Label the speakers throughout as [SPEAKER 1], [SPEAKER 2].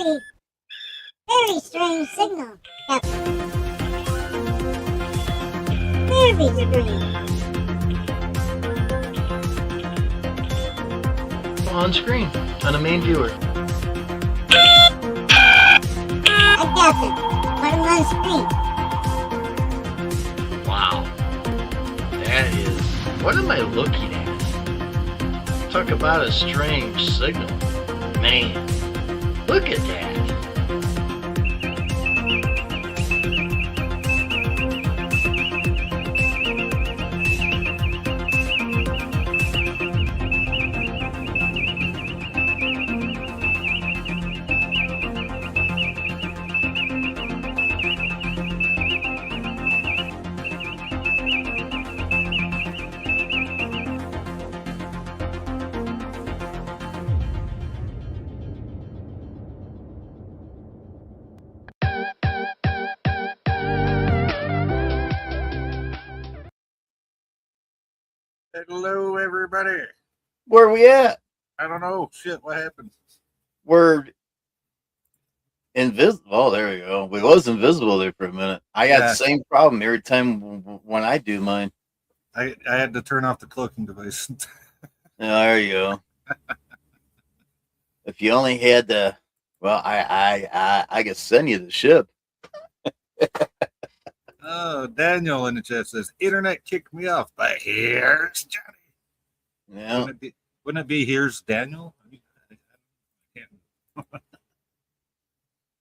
[SPEAKER 1] very, very strange signal. Very strange.
[SPEAKER 2] On screen, on the main viewer.
[SPEAKER 1] I guess it. Put him on screen.
[SPEAKER 2] Wow. That is... What am I looking at? Talk about a strange signal. Man, look at that.
[SPEAKER 3] Hello, everybody.
[SPEAKER 4] Where we at?
[SPEAKER 3] I don't know. Shit, what happened?
[SPEAKER 4] We're invisible. Oh, there we go. We was invisible there for a minute. I got the same problem every time when I do mine.
[SPEAKER 3] I had to turn off the cloaking device.
[SPEAKER 4] There you go. If you only had the, well, I could send you the ship.
[SPEAKER 3] Oh, Daniel in the chat says, "Internet kicked me off, but here's Johnny."
[SPEAKER 4] Yeah.
[SPEAKER 3] Wouldn't it be here's Daniel?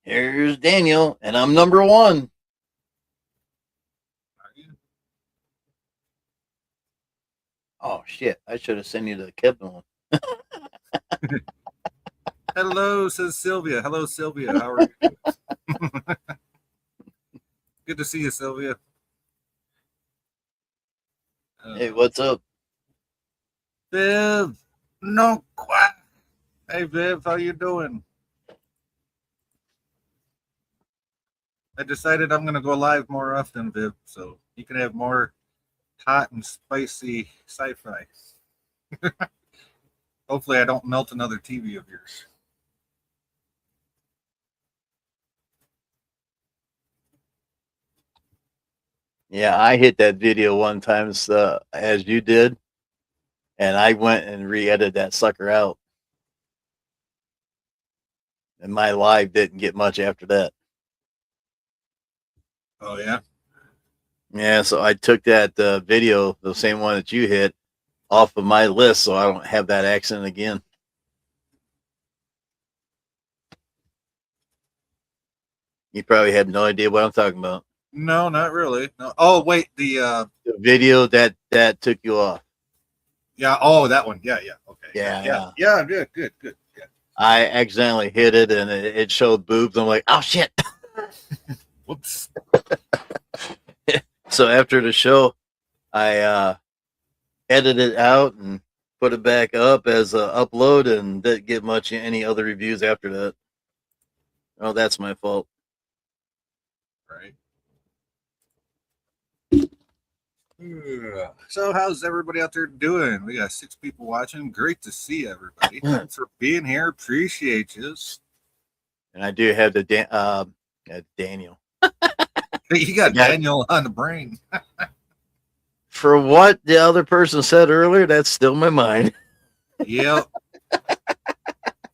[SPEAKER 4] Here's Daniel, and I'm number one.
[SPEAKER 3] Are you?
[SPEAKER 4] Oh shit! I should have sent you the Kevin one.
[SPEAKER 3] Hello, says Sylvia. Hello, Sylvia. How are you? Good to see you, Sylvia.
[SPEAKER 4] Hey, what's up?
[SPEAKER 3] Viv. No quack. Hey, Viv, how you doing? I decided I'm going to go live more often, Viv, so you can have more hot and spicy sci-fi. Hopefully I don't melt another TV of yours.
[SPEAKER 4] Yeah, I hit that video one time as you did, and I went and re-edited that sucker out. And my live didn't get much after that.
[SPEAKER 3] Oh, yeah?
[SPEAKER 4] Yeah, so I took that video, the same one that you hit, off of my list so I don't have that accident again. You probably have no idea what I'm talking about.
[SPEAKER 3] No, not really. No. Oh, wait,
[SPEAKER 4] the video that took you off.
[SPEAKER 3] Yeah, oh, that one. Yeah, okay.
[SPEAKER 4] Yeah,
[SPEAKER 3] good. Yeah.
[SPEAKER 4] I accidentally hit it and it showed boobs. I'm like, oh shit.
[SPEAKER 3] Whoops.
[SPEAKER 4] So after the show, I edited it out and put it back up as a upload and didn't get much any other reviews after that. Oh, that's my fault.
[SPEAKER 3] Right. So how's everybody out there doing? We got 6 people watching. Great to see everybody. Thanks for being here. Appreciate you.
[SPEAKER 4] And I do have the Daniel.
[SPEAKER 3] You got Daniel on the brain.
[SPEAKER 4] For what the other person said earlier, that's still my mind.
[SPEAKER 3] Yep.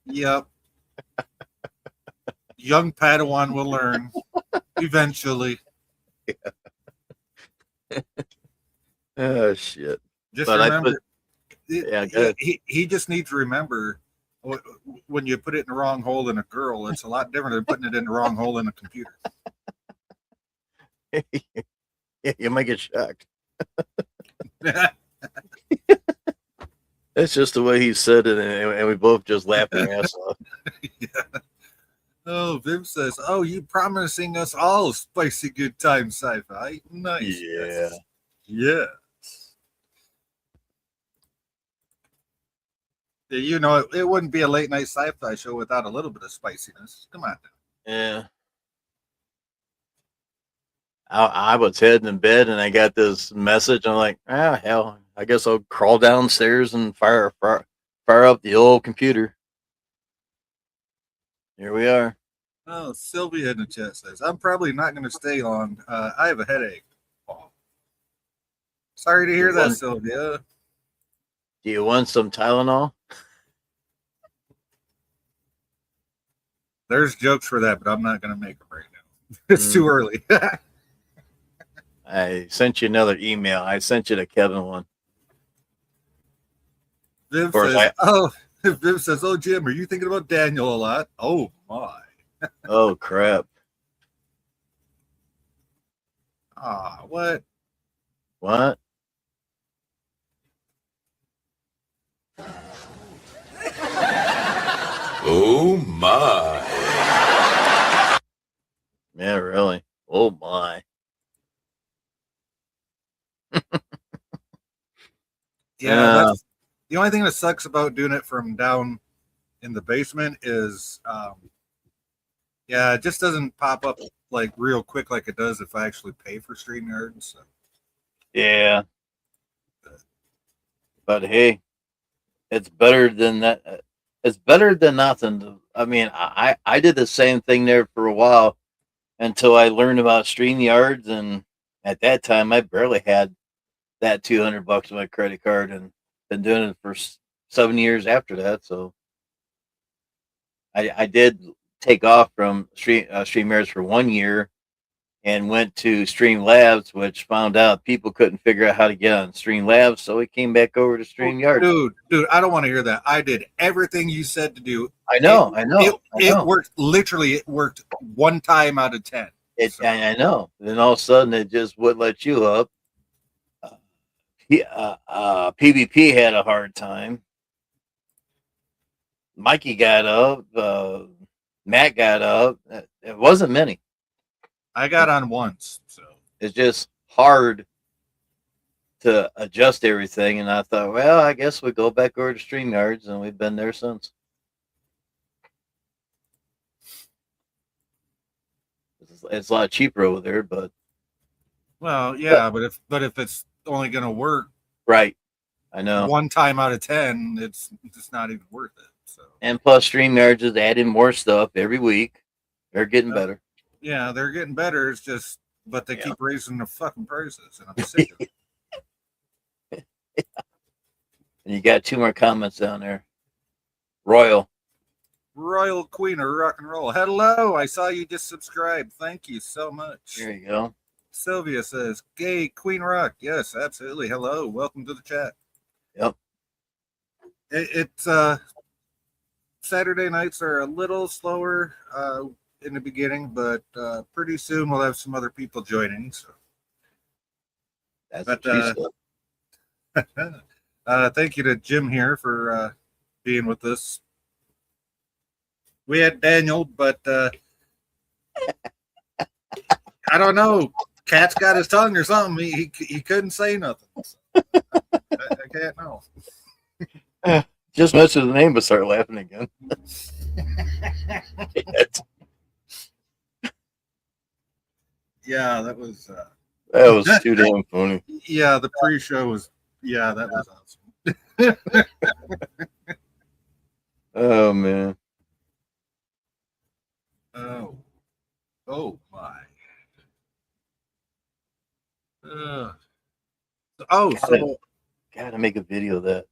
[SPEAKER 3] Young Padawan will learn eventually.
[SPEAKER 4] Oh shit!
[SPEAKER 3] Just
[SPEAKER 4] but
[SPEAKER 3] remember,
[SPEAKER 4] he
[SPEAKER 3] just needs to remember when you put it in the wrong hole in a girl, it's a lot different than putting it in the wrong hole in a computer.
[SPEAKER 4] You might get shocked. That's just the way he said it, and we both just laughed our ass off.
[SPEAKER 3] Yeah. Oh, Viv says, "Oh, you promising us all spicy good time sci-fi? Nice."
[SPEAKER 4] Yeah.
[SPEAKER 3] Yes. You know, it wouldn't be a late night sci-fi show without a little bit of spiciness. Come on now.
[SPEAKER 4] Yeah. I was heading in bed and I got this message. I'm like, hell, I guess I'll crawl downstairs and fire up the old computer. Here we are.
[SPEAKER 3] Oh, Sylvia in the chat says, I'm probably not going to stay long. I have a headache. Oh. Sorry to hear that, Sylvia.
[SPEAKER 4] Do you want some Tylenol?
[SPEAKER 3] There's jokes for that, but I'm not going to make them right now. It's too early.
[SPEAKER 4] I sent you another email. I sent you the Kevin one.
[SPEAKER 3] Viv says, Viv says, oh, Jim, are you thinking about Daniel a lot? Oh, my.
[SPEAKER 4] Oh, crap.
[SPEAKER 3] Ah, what?
[SPEAKER 4] What?
[SPEAKER 5] Oh my.
[SPEAKER 4] Yeah, really. Oh my.
[SPEAKER 3] Yeah, that's the only thing that sucks about doing it from down in the basement is yeah, it just doesn't pop up like real quick like it does if I actually pay for StreamYard. So.
[SPEAKER 4] Yeah. But hey, it's better than that. It's better than nothing. I mean, I did the same thing there for a while until I learned about StreamYards, and at that time I barely had that $200 on my credit card, and been doing it for 7 years after that. So I did take off from StreamYards for 1 year and went to Streamlabs, which found out people couldn't figure out how to get on Streamlabs, so we came back over to StreamYard.
[SPEAKER 3] Dude, I don't want to hear that. I did everything you said to do.
[SPEAKER 4] I know.
[SPEAKER 3] It worked. Literally, it worked 1 time out of 10.
[SPEAKER 4] I know. Then all of a sudden, it just wouldn't let you up. PvP had a hard time. Mikey got up. Matt got up. It wasn't many.
[SPEAKER 3] I got on once, so
[SPEAKER 4] it's just hard to adjust everything. And I thought, well, I guess we go back over to StreamYards, and we've been there since. It's a lot cheaper over there, but
[SPEAKER 3] well, yeah, but if it's only going to work,
[SPEAKER 4] right? I know
[SPEAKER 3] 1 time out of 10, it's just not even worth it. So,
[SPEAKER 4] and plus, StreamYards is adding more stuff every week. They're getting better.
[SPEAKER 3] Yeah, they're getting better. It's just, but they keep raising the fucking prices, and I'm sick of it.
[SPEAKER 4] And you got 2 more comments down there.
[SPEAKER 3] Royal Queen of Rock and Roll. Hello, I saw you just subscribed. Thank you so much.
[SPEAKER 4] There you go.
[SPEAKER 3] Sylvia says, "Gay Queen Rock." Yes, absolutely. Hello, welcome to the chat.
[SPEAKER 4] Yep.
[SPEAKER 3] It's Saturday nights are a little slower in the beginning, but pretty soon we'll have some other people joining. So.
[SPEAKER 4] That's
[SPEAKER 3] thank you to Jim here for being with us. We had Daniel, but I don't know. Cat's got his tongue or something. He couldn't say nothing. So I can't know.
[SPEAKER 4] Just mention the name, but start laughing again.
[SPEAKER 3] Yeah, that was
[SPEAKER 4] too damn funny.
[SPEAKER 3] Yeah, the pre-show was. Yeah, that was awesome.
[SPEAKER 4] Oh man.
[SPEAKER 3] Oh my. So
[SPEAKER 4] gotta make a video of that.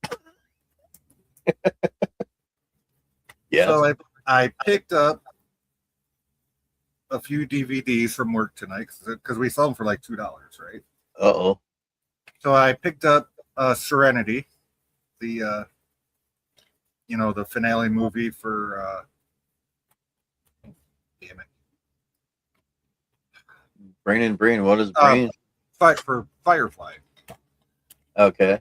[SPEAKER 4] Yeah.
[SPEAKER 3] So I picked up a few DVDs from work tonight because we sold them for like $2, right?
[SPEAKER 4] Uh-oh.
[SPEAKER 3] So I picked up Serenity, the the finale movie for damn it.
[SPEAKER 4] Brain and Brain. What is Brain?
[SPEAKER 3] Fight for Firefly.
[SPEAKER 4] Okay.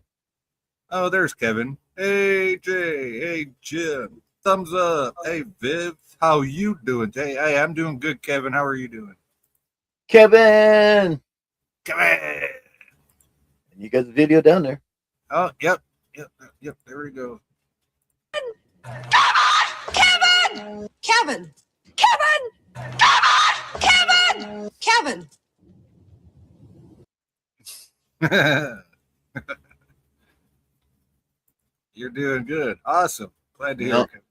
[SPEAKER 3] Oh, there's Kevin. Hey Jay. Hey Jim. Thumbs up. Hey Viv. How you doing, Jay? Hey, I'm doing good, Kevin. How are you doing?
[SPEAKER 4] Kevin.
[SPEAKER 3] Kevin.
[SPEAKER 4] You got the video down there.
[SPEAKER 3] Oh, yep. There we go.
[SPEAKER 6] Kevin! Kevin! Kevin! Kevin! Kevin!
[SPEAKER 3] You're doing good. Awesome. Glad to hear it.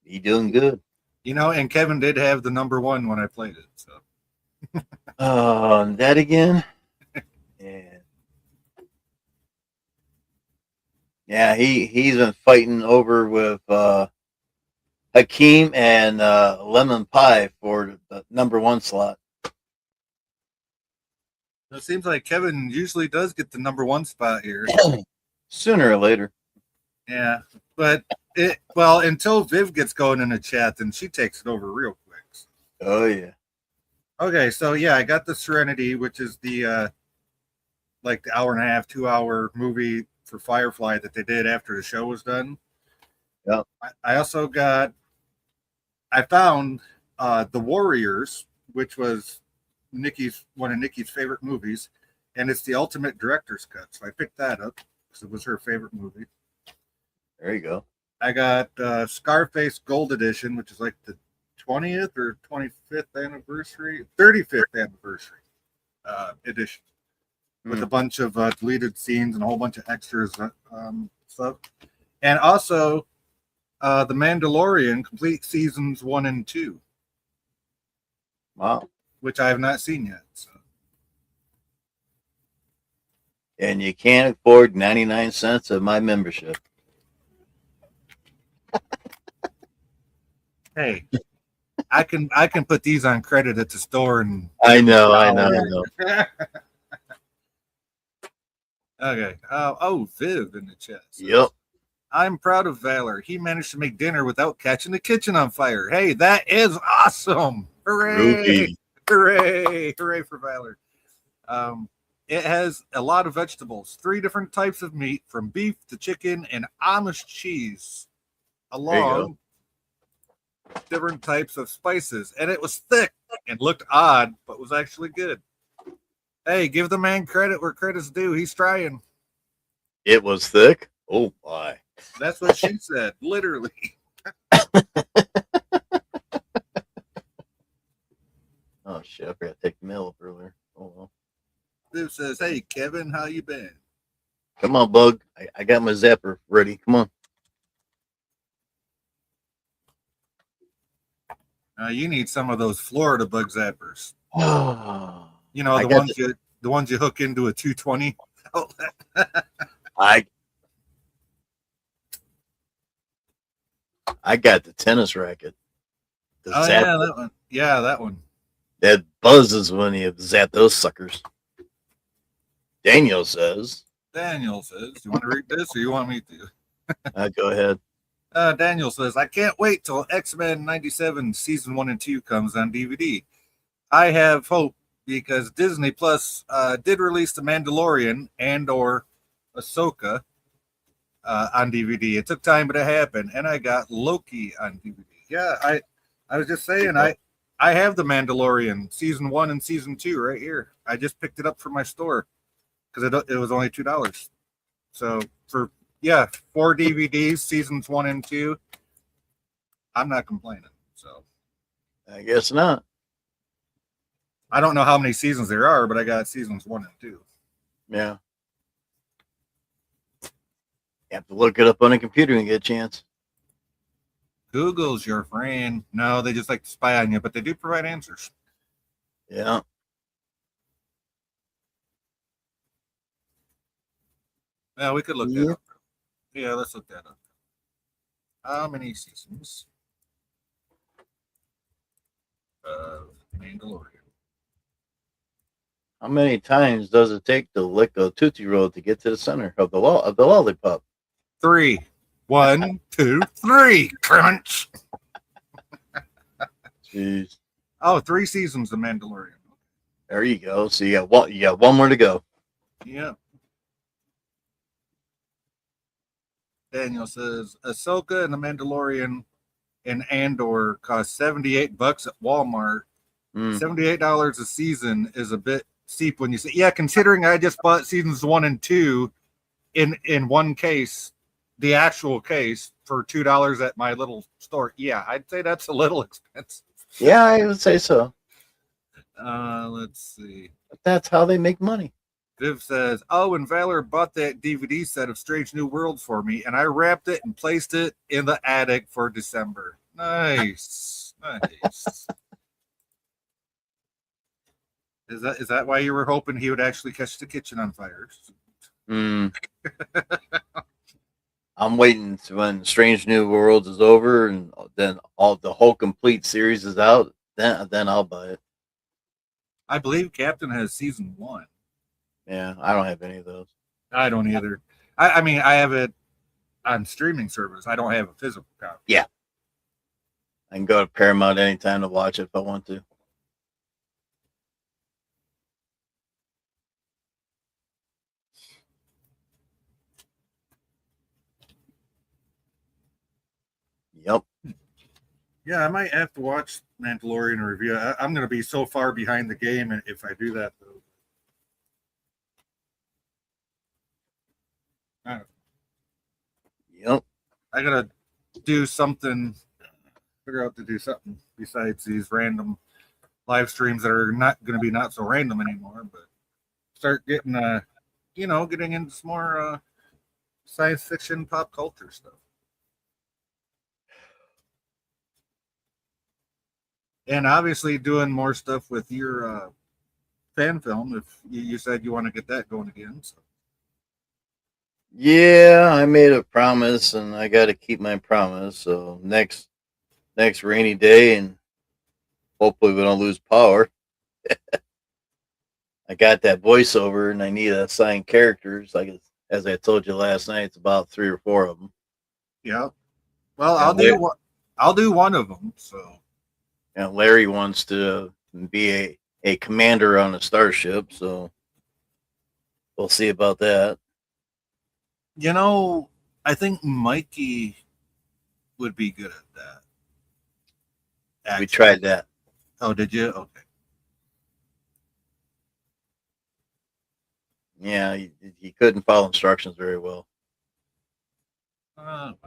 [SPEAKER 4] You doing good.
[SPEAKER 3] And Kevin did have the number one when I played it. So
[SPEAKER 4] Oh, that again? Yeah. Yeah, he's been fighting over with Hakeem and Lemon Pie for the number one slot.
[SPEAKER 3] it seems like Kevin usually does get the number one spot here.
[SPEAKER 4] Sooner or later.
[SPEAKER 3] Yeah, but until Viv gets going in the chat, then she takes it over real quick.
[SPEAKER 4] Oh yeah.
[SPEAKER 3] Okay, so yeah, I got the Serenity, which is the like the hour and a half, 2 hour movie for Firefly that they did after the show was done.
[SPEAKER 4] Yep.
[SPEAKER 3] I also I found The Warriors, which was one of Nikki's favorite movies, and it's the ultimate director's cut. So I picked that up because it was her favorite movie.
[SPEAKER 4] There you go.
[SPEAKER 3] I got Scarface Gold Edition, which is like the 20th or 25th anniversary, 35th anniversary edition, with a bunch of deleted scenes and a whole bunch of extras stuff. And also The Mandalorian, complete seasons 1 and 2.
[SPEAKER 4] Wow.
[SPEAKER 3] Which I have not seen yet. So.
[SPEAKER 4] And you can't afford 99 cents of my membership.
[SPEAKER 3] Hey, I can put these on credit at the store and
[SPEAKER 4] I know.
[SPEAKER 3] Okay. Viv in the chat.
[SPEAKER 4] Yep.
[SPEAKER 3] I'm proud of Valor. He managed to make dinner without catching the kitchen on fire. Hey, that is awesome. Hooray.
[SPEAKER 4] Ruby.
[SPEAKER 3] Hooray. Hooray for Valor. It has a lot of vegetables, 3 different types of meat, from beef to chicken and Amish cheese, along different types of spices. And it was thick and looked odd, but was actually good. Hey, give the man credit where credit's due. He's trying.
[SPEAKER 4] It was thick. Oh my.
[SPEAKER 3] That's what she said, literally.
[SPEAKER 4] Oh shit! I forgot to take the mail up earlier. Oh well.
[SPEAKER 3] Viv says, "Hey Kevin, how you been?"
[SPEAKER 4] Come on, Bug. I got my zapper ready. Come on.
[SPEAKER 3] You need some of those Florida bug zappers.
[SPEAKER 4] Oh,
[SPEAKER 3] The ones you hook into a 220 outlet.
[SPEAKER 4] I got the tennis racket.
[SPEAKER 3] Yeah, that one. Yeah, that one.
[SPEAKER 4] That buzzes when you zap those suckers. Daniel says.
[SPEAKER 3] Do you want to read this or you want me to?
[SPEAKER 4] Go ahead.
[SPEAKER 3] Daniel says, I can't wait till X-Men 97 season 1 and 2 comes on DVD. I have hope because Disney Plus did release The Mandalorian and or Ahsoka on DVD. It took time, but it happened. And I got Loki on DVD. Yeah, I was just saying, I have The Mandalorian season 1 and season 2 right here. I just picked it up from my store because it was only $2. So for 4 DVDs, seasons 1 and 2, I'm not complaining. So
[SPEAKER 4] I guess not.
[SPEAKER 3] I don't know how many seasons there are, but I got seasons 1 and 2.
[SPEAKER 4] Yeah. You have to look it up on a computer and get a chance.
[SPEAKER 3] Google's your friend. No, they just like to spy on you, but they do provide answers.
[SPEAKER 4] Yeah.
[SPEAKER 3] Yeah, we could look that up. Yeah, let's look that up. How many seasons of Mandalorian?
[SPEAKER 4] How many times does it take to lick a Tootsie Roll to get to the center of the lollipop?
[SPEAKER 3] 3. 1, 2, 3. Crunch.
[SPEAKER 4] Jeez.
[SPEAKER 3] 3 seasons of Mandalorian.
[SPEAKER 4] There you go. So you got one more to go.
[SPEAKER 3] Yeah. Daniel says Ahsoka and the Mandalorian and Andor cost $78 at Walmart. $78 a season is a bit steep when you say, considering I just bought seasons 1 and 2 in one case, the actual case, for $2 at my little store. Yeah, I'd say that's a little expensive.
[SPEAKER 4] Yeah, I would say so.
[SPEAKER 3] Let's see.
[SPEAKER 4] But that's how they make money.
[SPEAKER 3] Viv says, and Valor bought that DVD set of Strange New Worlds for me, and I wrapped it and placed it in the attic for December. Nice. Nice. Is that why you were hoping he would actually catch the kitchen on fire?
[SPEAKER 4] Hmm. I'm waiting to when Strange New Worlds is over and then all the whole complete series is out. Then I'll buy it.
[SPEAKER 3] I believe Captain has season 1.
[SPEAKER 4] Yeah, I don't have any of those.
[SPEAKER 3] I don't either. I mean, I have it on streaming service. I don't have a physical copy.
[SPEAKER 4] Yeah. I can go to Paramount anytime to watch it if I want to. Yep.
[SPEAKER 3] Yeah, I might have to watch Mandalorian review. I'm going to be so far behind the game if I do that, though.
[SPEAKER 4] Yep.
[SPEAKER 3] I got to do something, figure out to do something besides these random live streams that are not going to be not so random anymore, but start getting, getting into some more science fiction, pop culture stuff. And obviously doing more stuff with your fan film. If you said you want to get that going again. So.
[SPEAKER 4] Yeah, I made a promise and I got to keep my promise. So next rainy day and hopefully we don't lose power. I got that voiceover and I need to assign characters. Like as I told you last night, it's about 3 or 4 of them.
[SPEAKER 3] Yeah. Well,
[SPEAKER 4] Yeah,
[SPEAKER 3] I'll do one of them. So.
[SPEAKER 4] And Larry wants to be a commander on a starship, so we'll see about that.
[SPEAKER 3] I think Mikey would be good at that.
[SPEAKER 4] Actually. We tried that.
[SPEAKER 3] Oh, did you? Okay.
[SPEAKER 4] Yeah, he couldn't follow instructions very well.
[SPEAKER 3] Well.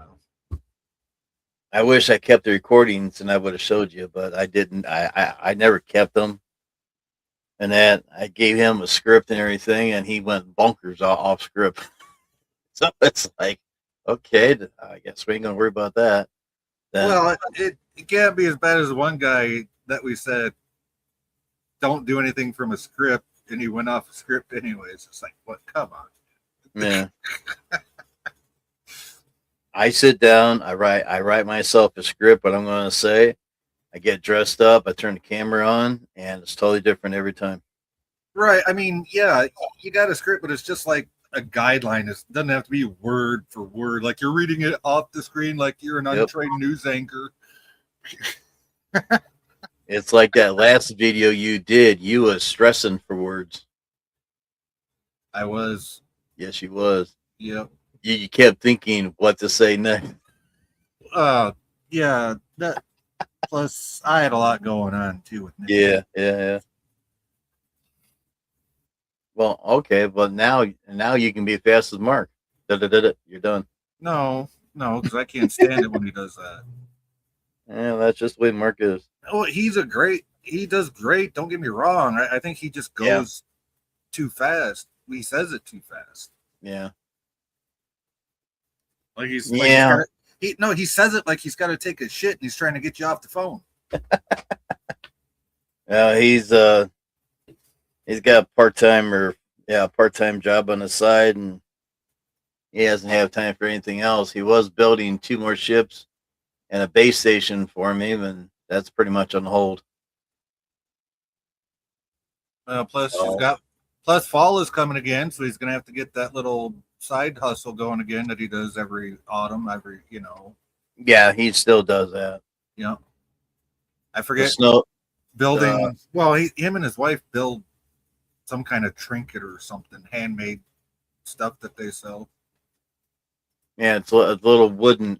[SPEAKER 4] I wish I kept the recordings and I would have showed you, but I didn't. I never kept them. And that I gave him a script and everything, and he went bonkers off script. So it's like, okay, I guess we ain't gonna worry about that. Then,
[SPEAKER 3] well, it can't be as bad as the one guy that we said don't do anything from a script, and he went off a script anyways. It's like, what? Come on.
[SPEAKER 4] Yeah. I sit down, I write myself a script, what I'm going to say. I get dressed up, I turn the camera on, and it's totally different every time.
[SPEAKER 3] Right. I mean, yeah, you got a script, but it's just like a guideline. It doesn't have to be word for word. Like you're reading it off the screen like you're an untrained news anchor.
[SPEAKER 4] It's like that last video you did. You was stressing for words.
[SPEAKER 3] I was.
[SPEAKER 4] Yes, you was.
[SPEAKER 3] Yep.
[SPEAKER 4] You kept thinking what to say next.
[SPEAKER 3] Yeah. That plus I had a lot going on too with me.
[SPEAKER 4] Yeah. Well, okay, but now you can be fast as Mark. You're done.
[SPEAKER 3] No, because I can't stand it when he does that.
[SPEAKER 4] Yeah, that's just the way Mark is.
[SPEAKER 3] Oh, he does great. Don't get me wrong. I think he just goes too fast. He says it too fast.
[SPEAKER 4] Yeah.
[SPEAKER 3] Like he says it like he's got to take a shit and he's trying to get you off the phone.
[SPEAKER 4] He's got a part-time job on the side and he doesn't have time for anything else. He was building 2 more ships and a base station for me, and that's pretty much on hold.
[SPEAKER 3] Plus fall is coming again, so he's gonna have to get that little side hustle going again that he does every autumn,
[SPEAKER 4] Yeah, he still does that.
[SPEAKER 3] Yeah. I forget building. Him and his wife build some kind of trinket or something, handmade stuff that they sell.
[SPEAKER 4] Yeah, it's little wooden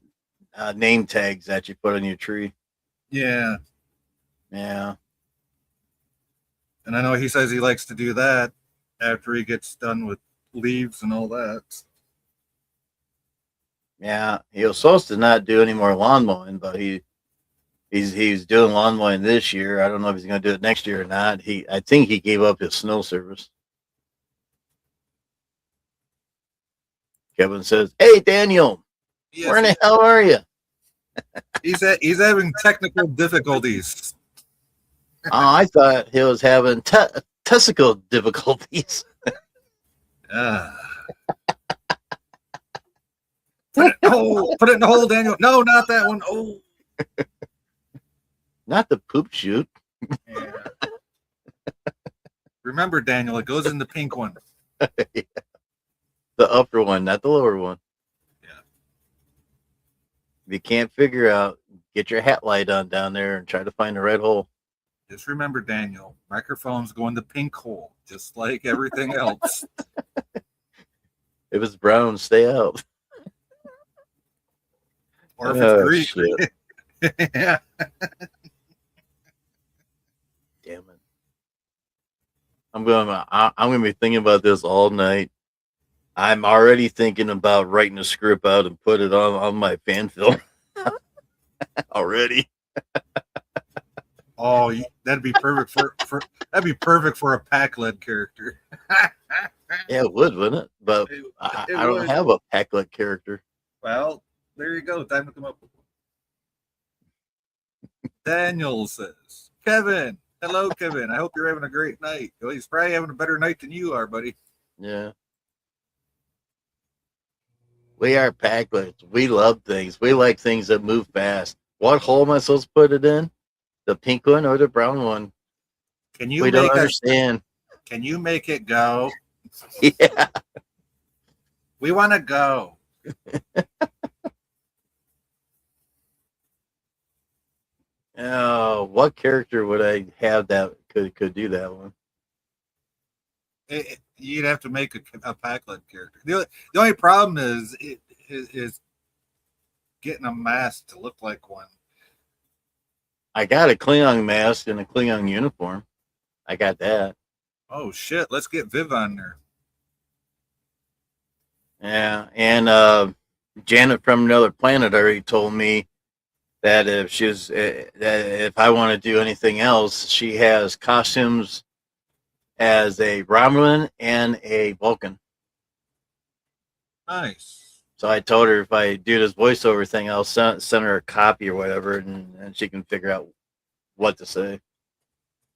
[SPEAKER 4] name tags that you put on your tree.
[SPEAKER 3] Yeah.
[SPEAKER 4] Yeah.
[SPEAKER 3] And I know he says he likes to do that after he gets done with leaves and all that.
[SPEAKER 4] Yeah, he was supposed to not do any more lawn mowing, but he's doing lawn mowing this year. I don't know if he's going to do it next year or not. I think he gave up his snow service. Kevin says, "Hey, Daniel,
[SPEAKER 3] Yes.
[SPEAKER 4] where in the hell are you?"
[SPEAKER 3] He's having technical difficulties.
[SPEAKER 4] Oh, I thought he was having testicle difficulties.
[SPEAKER 3] Uh, put it in the hole, Daniel. No, not that one. Oh,
[SPEAKER 4] Not the poop chute.
[SPEAKER 3] yeah. Remember, Daniel, it goes in the pink one.
[SPEAKER 4] The upper one, not the lower one.
[SPEAKER 3] Yeah.
[SPEAKER 4] If you can't figure out, get your hat light on down there and try to find the red hole.
[SPEAKER 3] Just remember, Daniel, microphones go in the pink hole, just like everything else.
[SPEAKER 4] If it's brown, stay out.
[SPEAKER 3] Or if it's green.
[SPEAKER 4] Shit.
[SPEAKER 3] Yeah.
[SPEAKER 4] Damn it. I'm gonna be thinking about this all night. I'm already thinking about writing a script out and put it on my fan film. Already.
[SPEAKER 3] Oh, that'd be perfect for a pack-led character.
[SPEAKER 4] Yeah, it would, wouldn't it? But
[SPEAKER 3] It
[SPEAKER 4] I
[SPEAKER 3] would.
[SPEAKER 4] don't have a packlet character.
[SPEAKER 3] Well, there you go. Time to come up with one. Daniel says, Kevin. Hello, Kevin. I hope you're having a great night. Well, he's probably having a better night than you are, buddy.
[SPEAKER 4] Yeah. We are packlets. We love things. We like things that move fast. What hole am I supposed to put it in? The pink one or the brown one?
[SPEAKER 3] Can you
[SPEAKER 4] We don't understand.
[SPEAKER 3] Can you make it go?
[SPEAKER 4] Yeah.
[SPEAKER 3] We want to go.
[SPEAKER 4] Oh, what character would I have that could do that one?
[SPEAKER 3] You'd have to make a pack-led character. The only problem is getting a mask to look like one.
[SPEAKER 4] I got a Klingon mask and a Klingon uniform. I got that.
[SPEAKER 3] Oh shit! Let's get Viv on there.
[SPEAKER 4] Yeah, and Janet from another planet already told me that if I want to do anything else, she has costumes as a Romulan and a Vulcan.
[SPEAKER 3] Nice.
[SPEAKER 4] So I told her if I do this voiceover thing, I'll send her a copy or whatever, and she can figure out what to say.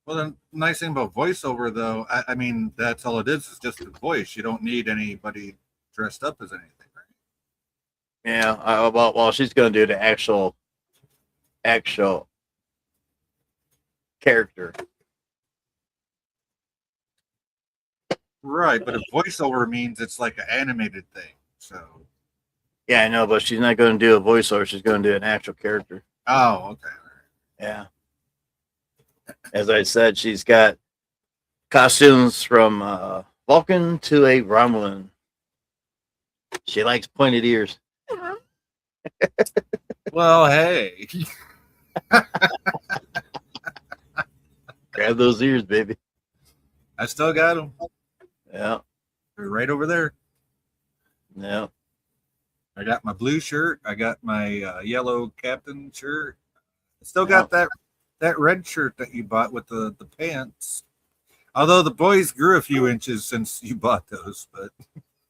[SPEAKER 3] Well, the nice thing about voiceover, though, I mean, that's all it is just the voice. You don't need anybody dressed up as anything, right?
[SPEAKER 4] Yeah, well, she's going to do the actual character.
[SPEAKER 3] Right, but a voiceover means it's like an animated thing. So.
[SPEAKER 4] Yeah, I know, but she's not going to do a voiceover. She's going to do an actual character.
[SPEAKER 3] Oh, okay.
[SPEAKER 4] Yeah. As I said, she's got costumes from Vulcan to a Romulan. She likes pointed ears.
[SPEAKER 3] Well, hey.
[SPEAKER 4] Grab those ears, baby.
[SPEAKER 3] I still got them.
[SPEAKER 4] Yeah.
[SPEAKER 3] They're right over there.
[SPEAKER 4] Yeah.
[SPEAKER 3] I got my blue shirt. I got my yellow captain shirt. I still got that red shirt that you bought with the pants. Although the boys grew a few inches since you bought those, but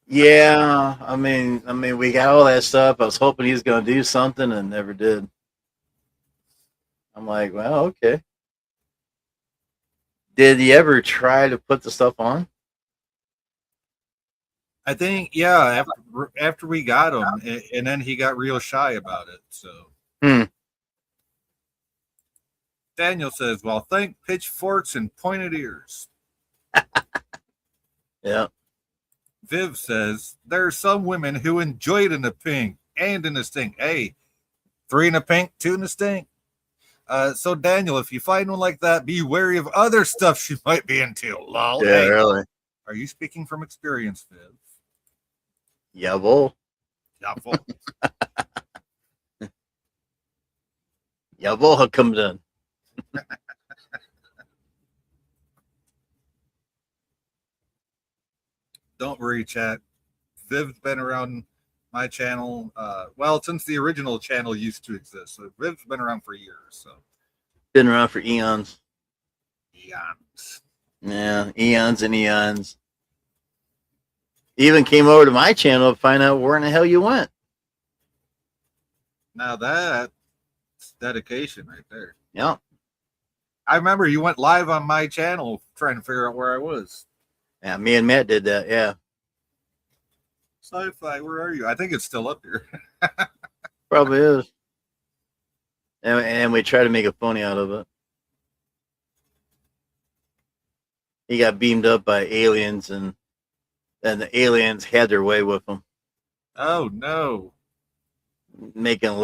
[SPEAKER 4] yeah, I mean, we got all that stuff. I was hoping he was going to do something and never did. I'm like, well, okay. Did he ever try to put the stuff on?
[SPEAKER 3] I think, yeah, after we got him, and then he got real shy about it. So, Daniel says, "Well, thank pitchforks and pointed ears."
[SPEAKER 4] Yeah.
[SPEAKER 3] Viv says, "There are some women who enjoy it in the pink and in the stink. Hey, 3 in the pink, 2 in the stink." So Daniel, if you find one like that, be wary of other stuff she might be into. Lol.
[SPEAKER 4] Yeah,
[SPEAKER 3] hey,
[SPEAKER 4] really.
[SPEAKER 3] Are you speaking from experience, Viv?
[SPEAKER 4] Jawohl.
[SPEAKER 3] Jawohl.
[SPEAKER 4] Jawohl, kommt dann.
[SPEAKER 3] Don't worry, chat. Viv's been around my channel, well, since the original channel used to exist. So Viv's been around for years. So
[SPEAKER 4] Been around for eons.
[SPEAKER 3] eons.
[SPEAKER 4] Yeah, eons and eons. Even came over to my channel to find out where in the hell you went.
[SPEAKER 3] Now that It's dedication right there.
[SPEAKER 4] Yeah.
[SPEAKER 3] I remember you went live on my channel trying to figure out where I was.
[SPEAKER 4] Yeah, me and Matt did that. Yeah.
[SPEAKER 3] Sci-fi, where are you? I think it's still up there.
[SPEAKER 4] Probably is. And we try to make a funny out of it. He got beamed up by aliens, and the aliens had their way with him,
[SPEAKER 3] Oh no.
[SPEAKER 4] making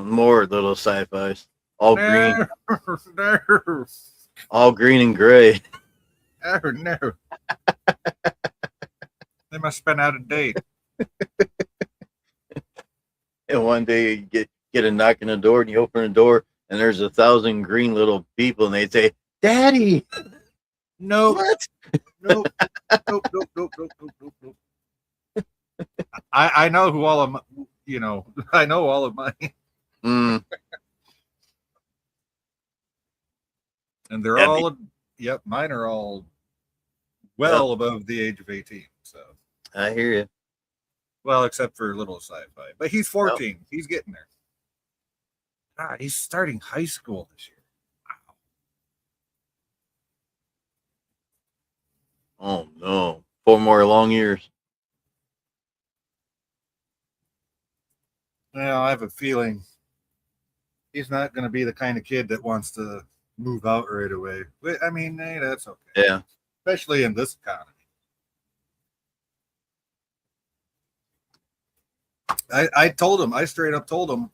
[SPEAKER 4] more little sci-fis, all green,
[SPEAKER 3] No.
[SPEAKER 4] all green and gray.
[SPEAKER 3] Oh no. They must have been out of date.
[SPEAKER 4] And one day you get a knock on the door, and you open the door, and there's 1,000 green little people, and they say, "Daddy."
[SPEAKER 3] Nope.
[SPEAKER 4] What?
[SPEAKER 3] Nope. Nope. Nope. Nope. Nope. Nope. Nope. Nope. I know who all of my, I know all of mine,
[SPEAKER 4] Mm,
[SPEAKER 3] and they're
[SPEAKER 4] That'd
[SPEAKER 3] all. Yep, mine are all well above the age of 18. So,
[SPEAKER 4] I hear you.
[SPEAKER 3] well, except for little sci-fi, but he's 14. He's getting there. God, he's starting high school this year.
[SPEAKER 4] Oh no, 4 more long years.
[SPEAKER 3] Well, I have a feeling he's not going to be the kind of kid that wants to move out right away. But, I mean, hey, that's okay.
[SPEAKER 4] Yeah.
[SPEAKER 3] Especially in this economy. I straight up told him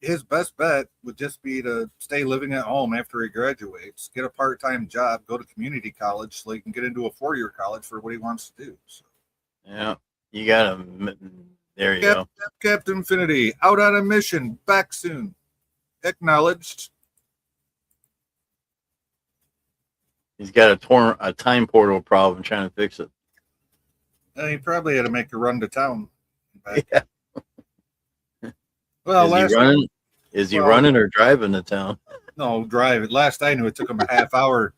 [SPEAKER 3] his best bet would just be to stay living at home after he graduates, get a part-time job, go to community college so he can get into a 4-year college for what he wants to do. So.
[SPEAKER 4] Yeah, you got to. There you go.
[SPEAKER 3] Captain Infinity, out on a mission, back soon. Acknowledged.
[SPEAKER 4] He's got a time portal problem trying to fix it.
[SPEAKER 3] He probably had to make a run to town.
[SPEAKER 4] Yeah.
[SPEAKER 3] Well,
[SPEAKER 4] Is he running or driving to town?
[SPEAKER 3] No, drive. Last I knew, it took him a half hour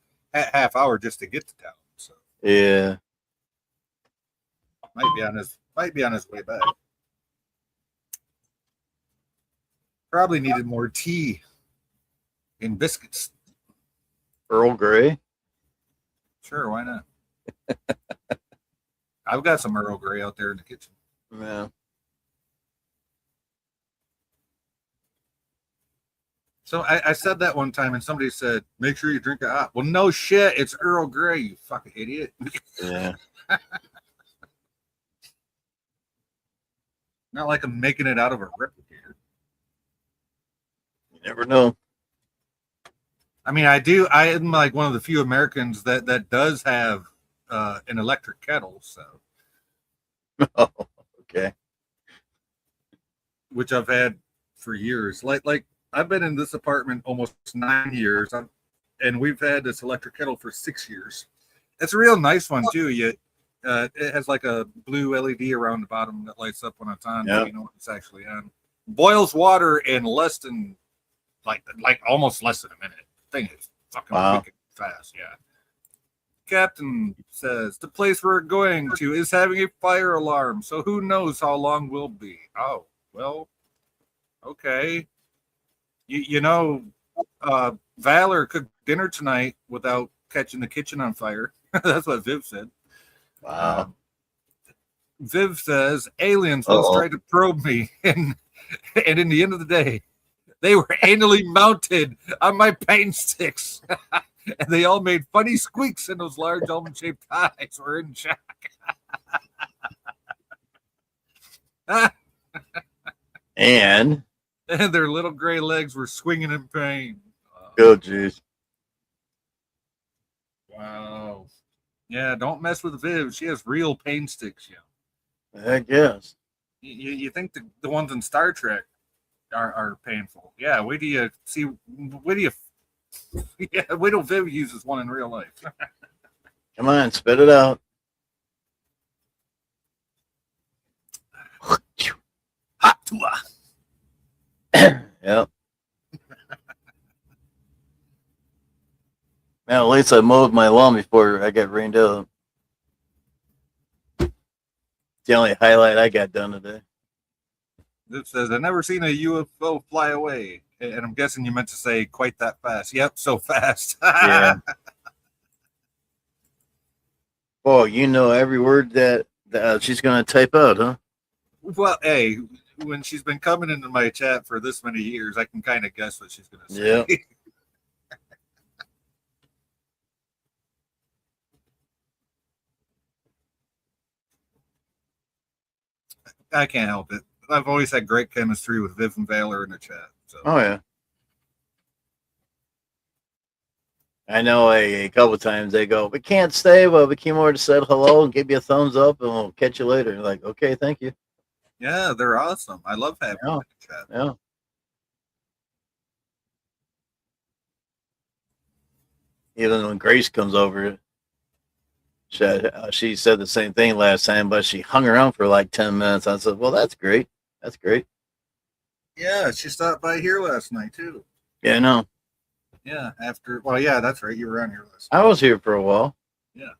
[SPEAKER 3] just to get to town. So
[SPEAKER 4] Yeah.
[SPEAKER 3] might be on his way back. Probably needed more tea and biscuits.
[SPEAKER 4] Earl Grey.
[SPEAKER 3] Sure, why not? I've got some Earl Grey out there in the kitchen.
[SPEAKER 4] Yeah.
[SPEAKER 3] So I said that one time, and somebody said, "Make sure you drink it hot." Well, no shit, it's Earl Grey, you fucking idiot.
[SPEAKER 4] Yeah.
[SPEAKER 3] Not like I'm making it out of a replicator.
[SPEAKER 4] You never know.
[SPEAKER 3] I mean, I do. I am like one of the few Americans that does have an electric kettle, so
[SPEAKER 4] Oh, okay.
[SPEAKER 3] which I've had for years. Like I've been in this apartment almost 9 years, and we've had this electric kettle for 6 years. It's a real nice one too. It has like a blue LED around the bottom that lights up when it's on.
[SPEAKER 4] Yeah.
[SPEAKER 3] So you know what it's actually on. Boils water in less than like almost less than a minute. Thing is fucking
[SPEAKER 4] Wow.
[SPEAKER 3] wicked fast. Yeah. Captain says the place we're going to is having a fire alarm, so who knows how long we'll be. Oh, well, okay. You know, Valor cooked dinner tonight without catching the kitchen on fire. That's what Viv said.
[SPEAKER 4] Wow.
[SPEAKER 3] Viv says aliens once
[SPEAKER 4] Uh-oh.
[SPEAKER 3] tried to probe me, and in the end of the day, they were anally mounted on my paint sticks. And they all made funny squeaks, and those large almond-shaped eyes were in shock.
[SPEAKER 4] And
[SPEAKER 3] And their little gray legs were swinging in pain.
[SPEAKER 4] oh, jeez.
[SPEAKER 3] Wow. Yeah, don't mess with Viv. She has real pain sticks. Yeah.
[SPEAKER 4] I guess.
[SPEAKER 3] You think the ones in Star Trek are painful? Yeah. Wait till you see. Yeah. Wait till Viv uses one in real life.
[SPEAKER 4] Come on, spit it out.
[SPEAKER 3] Hot.
[SPEAKER 4] Yep. Man, at least I mowed my lawn before I got rained out. It's the only highlight I got done today.
[SPEAKER 3] It says, "I never seen a UFO fly away," and I'm guessing you meant to say quite that fast. Yep, so fast.
[SPEAKER 4] Yeah. Boy, you know every word that she's gonna type out, huh?
[SPEAKER 3] Well, hey, when she's been coming into my chat for this many years, I can kind of guess what she's going to say.
[SPEAKER 4] Yeah.
[SPEAKER 3] I can't help it. I've always had great chemistry with Viv and Valor in the chat. So.
[SPEAKER 4] Oh yeah. I know a couple times they go, "We can't stay, but we came over to say hello and give you a thumbs up, and we'll catch you later." Like, okay, thank you.
[SPEAKER 3] Yeah, they're awesome. I love having them in the chat.
[SPEAKER 4] Yeah. Even when Grace comes over, she said the same thing last time, but she hung around for like 10 minutes. I said, "Well, that's great. That's great."
[SPEAKER 3] Yeah, she stopped by here last night too.
[SPEAKER 4] Yeah, no,
[SPEAKER 3] Yeah, after. Well, yeah, that's right. You were on here last
[SPEAKER 4] I was here for a while.
[SPEAKER 3] Yeah.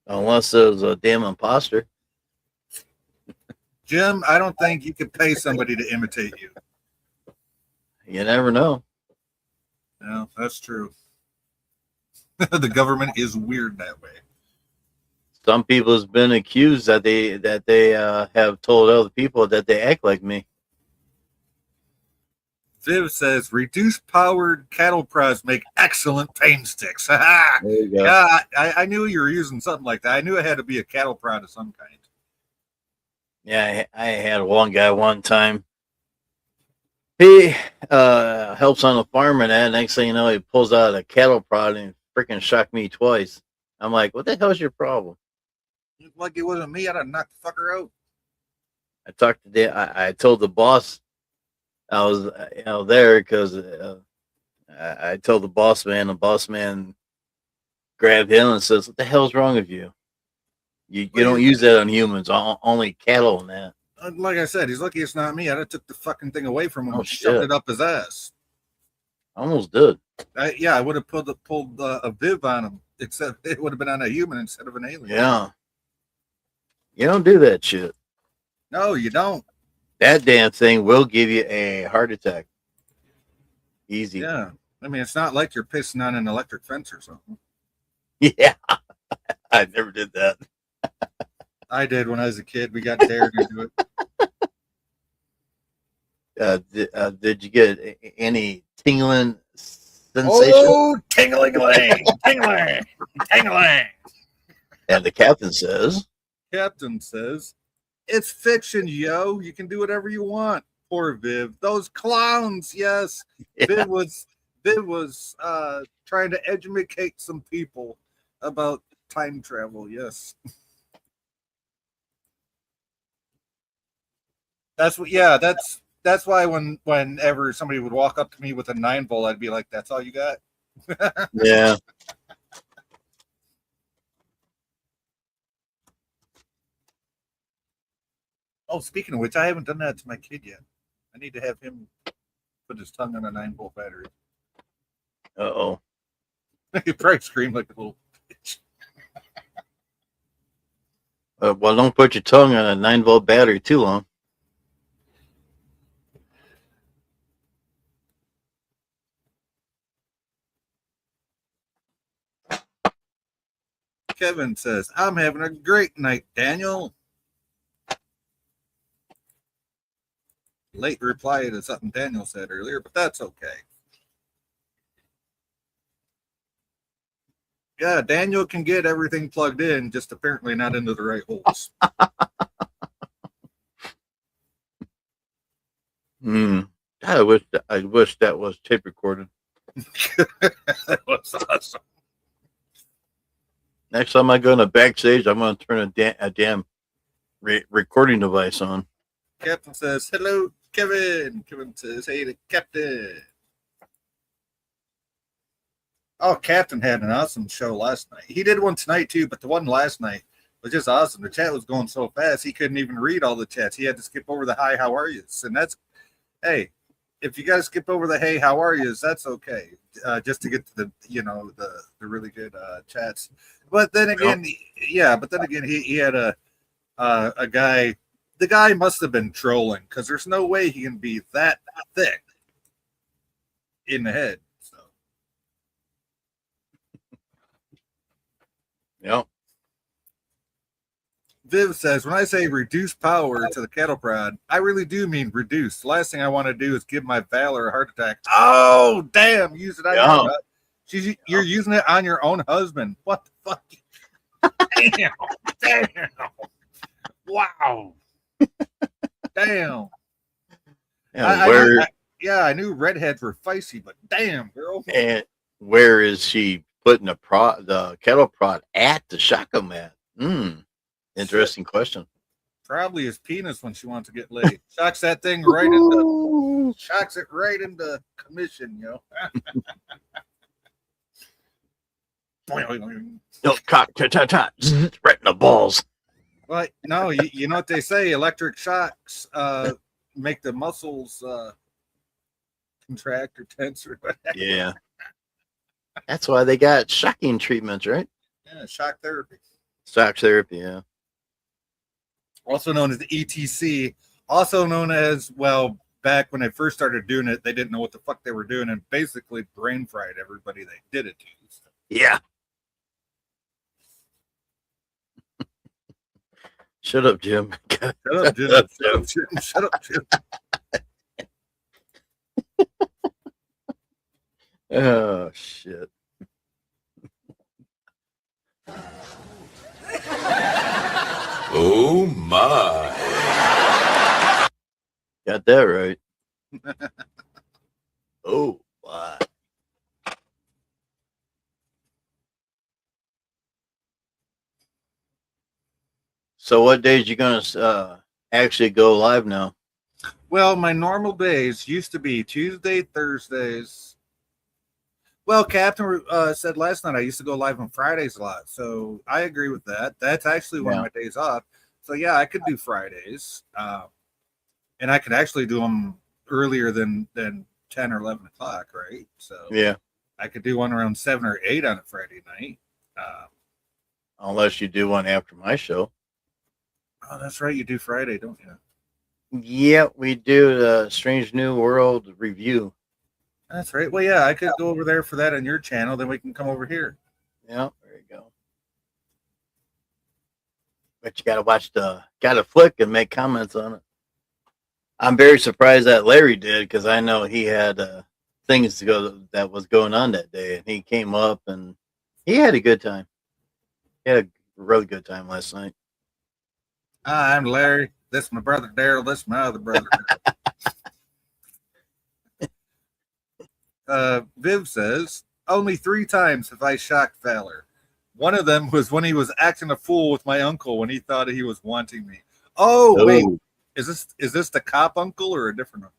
[SPEAKER 4] Unless it was a damn imposter.
[SPEAKER 3] Jim, I don't think you could pay somebody to imitate you.
[SPEAKER 4] You never know.
[SPEAKER 3] No, that's true. The government is weird that way.
[SPEAKER 4] Some people has been accused that they have told other people that they act like me.
[SPEAKER 3] Viv says reduced powered cattle prods make excellent pain sticks.
[SPEAKER 4] There you go.
[SPEAKER 3] Yeah, I knew you were using something like that. I knew it had to be a cattle prod of some kind.
[SPEAKER 4] Yeah, I had one guy one time. He helps on the farm and that. Next thing you know, he pulls out a cattle prod and freaking shocked me twice. I'm like, "What the hell's your problem?"
[SPEAKER 3] Like it wasn't me, I'd have knocked the fucker out.
[SPEAKER 4] I told the boss I was there because I told the boss man. The boss man grabbed him and says, "What the hell's wrong with you? You don't use that on humans, only cattle and that."
[SPEAKER 3] Like I said, he's lucky it's not me. I'd have took the fucking thing away from him
[SPEAKER 4] Oh,
[SPEAKER 3] and shoved
[SPEAKER 4] shit.
[SPEAKER 3] it up his ass.
[SPEAKER 4] Almost did.
[SPEAKER 3] I would have pulled a Viv on him, except it would have been on a human instead of an alien.
[SPEAKER 4] Yeah. You don't do that shit.
[SPEAKER 3] No, you don't.
[SPEAKER 4] That damn thing will give you a heart attack. Easy.
[SPEAKER 3] Yeah. I mean, it's not like you're pissing on an electric fence or something.
[SPEAKER 4] Yeah. I never did that.
[SPEAKER 3] I did when I was a kid. We got dared to do it.
[SPEAKER 4] Did you get any tingling sensation?
[SPEAKER 3] Oh, tingling, tingling, tingling.
[SPEAKER 4] And the captain says,
[SPEAKER 3] Captain says, "It's fiction, yo. You can do whatever you want." Poor Viv. Those clowns. Yes,
[SPEAKER 4] yeah.
[SPEAKER 3] Viv was trying to educate some people about time travel. Yes. That's what. Yeah, that's why whenever somebody would walk up to me with a 9-volt, I'd be like, "That's all you got?"
[SPEAKER 4] Yeah.
[SPEAKER 3] Oh, speaking of which, I haven't done that to my kid yet. I need to have him put his tongue on a 9-volt battery.
[SPEAKER 4] Uh-oh.
[SPEAKER 3] He probably screamed like a little bitch.
[SPEAKER 4] Well, don't put your tongue on a 9-volt battery too long.
[SPEAKER 3] Kevin says, "I'm having a great night, Daniel." Late reply to something Daniel said earlier, but that's okay. Yeah, Daniel can get everything plugged in, just apparently not into the right holes.
[SPEAKER 4] I wish that was tape recorded.
[SPEAKER 3] That was awesome.
[SPEAKER 4] Next time I go in the backstage, I'm going to turn a damn recording device on.
[SPEAKER 3] Captain says, "Hello, Kevin." Kevin says, "Hey, the captain." Oh, Captain had an awesome show last night. He did one tonight too, but the one last night was just awesome. The chat was going so fast he couldn't even read all the chats. He had to skip over the "Hi, how are yous?" And that's, hey, if you got to skip over the "Hey, how are yous?" that's okay, just to get to the really good chats. But then again, he had a guy the guy must have been trolling because there's no way he can be that thick in the head. So
[SPEAKER 4] Yep.
[SPEAKER 3] Viv says, when I say reduce power to the cattle prod, I really do mean reduce. The last thing I want to do is give my Valor a heart attack. Oh, damn. Use it on your You're using it on your own husband. What the fuck? Damn. Damn. Wow. Damn. I knew redheads were feisty, but damn, girl.
[SPEAKER 4] And where is she putting the cattle prod at to shock him at? Interesting question.
[SPEAKER 3] Probably his penis when she wants to get laid. Shocks that thing right into commission, yo.
[SPEAKER 4] No, cock, right in the balls.
[SPEAKER 3] Well, no, you know what they say? Electric shocks make the muscles contract or tense or whatever.
[SPEAKER 4] Yeah. That's why they got shocking treatments, right?
[SPEAKER 3] Yeah, shock therapy.
[SPEAKER 4] Shock therapy, yeah.
[SPEAKER 3] Also known as the ETC, also known as, well, back when they first started doing it, they didn't know what the fuck they were doing and basically brain fried everybody they did it to. So.
[SPEAKER 4] Yeah. Shut up, Jim.
[SPEAKER 3] Shut up, Jim. Shut up, Jim. Shut up, Jim.
[SPEAKER 4] Oh, shit.
[SPEAKER 5] Oh my.
[SPEAKER 4] Got that right. Oh my. So what days you gonna actually go live now?
[SPEAKER 3] Well, my normal days used to be Tuesday, Thursdays. Well, Captain said last night I used to go live on Fridays a lot, so I agree with that. That's actually one of my days off. So yeah, I could do Fridays, and I could actually do them earlier than 10 or 11 o'clock, right? So
[SPEAKER 4] yeah,
[SPEAKER 3] I could do one around 7 or 8 on a Friday night.
[SPEAKER 4] Unless you do one after my show.
[SPEAKER 3] Oh, that's right. You do Friday, don't you?
[SPEAKER 4] Yeah, we do the Strange New World review.
[SPEAKER 3] That's right. Well, yeah, I could go over there for that on your channel. Then we can come over here.
[SPEAKER 4] Yeah, there you go. But you gotta flick and make comments on it. I'm very surprised that Larry did because I know he had things that was going on that day, and he came up and he had a good time. He had a really good time last night.
[SPEAKER 3] Hi, I'm Larry. This is my brother Daryl. This is my other brother. Viv says, only 3 times have I shocked Valor. One of them was when he was acting a fool with my uncle when he thought he was wanting me. Oh, wait. Is this the cop uncle or a different uncle?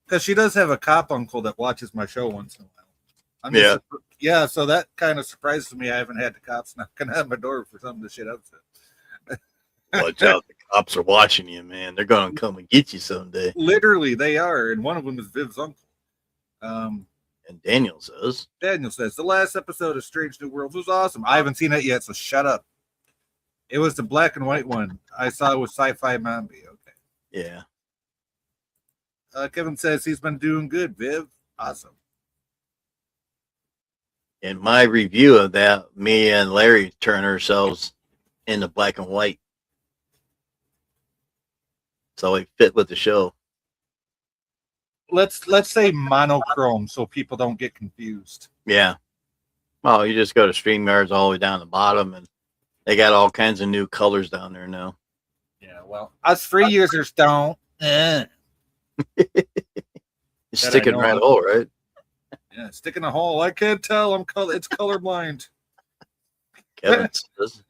[SPEAKER 3] Because she does have a cop uncle that watches my show once in a while. Yeah, so that kind of surprises me. I haven't had the cops knocking at my door for some of the shit I've said.
[SPEAKER 4] Watch out, the cops are watching you, man. They're gonna come and get you someday.
[SPEAKER 3] Literally, they are, and one of them is Viv's uncle.
[SPEAKER 4] And Daniel says
[SPEAKER 3] the last episode of Strange New Worlds was awesome. I haven't seen it yet, so shut up. It was the black and white one. I saw it with Sci-Fi Mambi. Okay.
[SPEAKER 4] Yeah.
[SPEAKER 3] Kevin says he's been doing good, Viv. Awesome.
[SPEAKER 4] In my review of that, me and Larry turn ourselves into black and white. So we fit with the show.
[SPEAKER 3] Let's say monochrome so people don't get confused.
[SPEAKER 4] Yeah. Well, you just go to StreamYards all the way down the bottom, and they got all kinds of new colors down there now.
[SPEAKER 3] Yeah, well, us free users don't.
[SPEAKER 4] You stick it right hole, right?
[SPEAKER 3] Yeah, stick in a hole. I can't tell. It's colorblind.
[SPEAKER 4] Kevin says.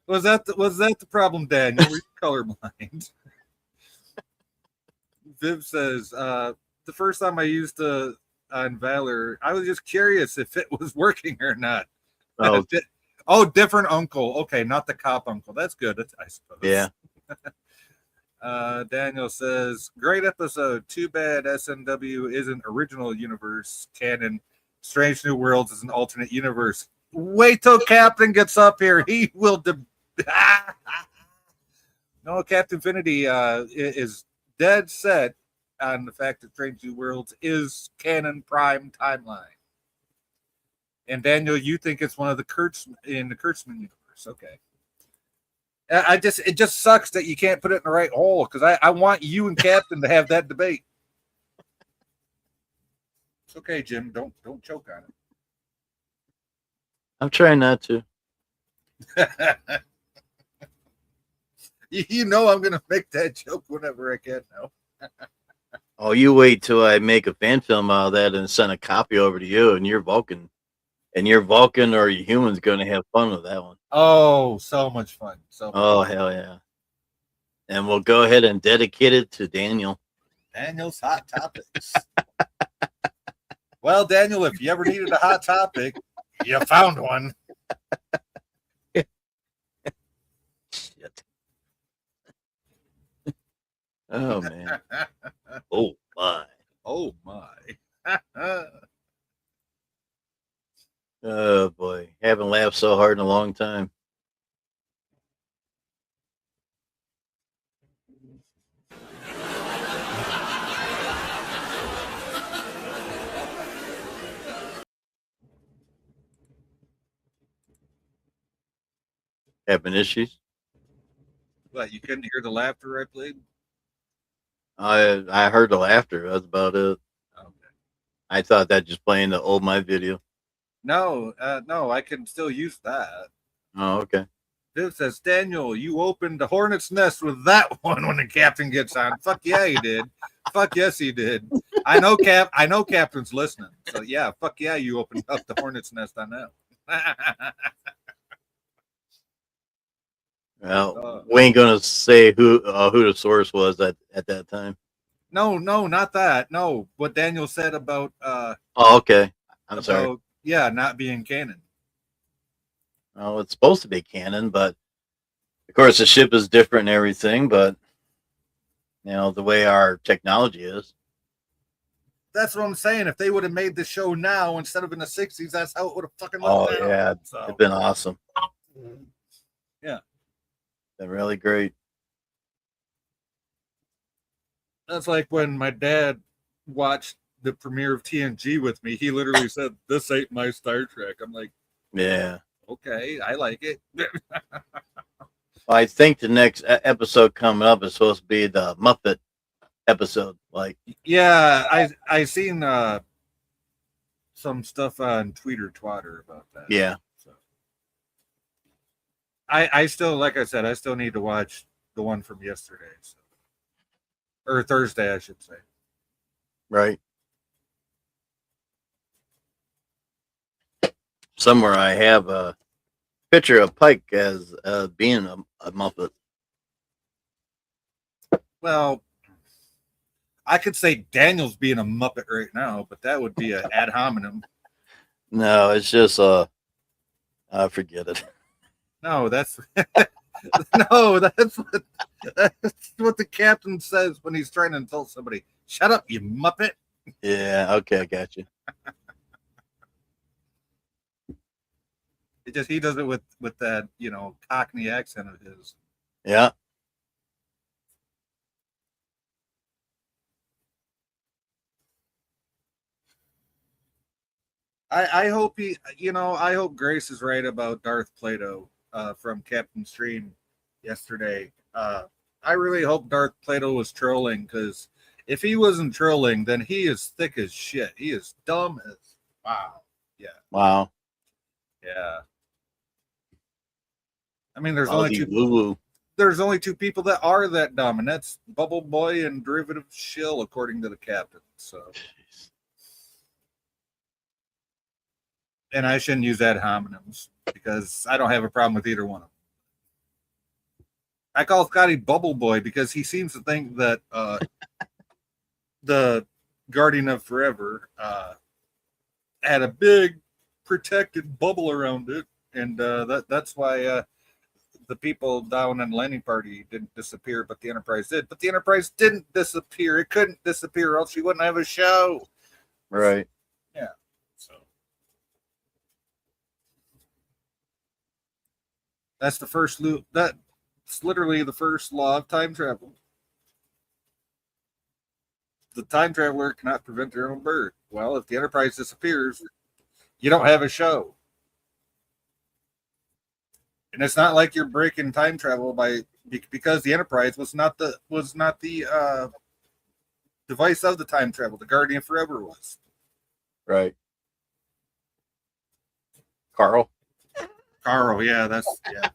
[SPEAKER 3] Was that the problem, Daniel? We're colorblind. Viv says, the first time I used on Valor, I was just curious if it was working or not.
[SPEAKER 4] Oh,
[SPEAKER 3] different uncle. Okay, not the cop uncle. That's good, I suppose.
[SPEAKER 4] Yeah.
[SPEAKER 3] Daniel says, great episode. Too bad SNW isn't original universe canon. Strange New Worlds is an alternate universe. Wait till Captain gets up here. He will No, Captain Infinity is dead set on the fact that Strange New Worlds is canon prime timeline. And Daniel, you think it's one of the in the Kurtzman universe? Okay. It just sucks that you can't put it in the right hole because I want you and Captain to have that debate. It's okay, Jim. Don't choke on
[SPEAKER 4] I'm trying not to.
[SPEAKER 3] it. You know I'm gonna make that joke whenever I can now.
[SPEAKER 4] Oh, you wait till I make a fan film out of that and send a copy over to you, and your Vulcan or your human's going to have fun with that one.
[SPEAKER 3] Oh, so much fun.
[SPEAKER 4] Oh, hell yeah. And we'll go ahead and dedicate it to Daniel.
[SPEAKER 3] Daniel's Hot Topics. Well, Daniel, if you ever needed a hot topic, you found one.
[SPEAKER 4] Shit. Oh, man. Oh, my.
[SPEAKER 3] Oh, my.
[SPEAKER 4] Oh, boy. Haven't laughed so hard in a long time. Having issues?
[SPEAKER 3] What, you couldn't hear the laughter I played?
[SPEAKER 4] I heard the laughter. That's about it.
[SPEAKER 3] Okay.
[SPEAKER 4] I thought that just playing the old my video.
[SPEAKER 3] No, I can still use that.
[SPEAKER 4] Oh, okay.
[SPEAKER 3] It says, Daniel, you opened the hornet's nest with that one when the captain gets on. Fuck yeah, he did. Fuck yes, he did. I know Captain's listening. So yeah, fuck yeah, you opened up the hornet's nest on that.
[SPEAKER 4] Well, we ain't gonna say who the source was at that time.
[SPEAKER 3] No, not that. No, what Daniel said about
[SPEAKER 4] Oh, okay. I'm sorry.
[SPEAKER 3] Yeah, not being canon.
[SPEAKER 4] Well, it's supposed to be canon, but of course the ship is different and everything. But the way our technology is.
[SPEAKER 3] That's what I'm saying. If they would have made the show now instead of in the '60s, that's how it would have fucking looked.
[SPEAKER 4] Oh yeah, it'd been awesome.
[SPEAKER 3] Yeah,
[SPEAKER 4] been really great.
[SPEAKER 3] That's like when my dad watched the premiere of TNG with me. He literally said, "This ain't my Star Trek." I'm like,
[SPEAKER 4] yeah,
[SPEAKER 3] okay, I like it.
[SPEAKER 4] I think the next episode coming up is supposed to be the Muppet episode. Like,
[SPEAKER 3] yeah, I seen some stuff on Twitter about that.
[SPEAKER 4] Yeah.
[SPEAKER 3] So I still, like I said, I still need to watch the one from yesterday, or Thursday, I should say.
[SPEAKER 4] Right. Somewhere I have a picture of Pike as being a Muppet.
[SPEAKER 3] Well, I could say Daniel's being a Muppet right now, but that would be an ad hominem.
[SPEAKER 4] No, it's just I forget it.
[SPEAKER 3] No, that's no, that's what the captain says when he's trying to insult somebody. Shut up, you Muppet.
[SPEAKER 4] Yeah, okay, I got you.
[SPEAKER 3] He does it with that, Cockney accent of his.
[SPEAKER 4] Yeah.
[SPEAKER 3] I hope I hope Grace is right about Darth Plato from Captain Stream yesterday. I really hope Darth Plato was trolling, because if he wasn't trolling, then he is thick as shit. He is dumb as wow. Yeah.
[SPEAKER 4] Wow.
[SPEAKER 3] Yeah. I mean, there's only two people that are that dumb, and that's Bubble Boy and Derivative Shill, according to the captain. So, and I shouldn't use ad hominems because I don't have a problem with either one of them. I call Scotty Bubble Boy because he seems to think that the Guardian of Forever had a big protected bubble around it, and that's why the people down in Landing Party didn't disappear, but the Enterprise did. But the Enterprise didn't disappear. It couldn't disappear, or else you wouldn't have a show.
[SPEAKER 4] Right.
[SPEAKER 3] Yeah. So That's the first loop. That's literally the first law of time travel. The time traveler cannot prevent their own birth. Well, if the Enterprise disappears, you don't have a show. And it's not like you're breaking time travel because the Enterprise was not the device of the time travel. The Guardian Forever was.
[SPEAKER 4] Right. Carl.
[SPEAKER 3] Carl, yeah, that's yeah.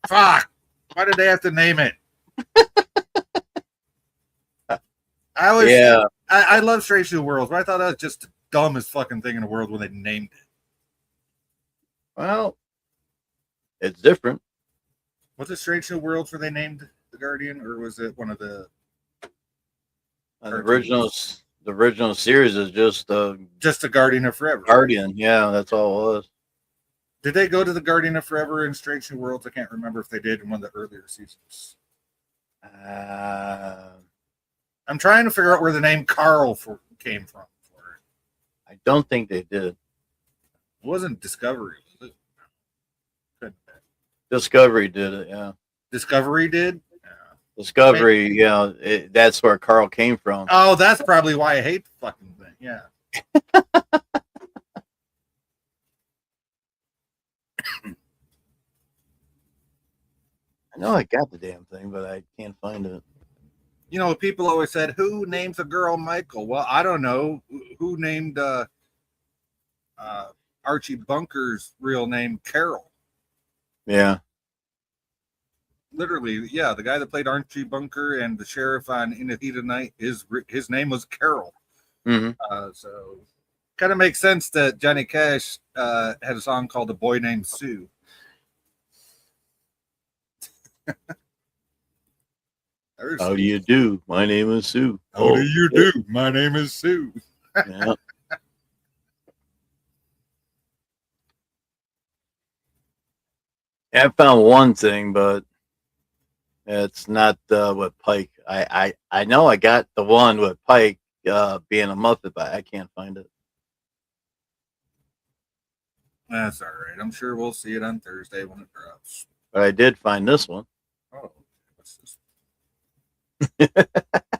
[SPEAKER 3] Fuck. Why did they have to name it? I love Strange New Worlds, but I thought that was just the dumbest fucking thing in the world when they named it.
[SPEAKER 4] Well, it's different.
[SPEAKER 3] Was it Strange New Worlds where they named the Guardian, or was it one of the
[SPEAKER 4] The original series is just
[SPEAKER 3] the Guardian of Forever?
[SPEAKER 4] Guardian, yeah, that's all it was.
[SPEAKER 3] Did they go to the Guardian of Forever in Strange New Worlds? I can't remember if they did in one of the earlier seasons. I'm trying to figure out where the name Carl came from for it.
[SPEAKER 4] I don't think they did.
[SPEAKER 3] It wasn't Discovery, was it? Couldn't be.
[SPEAKER 4] Discovery did it, yeah.
[SPEAKER 3] Discovery did? Yeah.
[SPEAKER 4] Discovery, yeah, that's where Carl came from.
[SPEAKER 3] Oh, that's probably why I hate the fucking thing. Yeah.
[SPEAKER 4] I know I got the damn thing, but I can't find it.
[SPEAKER 3] You know, people always said, who names a girl Michael? Well, I don't know. Who named Archie Bunker's real name Carol?
[SPEAKER 4] Yeah.
[SPEAKER 3] Literally, yeah. The guy that played Archie Bunker and the sheriff on In the Heat of Night, his name was Carol.
[SPEAKER 4] Mm-hmm.
[SPEAKER 3] So kind of makes sense that Johnny Cash had a song called "A Boy Named Sue."
[SPEAKER 4] How do you do? My name is Sue.
[SPEAKER 3] How do you do? My name is Sue.
[SPEAKER 4] Yeah. I found one thing, but it's not with Pike. I know I got the one with Pike being a Muppet, but I can't find it.
[SPEAKER 3] That's all right. I'm sure we'll see it on Thursday when it drops.
[SPEAKER 4] But I did find this one.
[SPEAKER 3] Oh, what's this?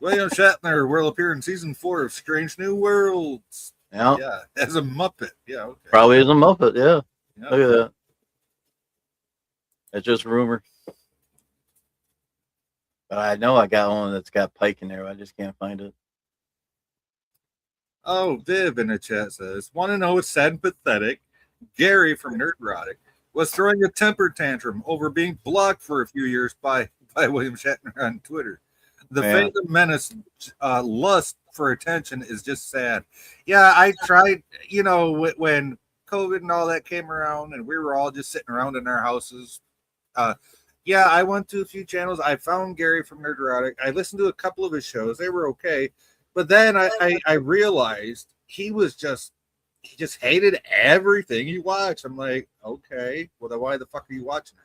[SPEAKER 3] William Shatner will appear in season 4 of Strange New Worlds.
[SPEAKER 4] Yeah,
[SPEAKER 3] as a Muppet. Yeah, okay.
[SPEAKER 4] Probably as a Muppet. Yeah,
[SPEAKER 3] yeah.
[SPEAKER 4] Look at that. It's just rumor. But I know I got one that's got Pike in there. But I just can't find it.
[SPEAKER 3] Oh, Viv in the chat says, want to know what's sad and pathetic? Gary from Nerdrotic was throwing a temper tantrum over being blocked for a few years by William Shatner on Twitter. The Phantom Menace lust for attention is just sad. Yeah, I tried, you know, when COVID and all that came around and we were all just sitting around in our houses. Yeah, I went to a few channels. I found Gary from Nerdrotic. I listened to a couple of his shows. They were okay. But then I realized he just hated everything he watched. I'm like, okay, well, then why the fuck are you watching it?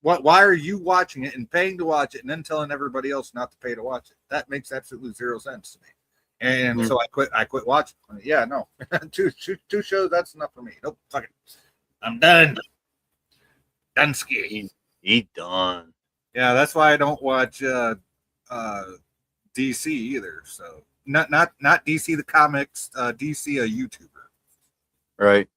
[SPEAKER 3] Why are you watching it and paying to watch it and then telling everybody else not to pay to watch it? That makes absolutely zero sense to me. And so I quit watching. Yeah, no. two shows, that's enough for me. Nope, fuck it. I'm done. Done ski.
[SPEAKER 4] He done.
[SPEAKER 3] Yeah, that's why I don't watch DC either. So not DC the comics, DC a YouTuber.
[SPEAKER 4] Right.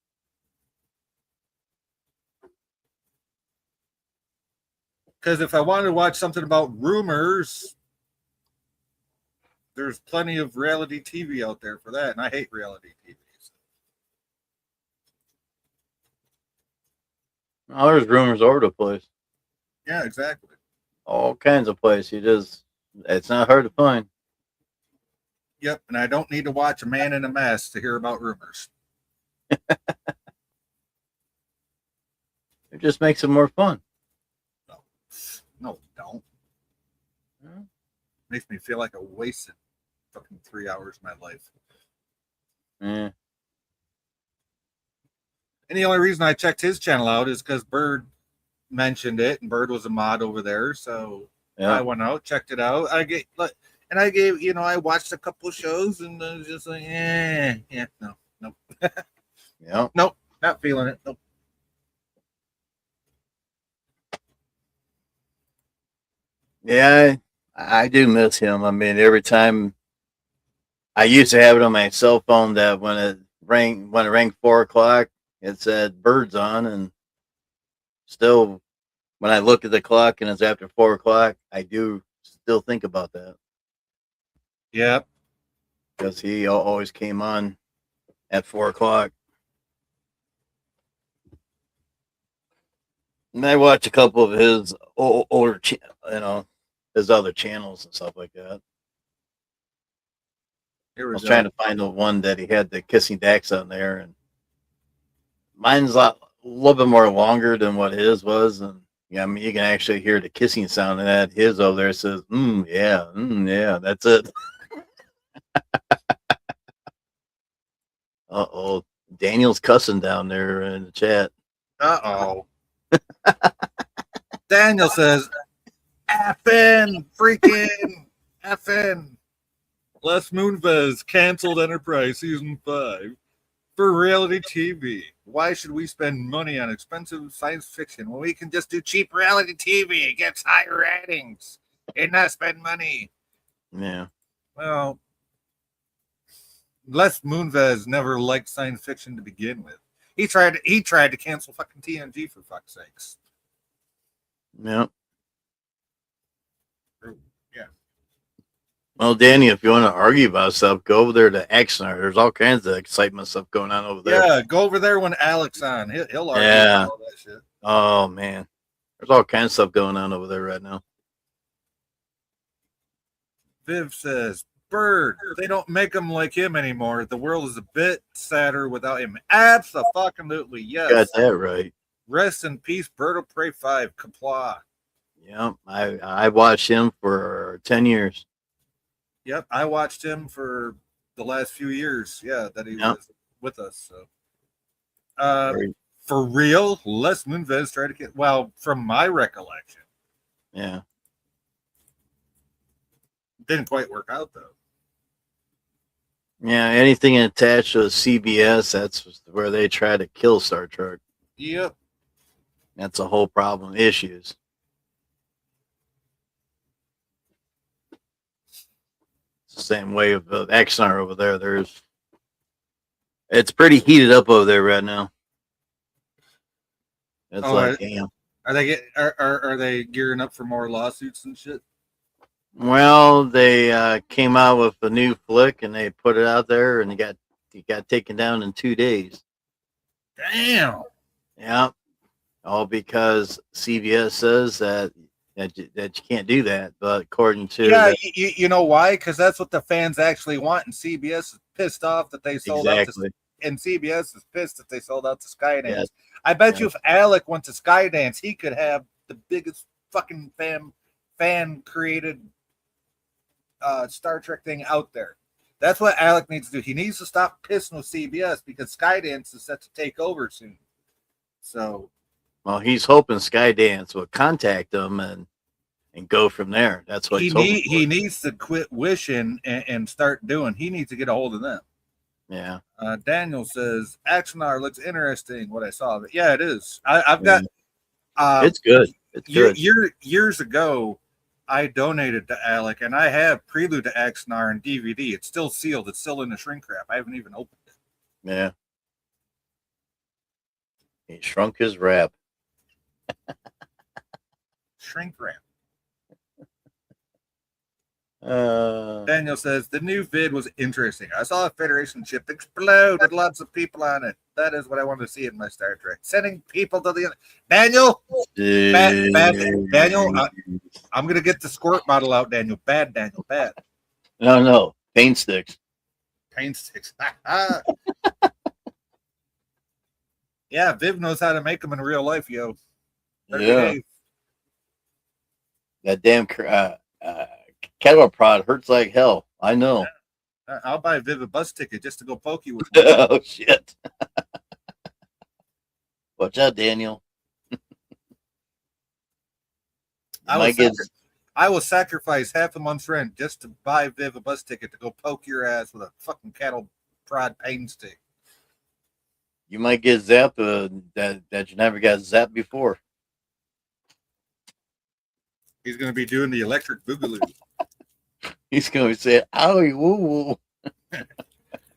[SPEAKER 3] Because if I wanted to watch something about rumors, there's plenty of reality TV out there for that, and I hate reality TV. So.
[SPEAKER 4] Oh, there's rumors all over the place.
[SPEAKER 3] Yeah, exactly.
[SPEAKER 4] All kinds of places. It's not hard to find.
[SPEAKER 3] Yep, and I don't need to watch A Man in a Mask to hear about rumors.
[SPEAKER 4] It just makes it more fun.
[SPEAKER 3] No, don't. Makes me feel like I wasted fucking 3 hours of my life.
[SPEAKER 4] Yeah.
[SPEAKER 3] And the only reason I checked his channel out is because Bird mentioned it, and Bird was a mod over there, so I went out, checked it out. I watched a couple of shows, and I was just like, no.
[SPEAKER 4] Yeah.
[SPEAKER 3] Nope, not feeling it. Nope.
[SPEAKER 4] Yeah, I do miss him. I mean, every time I used to have it on my cell phone that when it rang 4 o'clock, it said birds on, and still when I look at the clock and it's after 4 o'clock, I do still think about that
[SPEAKER 3] Yep.
[SPEAKER 4] because he always came on at 4 o'clock. And I watch a couple of his older, his other channels and stuff like that.
[SPEAKER 3] Here
[SPEAKER 4] I
[SPEAKER 3] we
[SPEAKER 4] was
[SPEAKER 3] go.
[SPEAKER 4] trying to find the one that he had the kissing Dax on there, and mine's a little bit more longer than what his was, and yeah, I mean you can actually hear the kissing sound of that. His over there says, yeah, that's it." Uh-oh, Daniel's cussing down there in the chat.
[SPEAKER 3] Uh-oh. Daniel says, effing, freaking, effing. Les Moonves canceled Enterprise Season 5 for reality TV. Why should we spend money on expensive science fiction when we can just do cheap reality TV? It gets higher ratings and not spend money.
[SPEAKER 4] Yeah,
[SPEAKER 3] Well, Les Moonves never liked science fiction to begin with. He tried to cancel fucking TNG for fuck's sakes.
[SPEAKER 4] yeah.
[SPEAKER 3] Yeah.
[SPEAKER 4] Well, Danny, if you want to argue about stuff, go over there to Axnar. There's all kinds of excitement stuff going on over there.
[SPEAKER 3] Yeah, go over there when Alex on. He'll argue
[SPEAKER 4] Yeah.
[SPEAKER 3] about all that shit.
[SPEAKER 4] Oh man, there's all kinds of stuff going on over there right now.
[SPEAKER 3] Viv says, Bird, they don't make him like him anymore. The world is a bit sadder without him. Absolutely, yes.
[SPEAKER 4] Got that right.
[SPEAKER 3] Rest in peace, Bird of Prey 5, Kapla.
[SPEAKER 4] Yeah, I watched him for 10 years.
[SPEAKER 3] Yep, I watched him for the last few years. Yeah, that he was with us. So, for real, Les Moonves tried to get. Well, from my recollection,
[SPEAKER 4] Yeah.
[SPEAKER 3] didn't quite work out though.
[SPEAKER 4] Yeah, anything attached to CBS, that's where they try to kill Star Trek.
[SPEAKER 3] Yep.
[SPEAKER 4] That's a whole problem. Issues. It's the same way with Axnar over there. It's pretty heated up over there right now. It's damn.
[SPEAKER 3] Are they gearing up for more lawsuits and shit?
[SPEAKER 4] Well, they came out with a new flick and they put it out there, and it got taken down in 2 days.
[SPEAKER 3] Damn.
[SPEAKER 4] Yeah, all because CBS says that you can't do that. But according to
[SPEAKER 3] you know why? Because that's what the fans actually want, and CBS is pissed off that they sold out to, and CBS is pissed that they sold out to Skydance. Yes. I bet you if Alec went to Skydance, he could have the biggest fucking fan created Star Trek thing out there. That's what Alec needs to do. He needs to stop pissing with CBS because Skydance is set to take over soon. So,
[SPEAKER 4] well, he's hoping Skydance will contact him and go from there. That's what
[SPEAKER 3] he needs to quit wishing and start doing. He needs to get a hold of them.
[SPEAKER 4] Yeah.
[SPEAKER 3] Daniel says Axnar looks interesting. What I saw of it, yeah, it is. I've got.
[SPEAKER 4] It's good. It's good.
[SPEAKER 3] Years ago, I donated to Alec, and I have Prelude to Axnar and DVD. It's still sealed. It's still in the shrink wrap. I haven't even opened it.
[SPEAKER 4] Yeah. He shrunk his wrap.
[SPEAKER 3] Shrink wrap. Daniel says the new vid was interesting. I saw a Federation ship explode with lots of people on it. That is what I want to see in my Star Trek. Sending people to the Daniel. Bad Daniel. I'm gonna get the squirt bottle out, Daniel. Bad Daniel. Bad.
[SPEAKER 4] No. Paint sticks.
[SPEAKER 3] Paint sticks. Yeah, Viv knows how to make them in real life, yo.
[SPEAKER 4] Yeah. That damn cattle prod hurts like hell. I know.
[SPEAKER 3] I'll buy Viv a bus ticket just to go poke you with
[SPEAKER 4] one. Oh, shit. Watch out, Daniel.
[SPEAKER 3] I will sacrifice half a month's rent just to buy Viv a bus ticket to go poke your ass with a fucking cattle prod pain stick.
[SPEAKER 4] You might get zapped that you never got zapped before.
[SPEAKER 3] He's going to be doing the electric boogaloo.
[SPEAKER 4] He's going to say, "Owie, woo woo."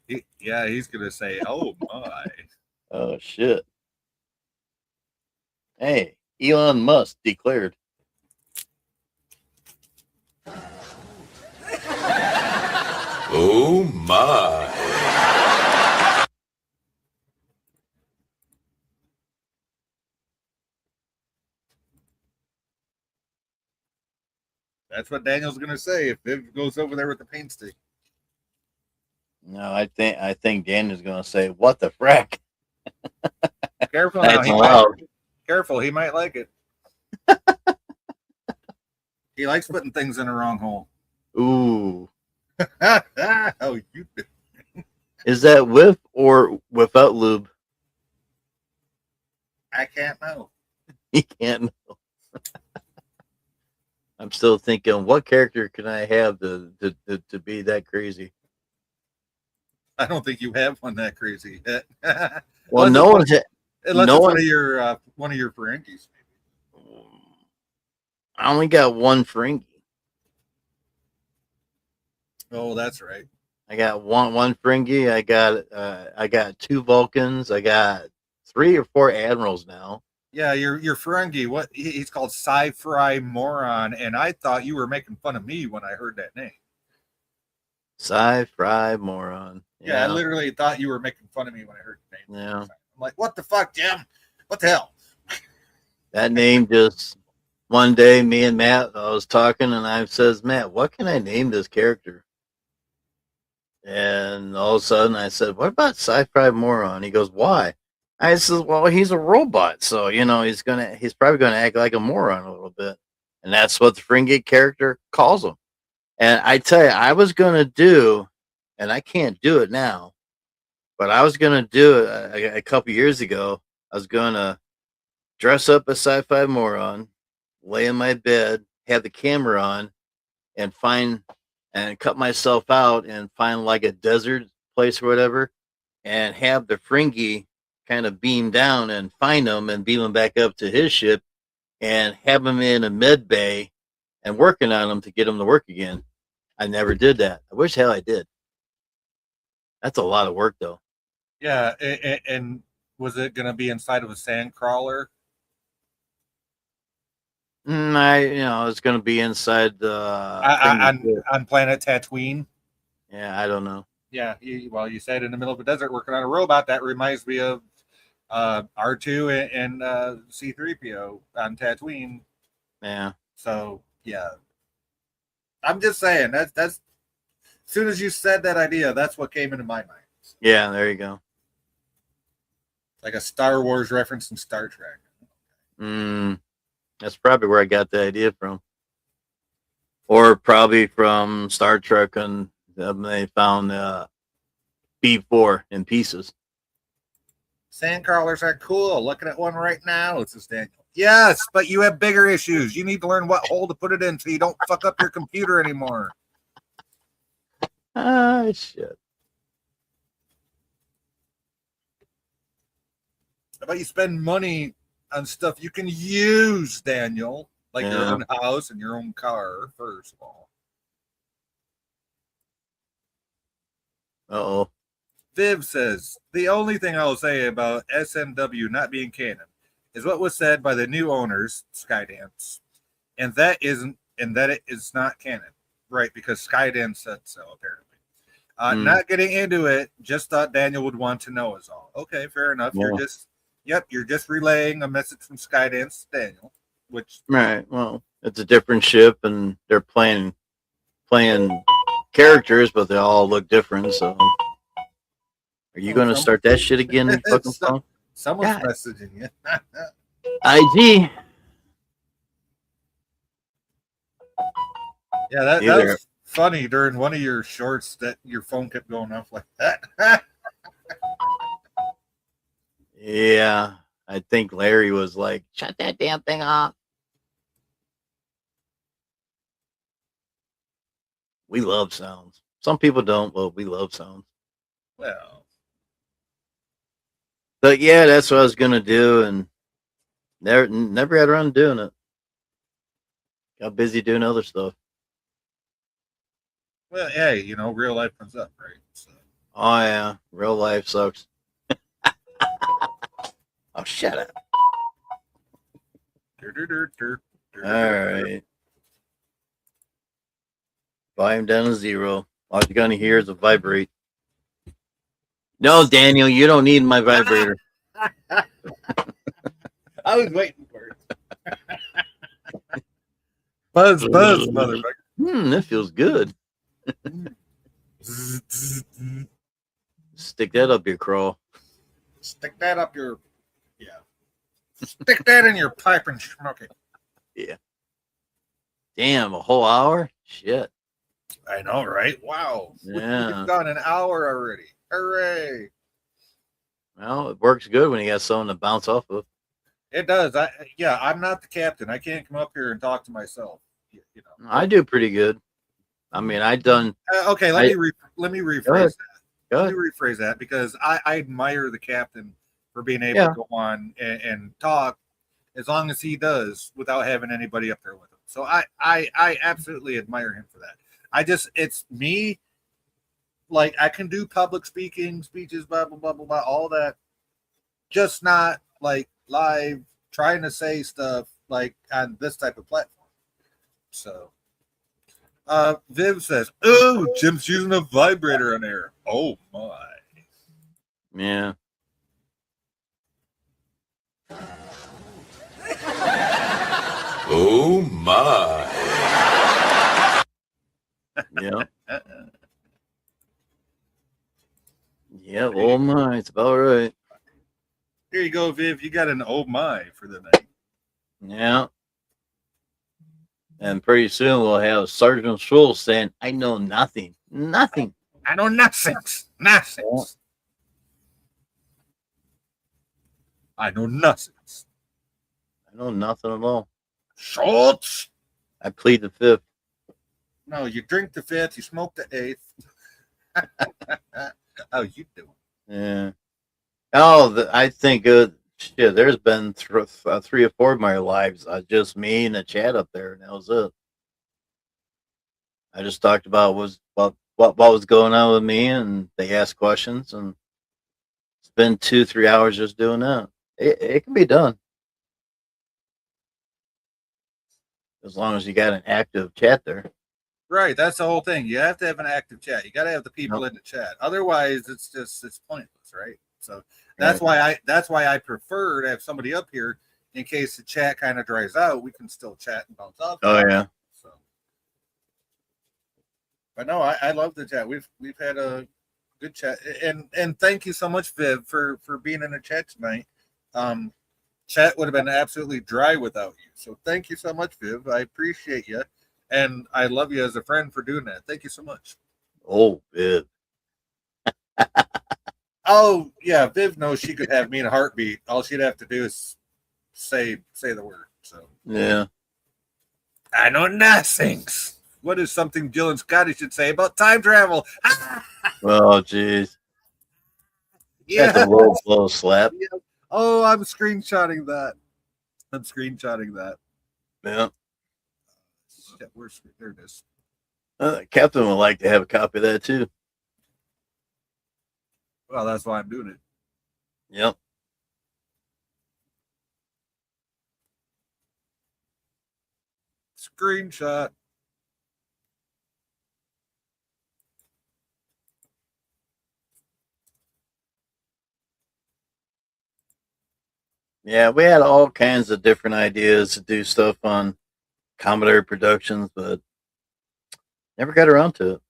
[SPEAKER 3] He's going to say, "Oh my."
[SPEAKER 4] Oh shit! Hey, Elon Musk declared.
[SPEAKER 5] Oh my.
[SPEAKER 3] That's what Daniel's going to say if Viv goes over there with the paint stick.
[SPEAKER 4] No, I think Daniel's going to say, "What the frack?"
[SPEAKER 3] Careful now.
[SPEAKER 4] That's allowed.
[SPEAKER 3] Careful, he might like it. He likes putting things in the wrong hole.
[SPEAKER 4] Ooh,
[SPEAKER 3] Oh, you.
[SPEAKER 4] is that with or without lube?
[SPEAKER 3] I can't know.
[SPEAKER 4] He can't know. I'm still thinking, what character can I have to be that crazy?
[SPEAKER 3] I don't think you have one that crazy yet.
[SPEAKER 4] Well,
[SPEAKER 3] Unless
[SPEAKER 4] no
[SPEAKER 3] it's
[SPEAKER 4] one's.
[SPEAKER 3] Unless
[SPEAKER 4] No
[SPEAKER 3] it's
[SPEAKER 4] one.
[SPEAKER 3] one of your Ferengis.
[SPEAKER 4] I only got one Ferengi.
[SPEAKER 3] Oh, that's right.
[SPEAKER 4] I got one Ferengi. I got two Vulcans. I got 3 or 4 admirals now.
[SPEAKER 3] Yeah, your Ferengi. What he's called Sci-Fry Moron, and I thought you were making fun of me when I heard that name.
[SPEAKER 4] Sci-Fry Moron.
[SPEAKER 3] Yeah, I literally thought you were making fun of me when I heard the name.
[SPEAKER 4] Yeah.
[SPEAKER 3] I'm like, what the fuck, Jim? What the hell?
[SPEAKER 4] That name just one day, me and Matt, I was talking, and I says, "Matt, what can I name this character?" And all of a sudden, I said, "What about Sci-Fi Moron?" He goes, "Why?" I said, "Well, he's a robot, so he's probably gonna act like a moron a little bit," and that's what the Fringate character calls him. And I tell you, I was gonna do, and I can't do it now, but I was gonna do it a couple years ago. I was gonna dress up as Sci-Fi Moron, lay in my bed, have the camera on, and cut myself out and find like a desert place or whatever, and have the Fringy kind of beam down and find him and beam him back up to his ship and have him in a med bay and working on him to get him to work again. I never did that. I wish hell I did. That's a lot of work though.
[SPEAKER 3] Yeah, and was it going to be inside of a sand crawler?
[SPEAKER 4] It's going to be inside the
[SPEAKER 3] on planet Tatooine.
[SPEAKER 4] Yeah, I don't know.
[SPEAKER 3] Yeah, you said in the middle of a desert working on a robot. That reminds me of R2 and C3PO on Tatooine.
[SPEAKER 4] Yeah.
[SPEAKER 3] So yeah, I'm just saying that's as soon as you said that idea, that's what came into my mind.
[SPEAKER 4] Yeah, there you go.
[SPEAKER 3] Like a Star Wars reference from Star Trek.
[SPEAKER 4] That's probably where I got the idea from. Or probably from Star Trek and they found B4 in pieces.
[SPEAKER 3] Sandcrawlers are cool. Looking at one right now. It's just Daniel. Yes, but you have bigger issues. You need to learn what hole to put it in so you don't fuck up your computer anymore.
[SPEAKER 4] Ah, shit.
[SPEAKER 3] How about you spend money on stuff you can use, Daniel? Like your own house and your own car, first of all.
[SPEAKER 4] Uh-oh.
[SPEAKER 3] Viv says, the only thing I'll say about SMW not being canon is what was said by the new owners, Skydance, and that it is not canon. Right, because Skydance said so, apparently. Not getting into it, just thought Daniel would want to know is all. Okay, fair enough. Yeah. You're just relaying a message from Skydance to Daniel, which
[SPEAKER 4] right. Well, it's a different ship, and they're playing characters, but they all look different. So, are you going to start that shit again? Fucking phone?
[SPEAKER 3] Someone's messaging you.
[SPEAKER 4] IG.
[SPEAKER 3] Yeah, that was funny during one of your shorts that your phone kept going off like that.
[SPEAKER 4] Yeah, I think Larry was like, "Shut that damn thing off." We love sounds. Some people don't, but we love sounds.
[SPEAKER 3] Well,
[SPEAKER 4] but yeah, that's what I was gonna do, and never got around to doing it. Got busy doing other stuff.
[SPEAKER 3] Well, hey, real life comes up, right? So.
[SPEAKER 4] Oh yeah, real life sucks. Oh, shut up. All right. Volume down to 0. All you're gonna hear is a vibrate. No, Daniel, you don't need my vibrator.
[SPEAKER 3] I was waiting for it. Buzz, motherfucker.
[SPEAKER 4] That feels good. Stick that up your craw.
[SPEAKER 3] Stick that up your, stick that in your pipe and smoke it.
[SPEAKER 4] Yeah. Damn, a whole hour? Shit.
[SPEAKER 3] I know, right? Wow.
[SPEAKER 4] Yeah.
[SPEAKER 3] We've gone an hour already. Hooray.
[SPEAKER 4] Well, it works good when you got someone to bounce off of.
[SPEAKER 3] It does. I'm not the captain. I can't come up here and talk to myself.
[SPEAKER 4] I do pretty good. I mean, I done.
[SPEAKER 3] Okay, let me rephrase that.
[SPEAKER 4] Go
[SPEAKER 3] Let
[SPEAKER 4] ahead.
[SPEAKER 3] me rephrase that because I admire the captain for being able to go on and talk as long as he does without having anybody up there with him. So I absolutely admire him for that. It's me. Like I can do public speaking, speeches, blah blah blah blah blah, all that. Just not like live trying to say stuff like on this type of platform. So, Viv says, "Oh, Jim's using a vibrator on air. Oh my."
[SPEAKER 4] Yeah.
[SPEAKER 5] Oh my.
[SPEAKER 4] Yeah. Yeah. Oh my, it's about right.
[SPEAKER 3] Here you go, Viv. You got an oh my for the night.
[SPEAKER 4] Yeah. And pretty soon we'll have Sergeant Schultz saying, "I know nothing. Nothing.
[SPEAKER 3] I know nothing. Nothing. I know nothing.
[SPEAKER 4] I know nothing at all.
[SPEAKER 3] Schultz.
[SPEAKER 4] I plead the fifth."
[SPEAKER 3] No, you drink the fifth, you smoke the eighth. How you doing?
[SPEAKER 4] Yeah. Oh, I think shit. There's been 3 or 4 of my lives. Just me and the chat up there, and that was it. I just talked about what was going on with me, and they asked questions, and spend 2-3 hours just doing that. It can be done as long as you got an active chat there.
[SPEAKER 3] Right, that's the whole thing. You have to have an active chat. You got to have the people in the chat. Otherwise, it's pointless, right? So that's why I prefer to have somebody up here in case the chat kind of dries out. We can still chat and bounce off.
[SPEAKER 4] Oh yeah.
[SPEAKER 3] So, but no, I love the chat. We've had a good chat, and thank you so much, Viv, for being in the chat tonight. Chat would have been absolutely dry without you. So thank you so much, Viv. I appreciate you. And I love you as a friend for doing that. Thank you so much.
[SPEAKER 4] Oh, Viv.
[SPEAKER 3] Oh, yeah. Viv knows she could have me in a heartbeat. All she'd have to do is say the word. So
[SPEAKER 4] yeah.
[SPEAKER 3] I know nothing. What is something Jill and Scotty should say about time travel?
[SPEAKER 4] Oh, jeez.
[SPEAKER 3] Yeah.
[SPEAKER 4] That's a low blow slap.
[SPEAKER 3] Yeah. Oh, I'm screenshotting that.
[SPEAKER 4] Yeah.
[SPEAKER 3] There it is.
[SPEAKER 4] Captain would like to have a copy of that too.
[SPEAKER 3] Well, that's why I'm doing it.
[SPEAKER 4] Yep.
[SPEAKER 3] Screenshot.
[SPEAKER 4] Yeah, we had all kinds of different ideas to do stuff on Commodore Productions, but never got around to it.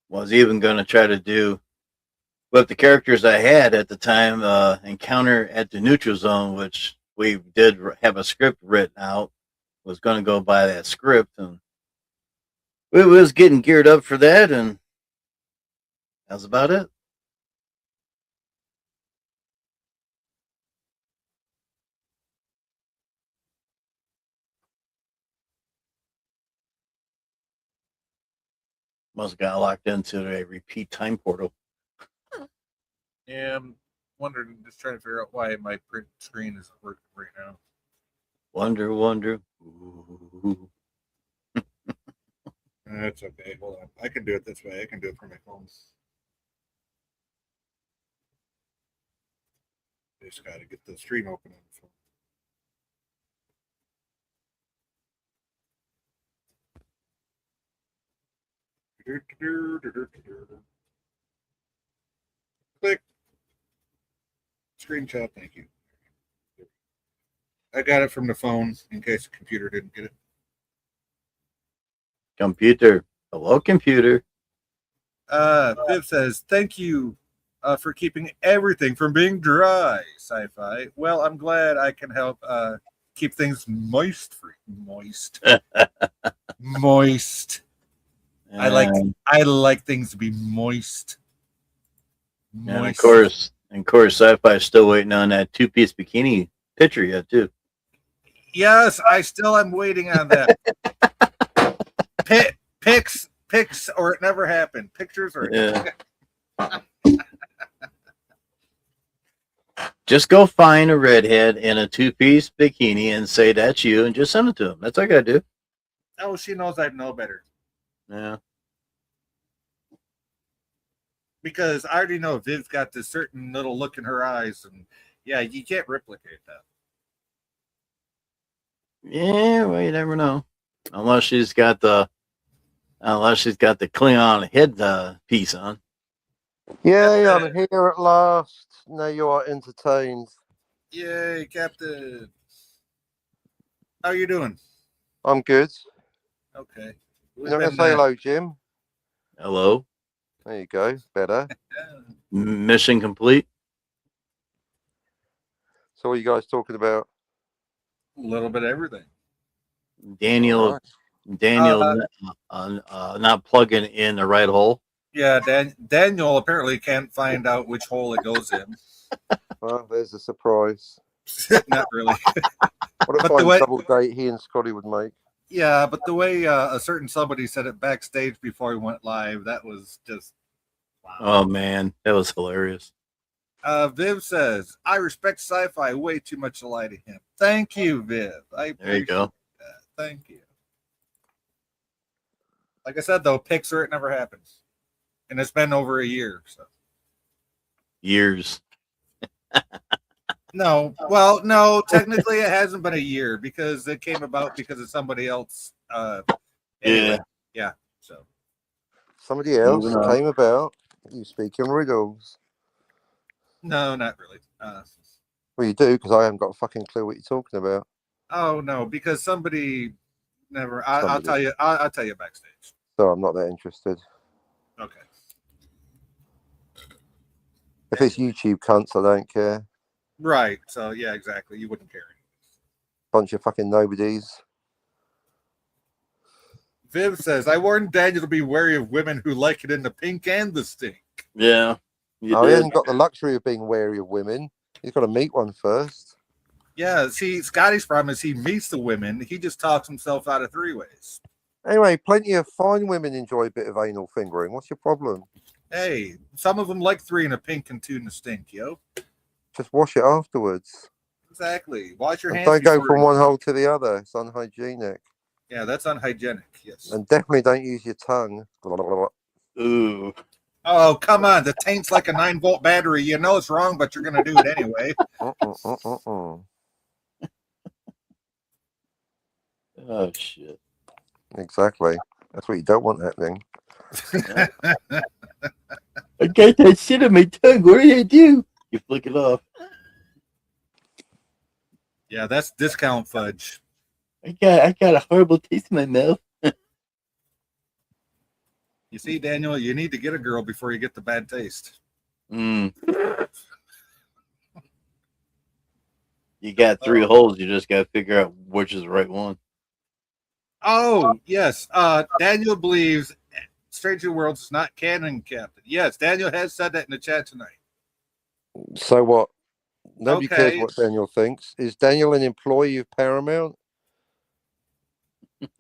[SPEAKER 4] Was even going to try to do with the characters I had at the time, Encounter at the Neutral Zone, which we did have a script written out. Was going to go by that script, and we was getting geared up for that, and that's about it. Must have got locked into a repeat time portal.
[SPEAKER 3] Yeah, wondering, just trying to figure out why my print screen isn't working right now.
[SPEAKER 4] Wonder, wonder. Ooh.
[SPEAKER 3] That's okay. Hold on. I can do it this way. I can do it from my phone. Just got to get the stream open on the phone. Click. Screenshot. Thank you. I got it from the phone in case the computer didn't get it.
[SPEAKER 4] Computer. Hello, computer.
[SPEAKER 3] Viv says, thank you for keeping everything from being dry, sci-fi. Well, I'm glad I can help keep things moist for you. Moist. Moist. I like things to be moist.
[SPEAKER 4] And of course, sci-fi is still waiting on that two-piece bikini picture yet, too.
[SPEAKER 3] Yes, I still am waiting on that. Pics, or it never happened. Pictures, or
[SPEAKER 4] yeah. Just go find a redhead in a two-piece bikini and say that's you, and just send it to them. That's all I gotta do.
[SPEAKER 3] Oh, she knows I know better.
[SPEAKER 4] Yeah.
[SPEAKER 3] Because I already know Viv's got this certain little look in her eyes, and yeah, you can't replicate that.
[SPEAKER 4] Yeah, well, you never know, unless she's got the Klingon head piece on.
[SPEAKER 7] Yay, I'm here at last. Now you are entertained.
[SPEAKER 3] Yay, Captain. How are you doing?
[SPEAKER 7] I'm good.
[SPEAKER 3] Okay.
[SPEAKER 7] You're not going to say hello, Jim?
[SPEAKER 4] Hello.
[SPEAKER 7] There you go. Better.
[SPEAKER 4] Mission complete.
[SPEAKER 7] So what are you guys talking about?
[SPEAKER 3] A little bit of everything.
[SPEAKER 4] Daniel not plugging in the right hole.
[SPEAKER 3] Yeah, Daniel apparently can't find out which hole it goes in.
[SPEAKER 7] Well, there's a surprise.
[SPEAKER 3] Not really.
[SPEAKER 7] What a fine double date he and Scotty would make.
[SPEAKER 3] Yeah, but the way a certain somebody said it backstage before he went live, that was just wow.
[SPEAKER 4] Oh man, that was hilarious.
[SPEAKER 3] Viv says, I respect sci-fi way too much to lie to him. Thank you, Viv.
[SPEAKER 4] There you go.
[SPEAKER 3] That. Thank you. Like I said, though, pics or it never happens. And it's been over a year. So
[SPEAKER 4] years.
[SPEAKER 3] No. Well, no, technically it hasn't been a year because it came about because of somebody else. Anyway, yeah. So
[SPEAKER 7] somebody else came about. You speak in riddles.
[SPEAKER 3] No, not really.
[SPEAKER 7] Well, you do, because I haven't got a fucking clue what you're talking about.
[SPEAKER 3] Oh no, because somebody never. I'll tell you. I'll tell you backstage.
[SPEAKER 7] So I'm not that interested.
[SPEAKER 3] Okay.
[SPEAKER 7] If it's YouTube cunts, I don't care.
[SPEAKER 3] Right. So yeah, exactly. You wouldn't care.
[SPEAKER 7] Bunch of fucking nobodies.
[SPEAKER 3] Viv says, I warned Daniel to be wary of women who like it in the pink and the stink.
[SPEAKER 4] Yeah.
[SPEAKER 7] He hasn't got the luxury of being wary of women. He's got to meet one first.
[SPEAKER 3] Yeah, see, Scotty's problem is he meets the women. He just talks himself out of three ways.
[SPEAKER 7] Anyway, plenty of fine women enjoy a bit of anal fingering. What's your problem?
[SPEAKER 3] Hey, some of them like 3 in a pink and 2 in the stink, yo.
[SPEAKER 7] Just wash it afterwards.
[SPEAKER 3] Exactly. Wash your hands.
[SPEAKER 7] Don't go from one hole to the other. It's unhygienic.
[SPEAKER 3] Yeah, that's unhygienic. Yes.
[SPEAKER 7] And definitely don't use your tongue.
[SPEAKER 4] Ooh.
[SPEAKER 3] Oh, come on. The taint's like a 9-volt battery. You know it's wrong, but you're going to do it anyway.
[SPEAKER 4] Oh, shit.
[SPEAKER 7] Exactly. That's what you don't want happening.
[SPEAKER 4] I got that shit on my tongue. What do I do? You flick it off.
[SPEAKER 3] Yeah, that's discount fudge.
[SPEAKER 4] I got a horrible taste in my mouth.
[SPEAKER 3] You see, Daniel, you need to get a girl before you get the bad taste.
[SPEAKER 4] You got 3 holes. You just got to figure out which is the right one.
[SPEAKER 3] Oh, yes. Daniel believes Stranger Worlds is not canon, Captain. Yes, Daniel has said that in the chat tonight.
[SPEAKER 7] So what? Nobody cares what Daniel thinks. Is Daniel an employee of Paramount?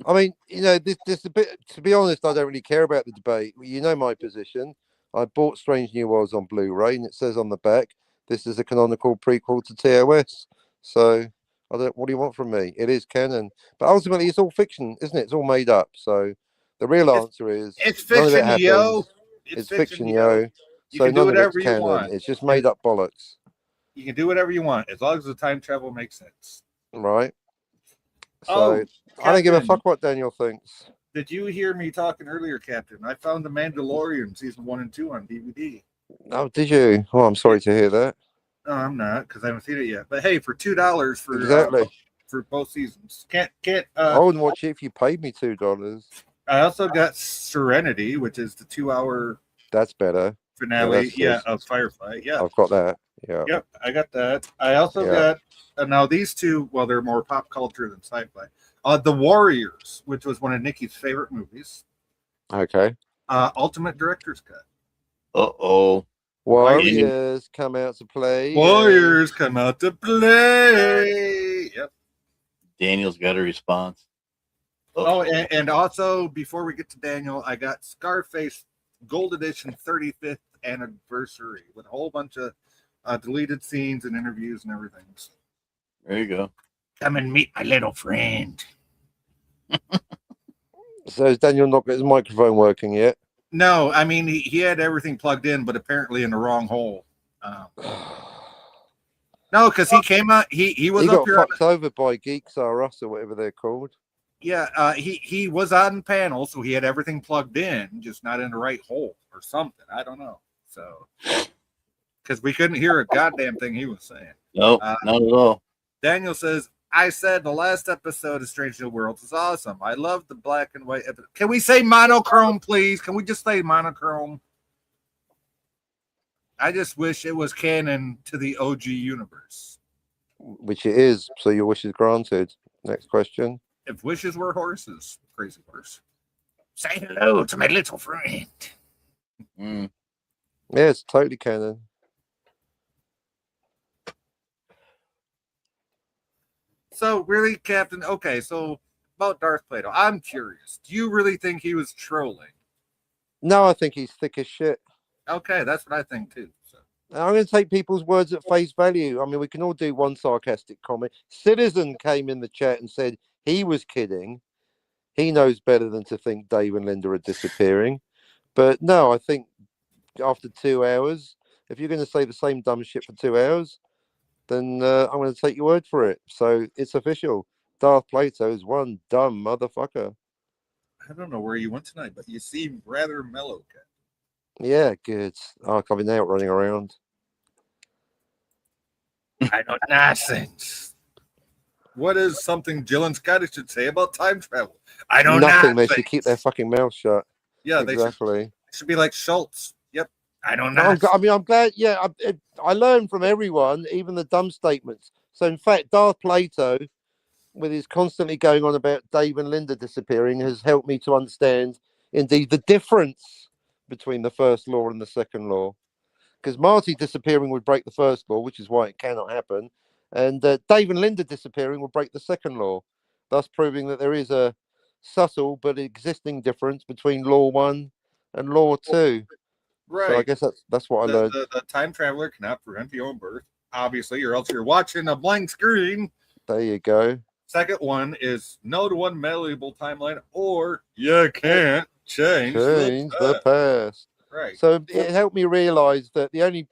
[SPEAKER 7] I mean, you know, this a bit. To be honest, I don't really care about the debate. You know my position. I bought Strange New Worlds on Blu-ray, and it says on the back, this is a canonical prequel to TOS. So what do you want from me? It is canon, but ultimately it's all fiction, isn't it? It's all made up. So the real answer is
[SPEAKER 3] It's
[SPEAKER 7] none of it
[SPEAKER 3] fiction,
[SPEAKER 7] happens.
[SPEAKER 3] yo.
[SPEAKER 7] It's fiction, yo.
[SPEAKER 3] You
[SPEAKER 7] So
[SPEAKER 3] can do
[SPEAKER 7] none of it's
[SPEAKER 3] whatever you
[SPEAKER 7] canon.
[SPEAKER 3] want.
[SPEAKER 7] It's just made up bollocks.
[SPEAKER 3] You can do whatever you want as long as the time travel makes sense.
[SPEAKER 7] Right. So
[SPEAKER 3] Oh,
[SPEAKER 7] I don't give a
[SPEAKER 3] Captain.
[SPEAKER 7] fuck what Daniel thinks.
[SPEAKER 3] Did you hear me talking earlier, Captain? I found The Mandalorian season 1 and 2 on DVD.
[SPEAKER 7] Oh, did you? Oh, I'm sorry to hear that.
[SPEAKER 3] No, I'm not because I haven't seen it yet. But hey, for $2 for both seasons, can't.
[SPEAKER 7] I wouldn't watch it if you paid me $2.
[SPEAKER 3] I also got Serenity, which is the 2-hour.
[SPEAKER 7] That's better.
[SPEAKER 3] Finale, of Firefly. Yeah,
[SPEAKER 7] I've got that. Yeah.
[SPEAKER 3] Yep, I got that. I also got now these two. Well, they're more pop culture than sci-fi. The Warriors, which was one of Nikki's favorite movies.
[SPEAKER 7] Okay.
[SPEAKER 3] Ultimate Director's Cut.
[SPEAKER 4] Uh-oh.
[SPEAKER 7] Warriors come out to play.
[SPEAKER 3] Warriors come out to play. Yep.
[SPEAKER 4] Daniel's got a response.
[SPEAKER 3] Oh, and also before we get to Daniel, I got Scarface Gold Edition 35th anniversary with a whole bunch of deleted scenes and interviews and everything.
[SPEAKER 4] There you go.
[SPEAKER 3] Come and meet my little friend.
[SPEAKER 7] So has Daniel not got his microphone working yet?
[SPEAKER 3] No, I mean he had everything plugged in, but apparently in the wrong hole. No, because he came out. He was
[SPEAKER 7] he
[SPEAKER 3] up
[SPEAKER 7] got
[SPEAKER 3] here.
[SPEAKER 7] fucked over by Geeks R Us or whatever they're called.
[SPEAKER 3] Yeah, he was on panel, so he had everything plugged in, just not in the right hole or something. I don't know. So because we couldn't hear a goddamn thing he was saying.
[SPEAKER 4] Nope, not at all.
[SPEAKER 3] Daniel says, I said the last episode of Strange New Worlds was awesome. I love the black and white episode. Can we say monochrome, please? Can we just say monochrome? I just wish it was canon to the OG universe.
[SPEAKER 7] Which it is, so your wish is granted. Next question.
[SPEAKER 3] If wishes were horses, crazy horse. Say hello to my little friend.
[SPEAKER 4] Mm.
[SPEAKER 7] Yeah, it's totally canon.
[SPEAKER 3] So really, Captain, okay, so about Darth Plato, I'm curious. Do you really think he was trolling?
[SPEAKER 7] No, I think he's thick as shit.
[SPEAKER 3] Okay, that's what I think too. So.
[SPEAKER 7] I'm going to take people's words at face value. I mean, we can all do one sarcastic comment. Citizen came in the chat and said he was kidding. He knows better than to think Dave and Linda are disappearing. But no, I think after 2 hours, if you're going to say the same dumb shit for 2 hours, then I'm going to take your word for it. So it's official. Darth Plato is one dumb motherfucker.
[SPEAKER 3] I don't know where you went tonight, but you seem rather mellow, Cat.
[SPEAKER 7] Yeah, good. I've been out running around.
[SPEAKER 3] I know nonsense. What is something Jill and Scotty should say about time travel? I know
[SPEAKER 7] nothing.
[SPEAKER 3] They
[SPEAKER 7] should keep their fucking mouth shut.
[SPEAKER 3] Yeah,
[SPEAKER 7] exactly.
[SPEAKER 3] They should be like Schultz. Yep. I don't know.
[SPEAKER 7] I'm glad. Yeah, I learned from everyone, even the dumb statements. So in fact, Darth Plato, with his constantly going on about Dave and Linda disappearing, has helped me to understand indeed the difference between the first law and the second law. Because Marty disappearing would break the first law, which is why it cannot happen. And Dave and Linda disappearing will break the second law, thus proving that there is a subtle but existing difference between law 1 and law 2.
[SPEAKER 3] Right.
[SPEAKER 7] So I guess that's what I learned.
[SPEAKER 3] The time traveler cannot prevent the own birth, obviously, or else you're watching a blank screen.
[SPEAKER 7] There you go.
[SPEAKER 3] Second one is no to one malleable timeline, or you can't change
[SPEAKER 7] the past.
[SPEAKER 3] Right.
[SPEAKER 7] So it helped me realize that the only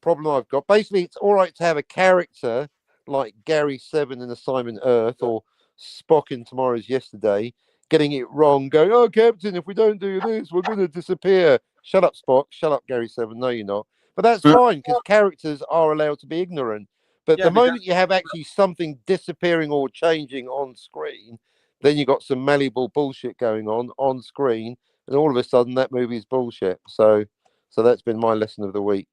[SPEAKER 7] problem I've got, basically, it's all right to have a character like Gary 7 in Assignment Earth or Spock in Tomorrow's Yesterday getting it wrong, going, oh, Captain, if we don't do this, we're going to disappear. Shut up, Spock. Shut up, Gary 7. No, you're not. But that's fine, because characters are allowed to be ignorant. But the moment you have actually something disappearing or changing on screen, then you got some malleable bullshit going on screen, and all of a sudden that movie's bullshit. So that's been my lesson of the week.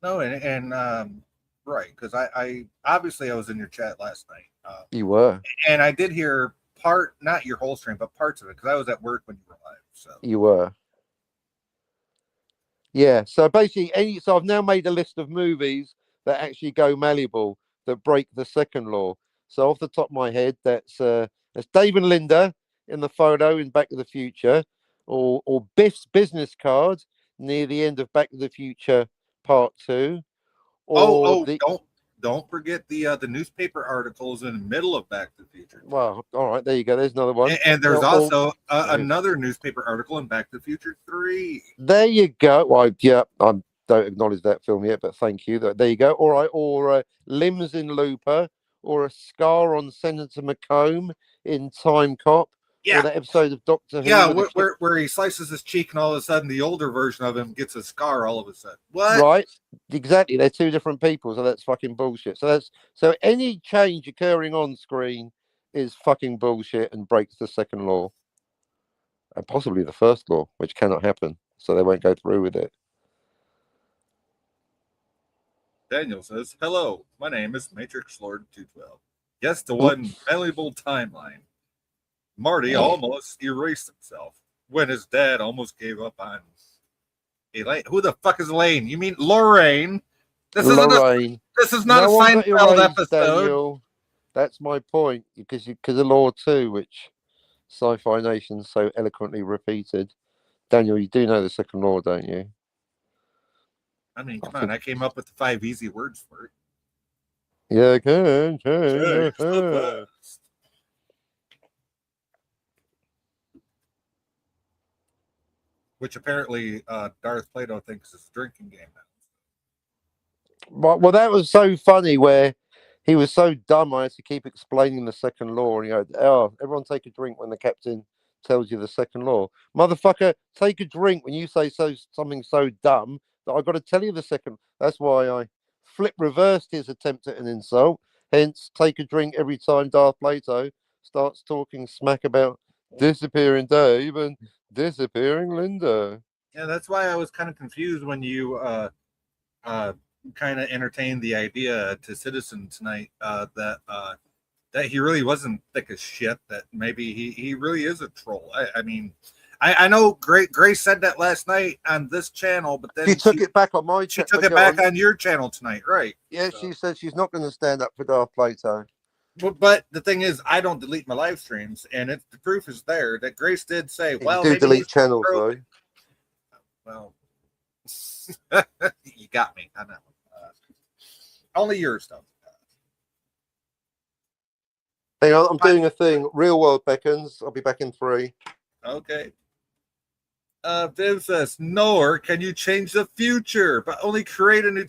[SPEAKER 3] No, and right, because I obviously I was in your chat last night.
[SPEAKER 7] You were, and
[SPEAKER 3] I did hear not your whole stream, but parts of it, because I was at work when you were live. So
[SPEAKER 7] you were. Yeah. So basically, so I've now made a list of movies that actually go malleable, that break the second law. So off the top of my head, that's Dave and Linda in the photo in Back to the Future, or Biff's business card near the end of Back to the Future Part 2,
[SPEAKER 3] Oh,
[SPEAKER 7] or
[SPEAKER 3] don't forget the newspaper articles in the middle of Back to the Future.
[SPEAKER 7] well, all right, there you go. There's another one.
[SPEAKER 3] And there's
[SPEAKER 7] Or-
[SPEAKER 3] also
[SPEAKER 7] yeah.
[SPEAKER 3] another newspaper article in Back to the Future 3.
[SPEAKER 7] There you go. Well, yeah, I don't acknowledge that film yet, but thank you. There you go. All right, or limbs in Looper, or a scar on Senator McComb in Time Cop,
[SPEAKER 3] Yeah.
[SPEAKER 7] or that episode of Doctor Who.
[SPEAKER 3] Yeah,
[SPEAKER 7] with the
[SPEAKER 3] where he slices his cheek and all of a sudden the older version of him gets a scar all of a sudden. What?
[SPEAKER 7] Right, exactly. They're two different people, so that's fucking bullshit. So any change occurring on screen is fucking bullshit and breaks the second law, and possibly the first law, which cannot happen. So they won't go through with it.
[SPEAKER 3] Daniel says, "Hello, my name is Matrix Lord 212. Yes, the one valuable timeline. Marty almost erased himself when his dad almost gave up on Elaine. Who the fuck is Elaine? You mean Lorraine? This
[SPEAKER 7] Lorraine.
[SPEAKER 3] this is not
[SPEAKER 7] No
[SPEAKER 3] a
[SPEAKER 7] one got
[SPEAKER 3] Seinfeld
[SPEAKER 7] erased,
[SPEAKER 3] episode.
[SPEAKER 7] Daniel. That's my point, because of Law 2, which Sci-Fi Nation so eloquently repeated. Daniel, you do know the second law, don't you?
[SPEAKER 3] I mean, come on, I came up with the 5 easy words for it.
[SPEAKER 7] Yeah, can.
[SPEAKER 3] Which apparently Darth Plato thinks is a drinking game now.
[SPEAKER 7] Well, that was so funny where he was so dumb. I had to keep explaining the second law, and oh, everyone take a drink when the captain tells you the second law. Motherfucker, take a drink when you say something so dumb that I got to tell you the second. That's why I reversed his attempt at an insult. Hence, take a drink every time Darth Plato starts talking smack about disappearing Dave and disappearing Linda.
[SPEAKER 3] Yeah, that's why I was kind of confused when you kind of entertained the idea to Citizen tonight that he really wasn't thick as shit. That maybe he really is a troll. I mean, I know Grace said that last night on this channel, but then
[SPEAKER 7] she took it back on my channel.
[SPEAKER 3] She took it back on your channel tonight, right?
[SPEAKER 7] Yeah, so. She said she's not going to stand up for Darth Plato.
[SPEAKER 3] But the thing is, I don't delete my live streams, and the proof is there that Grace did say, "Well,
[SPEAKER 7] you do delete channels, though."
[SPEAKER 3] Well, you got me. I know. Only yours, though.
[SPEAKER 7] Hang on, I'm doing a thing. Real world beckons. I'll be back in 3.
[SPEAKER 3] Okay. Viv says, "Nor can you change the future, but only create a new."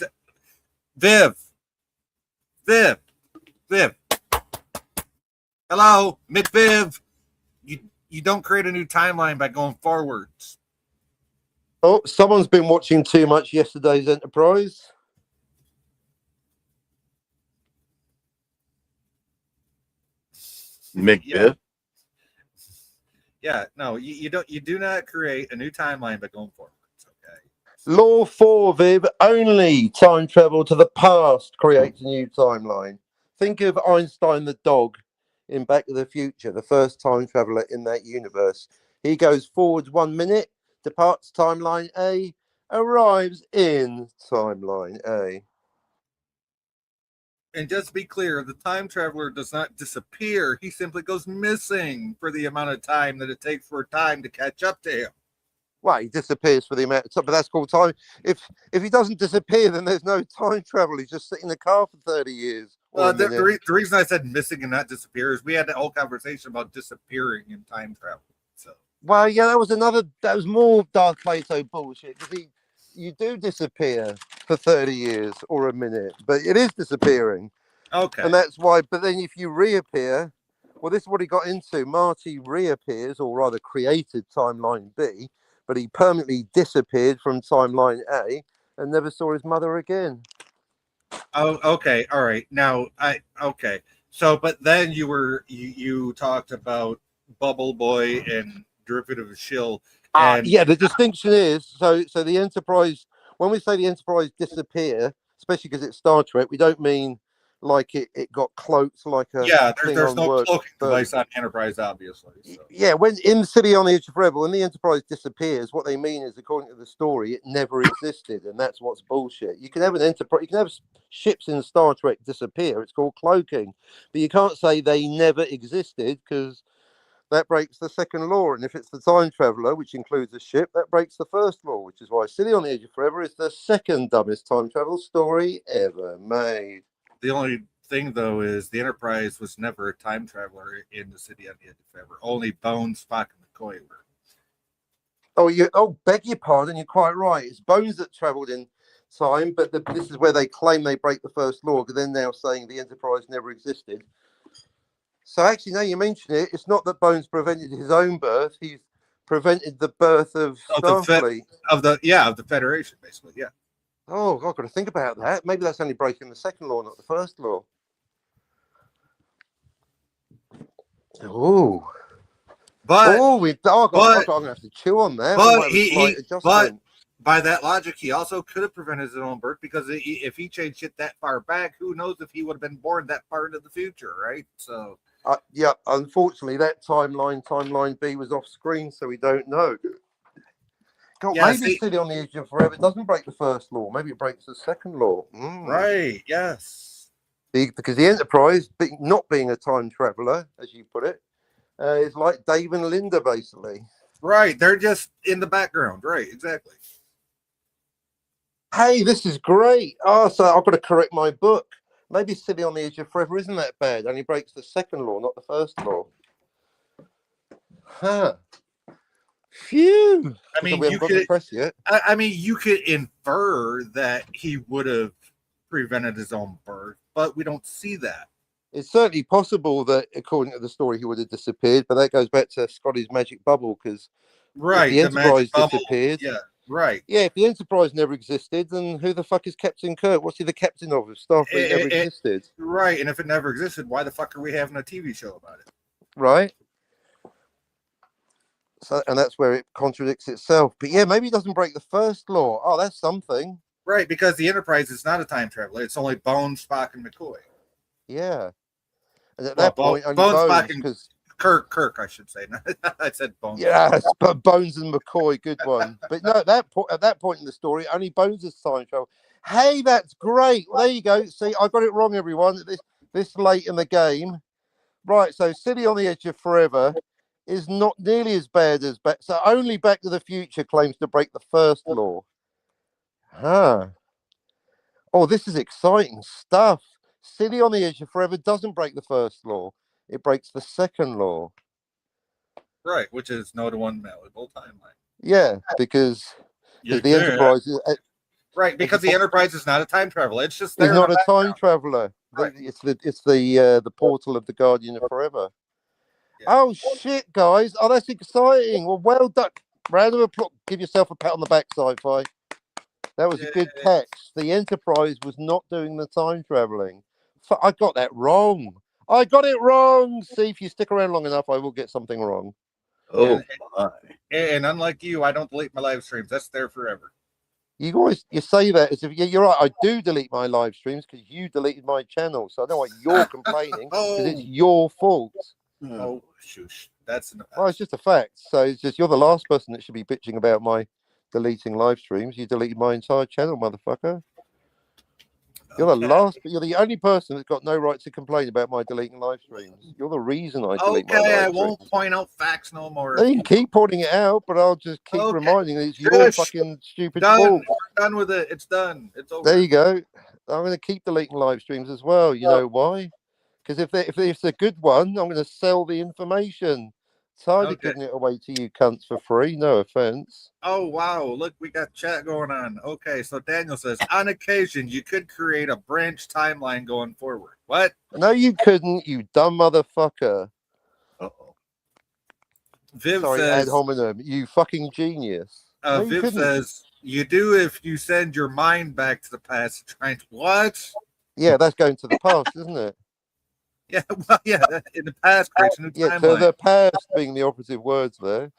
[SPEAKER 3] Viv. Hello, McViv. You don't create a new timeline by going forwards.
[SPEAKER 7] Oh, someone's been watching too much yesterday's Enterprise.
[SPEAKER 4] McViv.
[SPEAKER 3] Yeah, no, you don't. You do not create a new timeline by going forwards. Okay.
[SPEAKER 7] Law 4, Viv. Only time travel to the past creates a new timeline. Think of Einstein the dog in Back to the Future, the first time traveler in that universe. He goes forwards 1 minute, departs timeline A, arrives in timeline A.
[SPEAKER 3] And just to be clear, the time traveler does not disappear. He simply goes missing for the amount of time that it takes for time to catch up to him.
[SPEAKER 7] Well, he disappears for the amount of time, but that's called time. If he doesn't disappear, then there's no time travel. He's just sitting in the car for 30 years.
[SPEAKER 3] The reason I said missing and not disappear is we had that whole conversation about disappearing in time travel. So,
[SPEAKER 7] well, yeah, that was more Darth Plato bullshit, because you do disappear for 30 years or a minute, but it is disappearing.
[SPEAKER 3] Okay.
[SPEAKER 7] And that's why, but then if you reappear, well, this is what he got into. Marty reappears, or rather created timeline B, but he permanently disappeared from timeline A and never saw his mother again.
[SPEAKER 3] Oh, okay. All right. Now, okay. So, but then you talked about Bubble Boy and Derivative Shill. And
[SPEAKER 7] yeah, the distinction is, so the Enterprise, when we say the Enterprise disappear, especially because it's Star Trek, we don't mean like it got cloaked like a
[SPEAKER 3] there's no cloaking device on Enterprise, obviously. So.
[SPEAKER 7] Yeah, when in City on the Edge of Forever, when the Enterprise disappears, what they mean is, according to the story, it never existed, and that's what's bullshit. You can have an Enterprise, you can have ships in Star Trek disappear. It's called cloaking, but you can't say they never existed, because that breaks the second law. And if it's the time traveler, which includes a ship, that breaks the first law, which is why City on the Edge of Forever is the second dumbest time travel story ever made.
[SPEAKER 3] The only thing, though, is the Enterprise was never a time traveler in the City on the Edge of Forever. Only Bones, Spock, and McCoy were.
[SPEAKER 7] Beg your pardon, you're quite right. It's Bones that travelled in time, but this is where they claim they break the first law, because they're now saying the Enterprise never existed. So actually, now you mention it, it's not that Bones prevented his own birth; he's prevented the birth of Starfleet.
[SPEAKER 3] Of the Federation, basically. Yeah.
[SPEAKER 7] Oh, I've got to think about that. Maybe that's only breaking the second law, not the first law. Oh,
[SPEAKER 3] But
[SPEAKER 7] I'm gonna have to chew on that.
[SPEAKER 3] but by that logic, he also could have prevented his own birth, because if he changed it that far back, who knows if he would have been born that far into the future, right? So
[SPEAKER 7] yeah, unfortunately, that timeline B, was off screen, so we don't know. God,
[SPEAKER 3] Yeah,
[SPEAKER 7] maybe City on the Edge of Forever doesn't break the first law. Maybe it breaks the second law.
[SPEAKER 3] Right? Yes.
[SPEAKER 7] Because the Enterprise, not being a time traveler, as you put it, is like Dave and Linda, basically.
[SPEAKER 3] Right. They're just in the background. Right. Exactly.
[SPEAKER 7] Hey, this is great. Oh, so I've got to correct my book. Maybe City on the Edge of Forever isn't that bad. Only breaks the second law, not the first law. Huh. Phew.
[SPEAKER 3] I mean,
[SPEAKER 7] we haven't got the press yet.
[SPEAKER 3] I mean, you could infer that he would have prevented his own birth, but we don't see that.
[SPEAKER 7] It's certainly possible that, according to the story, he would have disappeared, but that goes back to Scotty's magic bubble, because
[SPEAKER 3] right,
[SPEAKER 7] the Enterprise disappeared.
[SPEAKER 3] Yeah, right.
[SPEAKER 7] Yeah, if the Enterprise never existed, then who the fuck is Captain Kirk? What's he the captain of if Starfleet never existed?
[SPEAKER 3] Right, and if it never existed, why the fuck are we having a TV show about it?
[SPEAKER 7] Right. So, and that's where it contradicts itself. But yeah, maybe it doesn't break the first law. Oh, that's something.
[SPEAKER 3] Right, because the Enterprise is not a time traveler. It's only Bones, Spock, and McCoy.
[SPEAKER 7] Yeah. And at that point, only
[SPEAKER 3] Bones,
[SPEAKER 7] Bones,
[SPEAKER 3] Spock, and Kirk, I should say. I said Bones.
[SPEAKER 7] Yeah, but Bones and McCoy, good one. But no, at that point in the story, only Bones is time travel. Hey, that's great. Well, there you go. See, I got it wrong, everyone. This late in the game. Right, so City on the Edge of Forever is not nearly as bad as so only Back to the Future claims to break the first law. Huh. Oh, this is exciting stuff. City on the Edge of Forever doesn't break the first law. It breaks the second law.
[SPEAKER 3] Right, which is no one malleable timeline.
[SPEAKER 7] Yeah, because the Enterprise is,
[SPEAKER 3] right, because the Enterprise is not a time traveler. It's just
[SPEAKER 7] it's not a time traveler.
[SPEAKER 3] Right.
[SPEAKER 7] It's the portal of the Guardian of Forever. Yeah. Oh shit, guys! Oh, that's exciting. Well done. Round of applause. Give yourself a pat on the back, sci-fi. That was a good catch. The Enterprise was not doing the time traveling. I got that wrong. I got it wrong. See, if you stick around long enough, I will get something wrong.
[SPEAKER 4] Oh, my.
[SPEAKER 3] And unlike you, I don't delete my live streams. That's there forever.
[SPEAKER 7] You say that as if you're right. I do delete my live streams because you deleted my channel. So I know why you're complaining because it's your fault.
[SPEAKER 3] Oh, shush. That's in the past.
[SPEAKER 7] Well, it's just a fact. So it's just you're the last person that should be bitching about my deleting live streams. You deleted my entire channel, motherfucker. You're the last, but you're the only person that's got no right to complain about my deleting live streams. You're the reason I delete my live streams.
[SPEAKER 3] I won't point out facts no more.
[SPEAKER 7] You can keep pointing it out, but I'll just keep reminding you it's your fucking stupid fault.
[SPEAKER 3] We're done with it. It's done. It's over.
[SPEAKER 7] There you go. I'm going to keep deleting live streams as well. You know why? Because if it's a good one, I'm going to sell the information. Tired of giving it away to you cunts for free. No offense.
[SPEAKER 3] Oh, wow. Look, we got chat going on. Okay, so Daniel says, on occasion, you could create a branch timeline going forward. What?
[SPEAKER 7] No, you couldn't, you dumb motherfucker.
[SPEAKER 3] Uh-oh. Viv
[SPEAKER 7] Sorry,
[SPEAKER 3] says,
[SPEAKER 7] ad hominem, you fucking genius.
[SPEAKER 3] No, Viv says, you do if you send your mind back to the past. What?
[SPEAKER 7] Yeah, that's going to the past, isn't it?
[SPEAKER 3] Yeah, well, yeah, in the past creates a new timeline.
[SPEAKER 7] So the past being the operative words there.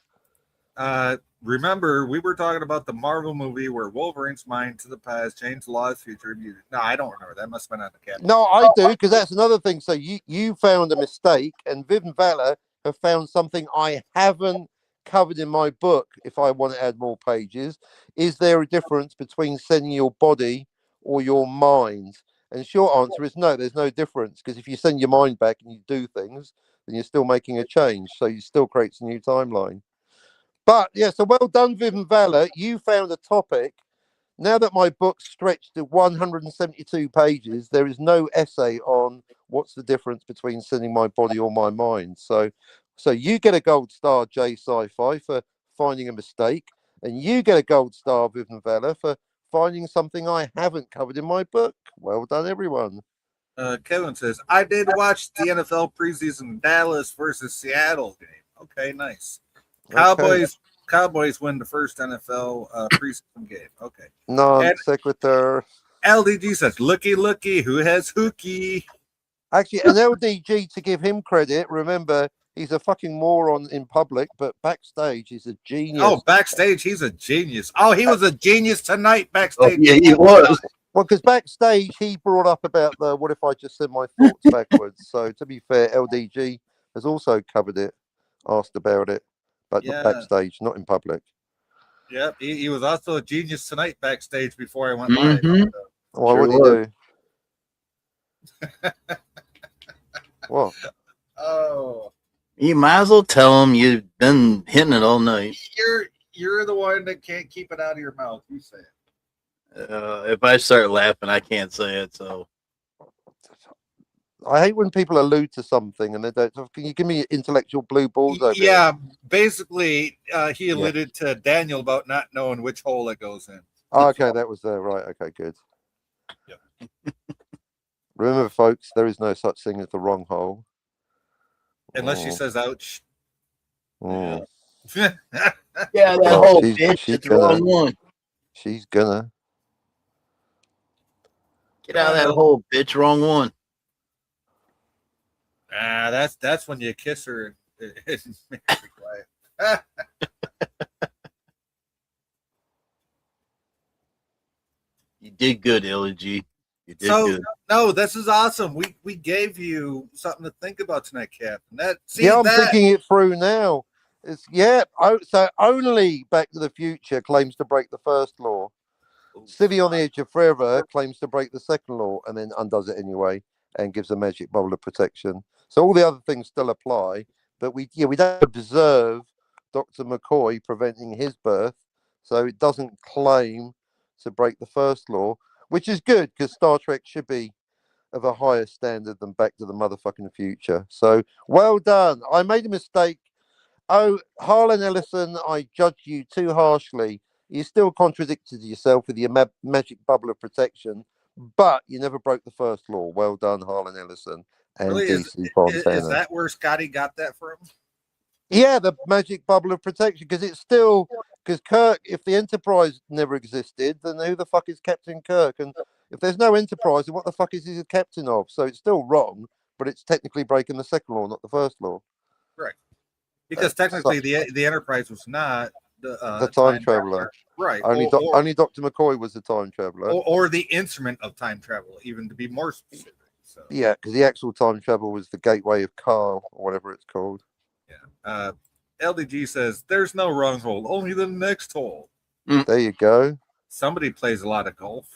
[SPEAKER 3] Remember, we were talking about the Marvel movie where Wolverine's mind to the past changed the law's future. No, I don't remember. That must have been on the cabinet.
[SPEAKER 7] No, I do, because that's another thing. So you found a mistake, and Viv and Valor have found something I haven't covered in my book. If I want to add more pages, is there a difference between sending your body or your mind? And short answer is no, there's no difference, because if you send your mind back and you do things, then you're still making a change. So you still creates a new timeline. But yeah, so well done, Viv and Valor. You found a topic. Now that my book stretched to 172 pages, there is no essay on what's the difference between sending my body or my mind. So you get a gold star, J Sci-Fi, for finding a mistake, and you get a gold star, Viv and Valor, for finding something I haven't covered in my book. Well done, everyone.
[SPEAKER 3] Kevin says, I did watch the NFL preseason Dallas versus Seattle game. Okay, nice. Cowboys win the first NFL preseason game. Okay.
[SPEAKER 7] Non
[SPEAKER 3] And
[SPEAKER 7] sequitur.
[SPEAKER 3] LDG says, looky, who has hooky?
[SPEAKER 7] Actually, an LDG, to give him credit, remember, he's a fucking moron in public, but backstage, he's a genius.
[SPEAKER 3] Oh, backstage, he's a genius. Oh, he was a genius tonight
[SPEAKER 4] Oh,
[SPEAKER 3] backstage.
[SPEAKER 4] yeah, he was.
[SPEAKER 7] Well, because backstage, he brought up about the what if I just said my thoughts backwards. So, to be fair, LDG has also covered it, asked about it, but
[SPEAKER 3] Yeah.
[SPEAKER 7] not backstage, not in public.
[SPEAKER 3] Yep, he was also a genius tonight backstage before I went live.
[SPEAKER 4] Mhm.
[SPEAKER 7] Well,
[SPEAKER 4] Sure
[SPEAKER 7] what did he
[SPEAKER 4] was.
[SPEAKER 7] do? What?
[SPEAKER 3] Oh,
[SPEAKER 4] You might as well tell him you've been hitting it all night.
[SPEAKER 3] you're the one that can't keep it out of your mouth. You say it.
[SPEAKER 4] If I start laughing, I can't say it. So
[SPEAKER 7] I hate when people allude to something and they don't. Can you give me intellectual blue balls over here?
[SPEAKER 3] Yeah, basically, he alluded to Daniel about not knowing which hole it goes in.
[SPEAKER 7] Oh, okay, that was there. Right. Okay, good.
[SPEAKER 3] Yep.
[SPEAKER 7] Remember, folks, there is no such thing as the wrong hole.
[SPEAKER 3] Unless she
[SPEAKER 7] Oh.
[SPEAKER 3] says ouch.
[SPEAKER 7] Mm.
[SPEAKER 4] yeah, that
[SPEAKER 7] Oh,
[SPEAKER 4] whole
[SPEAKER 7] she's-
[SPEAKER 4] bitch.
[SPEAKER 7] she's
[SPEAKER 4] It's the wrong
[SPEAKER 7] gonna-
[SPEAKER 4] one.
[SPEAKER 7] She's gonna.
[SPEAKER 4] Get out of that hole, bitch. Wrong one.
[SPEAKER 3] That's when you kiss her and make her be quiet.
[SPEAKER 4] You did good, LG. You did
[SPEAKER 3] So
[SPEAKER 4] good.
[SPEAKER 3] no, this is awesome. We gave you something to think about tonight, Captain.
[SPEAKER 7] I'm thinking it through now. It's so only Back to the Future claims to break the first law. City on the Edge of Forever claims to break the second law and then undoes it anyway and gives a magic bubble of protection. So all the other things still apply, but we don't observe Dr. McCoy preventing his birth, so it doesn't claim to break the first law, which is good because Star Trek should be of a higher standard than Back to the motherfucking Future. So well done. I made a mistake. Oh, Harlan Ellison, I judged you too harshly. You still contradicted yourself with your magic bubble of protection, but you never broke the first law. Well done, Harlan Ellison and
[SPEAKER 3] Really,
[SPEAKER 7] DC Fontana.
[SPEAKER 3] is that where Scotty got that from?
[SPEAKER 7] Yeah, the magic bubble of protection, because it's still because Kirk. If the Enterprise never existed, then who the fuck is Captain Kirk? And if there's no Enterprise, then what the fuck is he the captain of? So it's still wrong, but it's technically breaking the second law, not the first law.
[SPEAKER 3] Right. Because technically, the Enterprise was not the
[SPEAKER 7] time traveler.
[SPEAKER 3] Right.
[SPEAKER 7] Only Dr. McCoy was the time traveler.
[SPEAKER 3] Or the instrument of time travel, even to be more specific. So.
[SPEAKER 7] Yeah, because the actual time travel was the Gateway of Kyle, or whatever it's called.
[SPEAKER 3] Yeah. LDG says, there's no wrong hole, only the next hole.
[SPEAKER 7] There you go.
[SPEAKER 3] Somebody plays a lot of golf.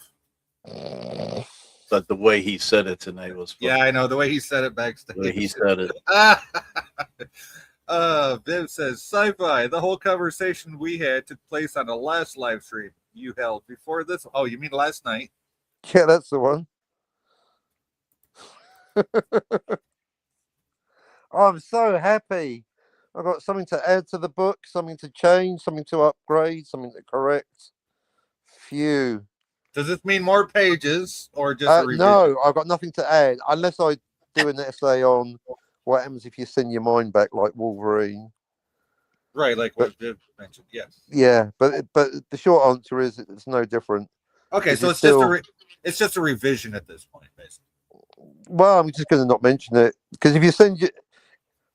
[SPEAKER 4] But the way he said it tonight was funny.
[SPEAKER 3] Yeah, I know. The way he said it backstage.
[SPEAKER 4] The way he said it.
[SPEAKER 3] Viv says, sci-fi, the whole conversation we had took place on the last live stream you held before this. Oh, you mean last night?
[SPEAKER 7] Yeah, that's the one. I'm so happy. I've got something to add to the book, something to change, something to upgrade, something to correct. Phew.
[SPEAKER 3] Does this mean more pages or just a review?
[SPEAKER 7] No, I've got nothing to add unless I do an essay on what happens if you send your mind back like Wolverine.
[SPEAKER 3] Right, like what Viv mentioned. Yes.
[SPEAKER 7] Yeah, but the short answer is it's no different.
[SPEAKER 3] Okay, so it's just a revision at this point, basically.
[SPEAKER 7] Well, I'm just going to not mention it because if you send you,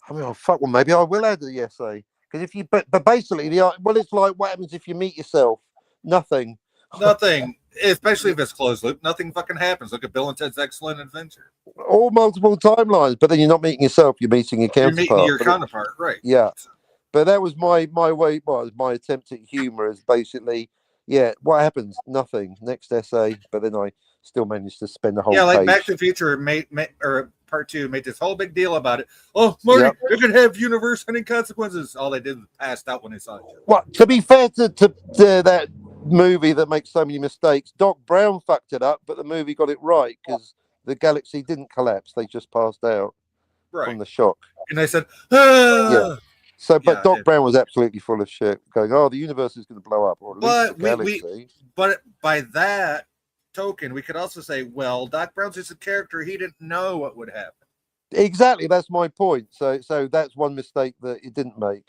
[SPEAKER 7] I mean, oh fuck. Well, maybe I will add the essay because if you, but basically it's like what happens if you meet yourself? Nothing.
[SPEAKER 3] Nothing, especially if it's closed loop. Nothing fucking happens. Look at Bill and Ted's Excellent Adventure.
[SPEAKER 7] All multiple timelines, but then you're not meeting yourself. You're meeting your counterpart.
[SPEAKER 3] You're meeting your counterpart, right?
[SPEAKER 7] Yeah, but that was my way. Well, my attempt at humor is basically, yeah. What happens? Nothing. Next essay, but then I still managed to spend the whole.
[SPEAKER 3] Yeah, like
[SPEAKER 7] page.
[SPEAKER 3] Back to the Future Part 2 made this whole big deal about it. Oh, Marty,
[SPEAKER 7] Yep.
[SPEAKER 3] it could have universe-ending consequences. All they did was passed out when they saw it.
[SPEAKER 7] Well, to be fair to that movie that makes so many mistakes, Doc Brown fucked it up, but the movie got it right because the galaxy didn't collapse; they just passed out from the shock.
[SPEAKER 3] And they said, ah!
[SPEAKER 7] Yeah. So, but
[SPEAKER 3] Yeah,
[SPEAKER 7] Doc Brown was absolutely full of shit, going, "Oh, the universe is going to blow up, or at least
[SPEAKER 3] But
[SPEAKER 7] the galaxy."
[SPEAKER 3] but by that token, we could also say, well, Doc Brown's just a character. He didn't know what would happen.
[SPEAKER 7] Exactly, that's my point. So that's one mistake that it didn't make.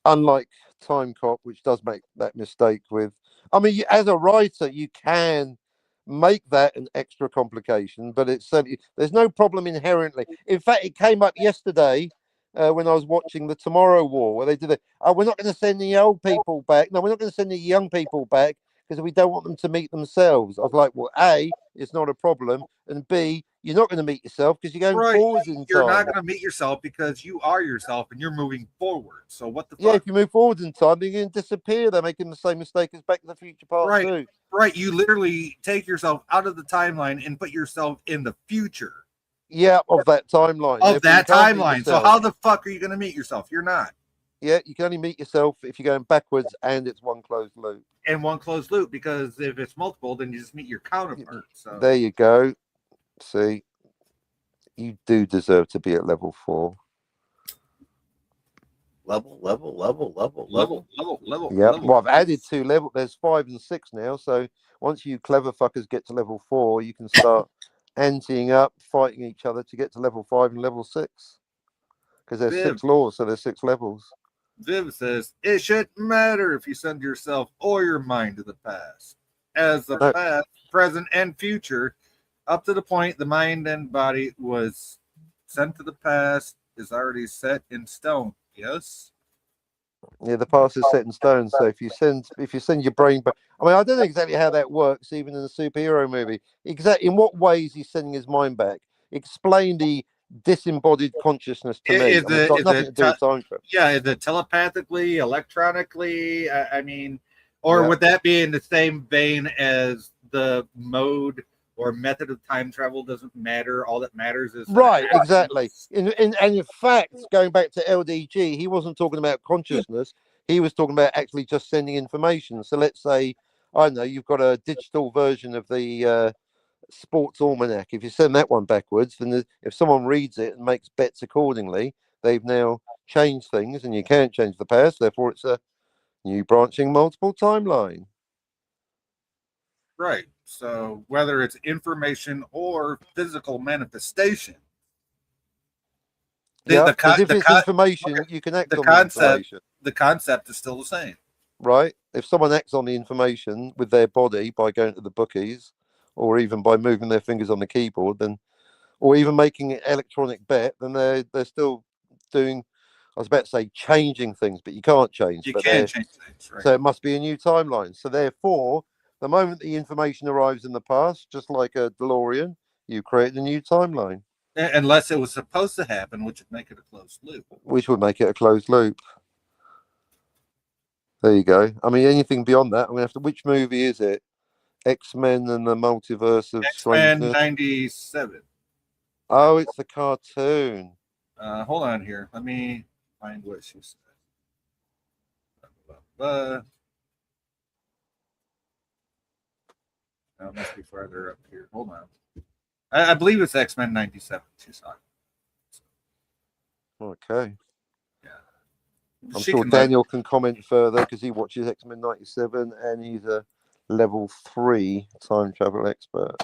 [SPEAKER 7] Unlike Time Cop, which does make that mistake with. I mean, as a writer, you can make that an extra complication, but it's certainly there's no problem inherently. In fact, it came up yesterday when I was watching the Tomorrow War, where they did it. Oh, we're not going to send the old people back. No, we're not going to send the young people back because we don't want them to meet themselves. I was like, well, A, it's not a problem, and B, you're not going to meet yourself because you're going forwards in time.
[SPEAKER 3] You're not going to meet yourself because you are yourself and you're moving forward. So what the fuck?
[SPEAKER 7] Yeah, if you move forward in time, then you're going to disappear. They're making the same mistake as Back to the Future Part 2.
[SPEAKER 3] Right. You literally take yourself out of the timeline and put yourself in the future.
[SPEAKER 7] Yeah, of that timeline.
[SPEAKER 3] Of that timeline. So how the fuck are you going to meet yourself? You're not.
[SPEAKER 7] Yeah, you can only meet yourself if you're going backwards and it's one closed loop.
[SPEAKER 3] And one closed loop, because if it's multiple, then you just meet your counterpart. So
[SPEAKER 7] there you go. See, you do deserve to be at level 4.
[SPEAKER 4] Level.
[SPEAKER 7] Yeah. Well, I've added 2 levels. There's 5 and 6 now. So once you clever fuckers get to level 4, you can start anteing up, fighting each other to get to level 5 and level 6. Because there's 6 laws, so there's 6 levels.
[SPEAKER 3] Viv says, it shouldn't matter if you send yourself or your mind to the past. As the past, present, and future, up to the point the mind and body was sent to the past is already set in stone. Yes?
[SPEAKER 7] Yeah, the past is set in stone. So if you send your brain back, I mean, I don't know exactly how that works, even in a superhero movie. Exactly, in what ways he's sending his mind back? Explain the disembodied consciousness to me. It's got nothing to do with time travel.
[SPEAKER 3] Yeah, is it telepathically, electronically? Would that be in the same vein as the mode or method of time travel doesn't matter? All that matters is
[SPEAKER 7] Exactly. And in fact, going back to LDG, he wasn't talking about consciousness. He was talking about actually just sending information. So let's say, I don't know, you've got a digital version of the sports almanac. If you send that one backwards, then if someone reads it and makes bets accordingly, they've now changed things, and you can't change the past. Therefore, it's a new branching multiple timeline.
[SPEAKER 3] Right. So whether it's information or physical manifestation,
[SPEAKER 7] if it's information, you can act on the information.
[SPEAKER 3] The concept is still the same.
[SPEAKER 7] Right. If someone acts on the information with their body by going to the bookies, or even by moving their fingers on the keyboard, then, or even making an electronic bet, then they're still doing. I was about to say changing things, but you can't change.
[SPEAKER 3] You can't change things, right?
[SPEAKER 7] So it must be a new timeline. So therefore, the moment the information arrives in the past, just like a DeLorean, you create a new timeline.
[SPEAKER 3] Unless it was supposed to happen, which would make it a closed loop.
[SPEAKER 7] Which would make it a closed loop. There you go. I mean, anything beyond that, I'm gonna have to. Which movie is it? X-Men and the Multiverse of Strangeness.
[SPEAKER 3] 97.
[SPEAKER 7] Oh, it's the cartoon.
[SPEAKER 3] Hold on here. Let me find what she said. That must be farther up here. Hold on. I believe it's X-Men 97. She's talking.
[SPEAKER 7] Okay.
[SPEAKER 3] Yeah.
[SPEAKER 7] I'm sure Daniel can comment further because he watches X-Men 97 and he's a level 3 time travel expert.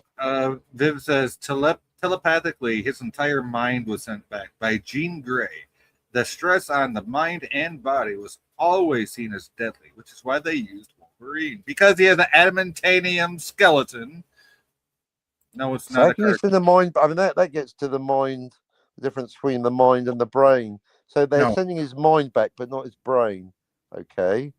[SPEAKER 3] Viv says telepathically his entire mind was sent back by Jean Grey. The stress on the mind and body was always seen as deadly, which is why they used Wolverine, because he has an adamantium skeleton. No, it's not.
[SPEAKER 7] It's in the mind. I mean, that gets to the mind. The difference between the mind and the brain. So they're sending his mind back, but not his brain. Okay.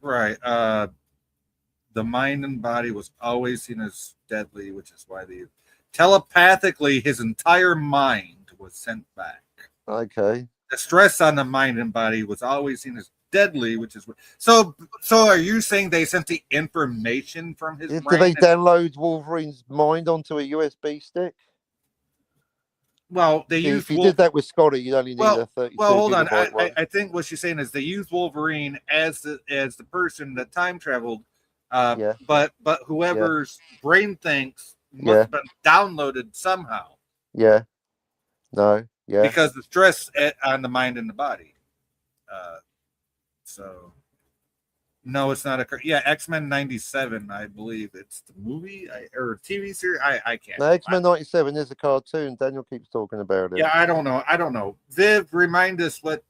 [SPEAKER 3] Right. The mind and body was always seen as deadly, which is why they telepathically his entire mind was sent back.
[SPEAKER 7] Okay.
[SPEAKER 3] The stress on the mind and body was always seen as deadly, which is so. Are you saying they sent the information from his brain?
[SPEAKER 7] Did they download Wolverine's mind onto a USB stick?
[SPEAKER 3] Well, they
[SPEAKER 7] See,
[SPEAKER 3] use
[SPEAKER 7] if you did that with Scotty, you'd only need
[SPEAKER 3] Well,
[SPEAKER 7] a 32
[SPEAKER 3] hold on.
[SPEAKER 7] gigabyte one.
[SPEAKER 3] I think what she's saying is they use Wolverine as the person that time traveled,
[SPEAKER 7] Yeah.
[SPEAKER 3] but whoever's brain thinks must
[SPEAKER 7] Yeah.
[SPEAKER 3] have been downloaded somehow
[SPEAKER 7] Yeah. No. Yeah.
[SPEAKER 3] because the stress on the mind and the body. So no, it's not X-Men 97, I believe it's the movie or TV series. I can't.
[SPEAKER 7] No, X-Men 97 is a cartoon. Daniel keeps talking about it.
[SPEAKER 3] Yeah, I don't know. Viv, remind us what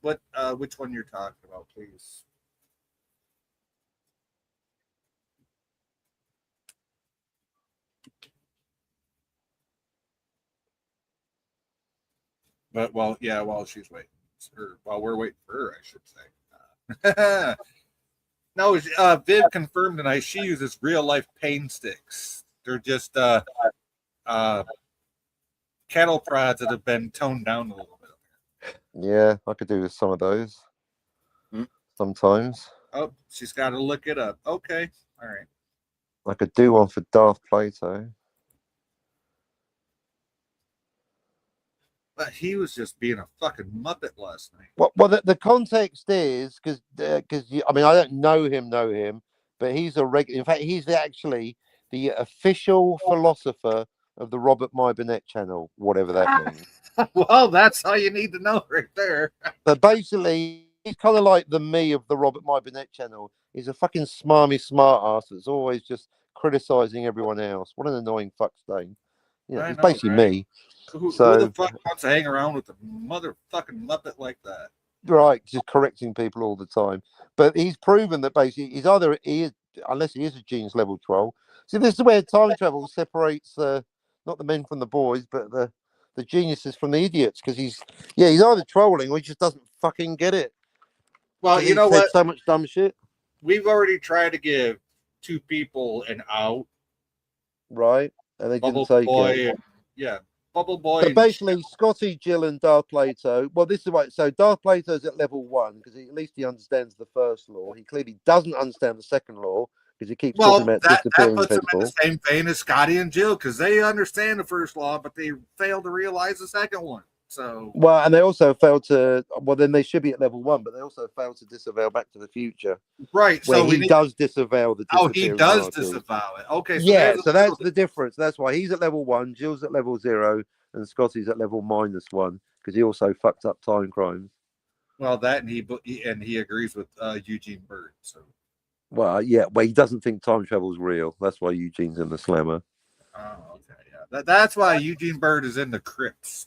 [SPEAKER 3] which one you're talking about, please. But while she's waiting, or while we're waiting for her, I should say. No, Viv confirmed tonight she uses real life pain sticks. They're just cattle prods that have been toned down a little bit.
[SPEAKER 7] Yeah, I could do with some of those sometimes.
[SPEAKER 3] Oh, she's got to look it up. Okay, all right.
[SPEAKER 7] I could do one for Darth Plato.
[SPEAKER 3] But he was just being a fucking muppet last night.
[SPEAKER 7] Well, the context is because I mean I don't know him, but he's a regular. In fact, he's actually the official philosopher of the Robert My Burnett channel, whatever that means.
[SPEAKER 3] Well, that's all you need to know right there.
[SPEAKER 7] But basically, he's kind of like the me of the Robert My Burnett channel. He's a fucking smarmy smart ass that's always just criticizing everyone else. What an annoying fuck stain. You know, it's basically me.
[SPEAKER 3] Who
[SPEAKER 7] So
[SPEAKER 3] the fuck wants to hang around with a motherfucking muppet like that?
[SPEAKER 7] right, just correcting people all the time. But he's proven that basically unless he is a genius level troll. See, this is where time travel separates not the men from the boys, but the geniuses from the idiots. Because he's either trolling or he just doesn't fucking get it.
[SPEAKER 3] Well, you know
[SPEAKER 7] He's said
[SPEAKER 3] what?
[SPEAKER 7] so much dumb shit.
[SPEAKER 3] We've already tried to give two people an out.
[SPEAKER 7] Right, and they
[SPEAKER 3] Bubble
[SPEAKER 7] didn't take
[SPEAKER 3] Boy
[SPEAKER 7] it.
[SPEAKER 3] and Bubble Boy.
[SPEAKER 7] So
[SPEAKER 3] and
[SPEAKER 7] basically, Scotty, Jill, and Darth Plato. Well, this is right. So Darth Plato's at level 1 because at least he understands the first law. He clearly doesn't understand the second law because he keeps talking about
[SPEAKER 3] that
[SPEAKER 7] disappearing
[SPEAKER 3] puts them in
[SPEAKER 7] people.
[SPEAKER 3] the same vein as Scotty and Jill because they understand the first law, but they fail to realize the second one. So
[SPEAKER 7] Well, and they also failed to. Well, then they should be at level 1, but they also failed to disavow Back to the Future,
[SPEAKER 3] right.
[SPEAKER 7] where
[SPEAKER 3] So
[SPEAKER 7] he does disavow the
[SPEAKER 3] he
[SPEAKER 7] disappearing
[SPEAKER 3] does
[SPEAKER 7] monarchy.
[SPEAKER 3] disavow it. Okay. So
[SPEAKER 7] Yeah, so that's the difference. That's why he's at level 1, Jill's at level 0, and Scotty's at level -1 because he also fucked up time crimes.
[SPEAKER 3] Well, that and he agrees with Eugene Bird. So.
[SPEAKER 7] Well, yeah, well, he doesn't think time travel's real. That's why Eugene's in the slammer.
[SPEAKER 3] Oh, okay, yeah. That's why Eugene Bird is in the crypts.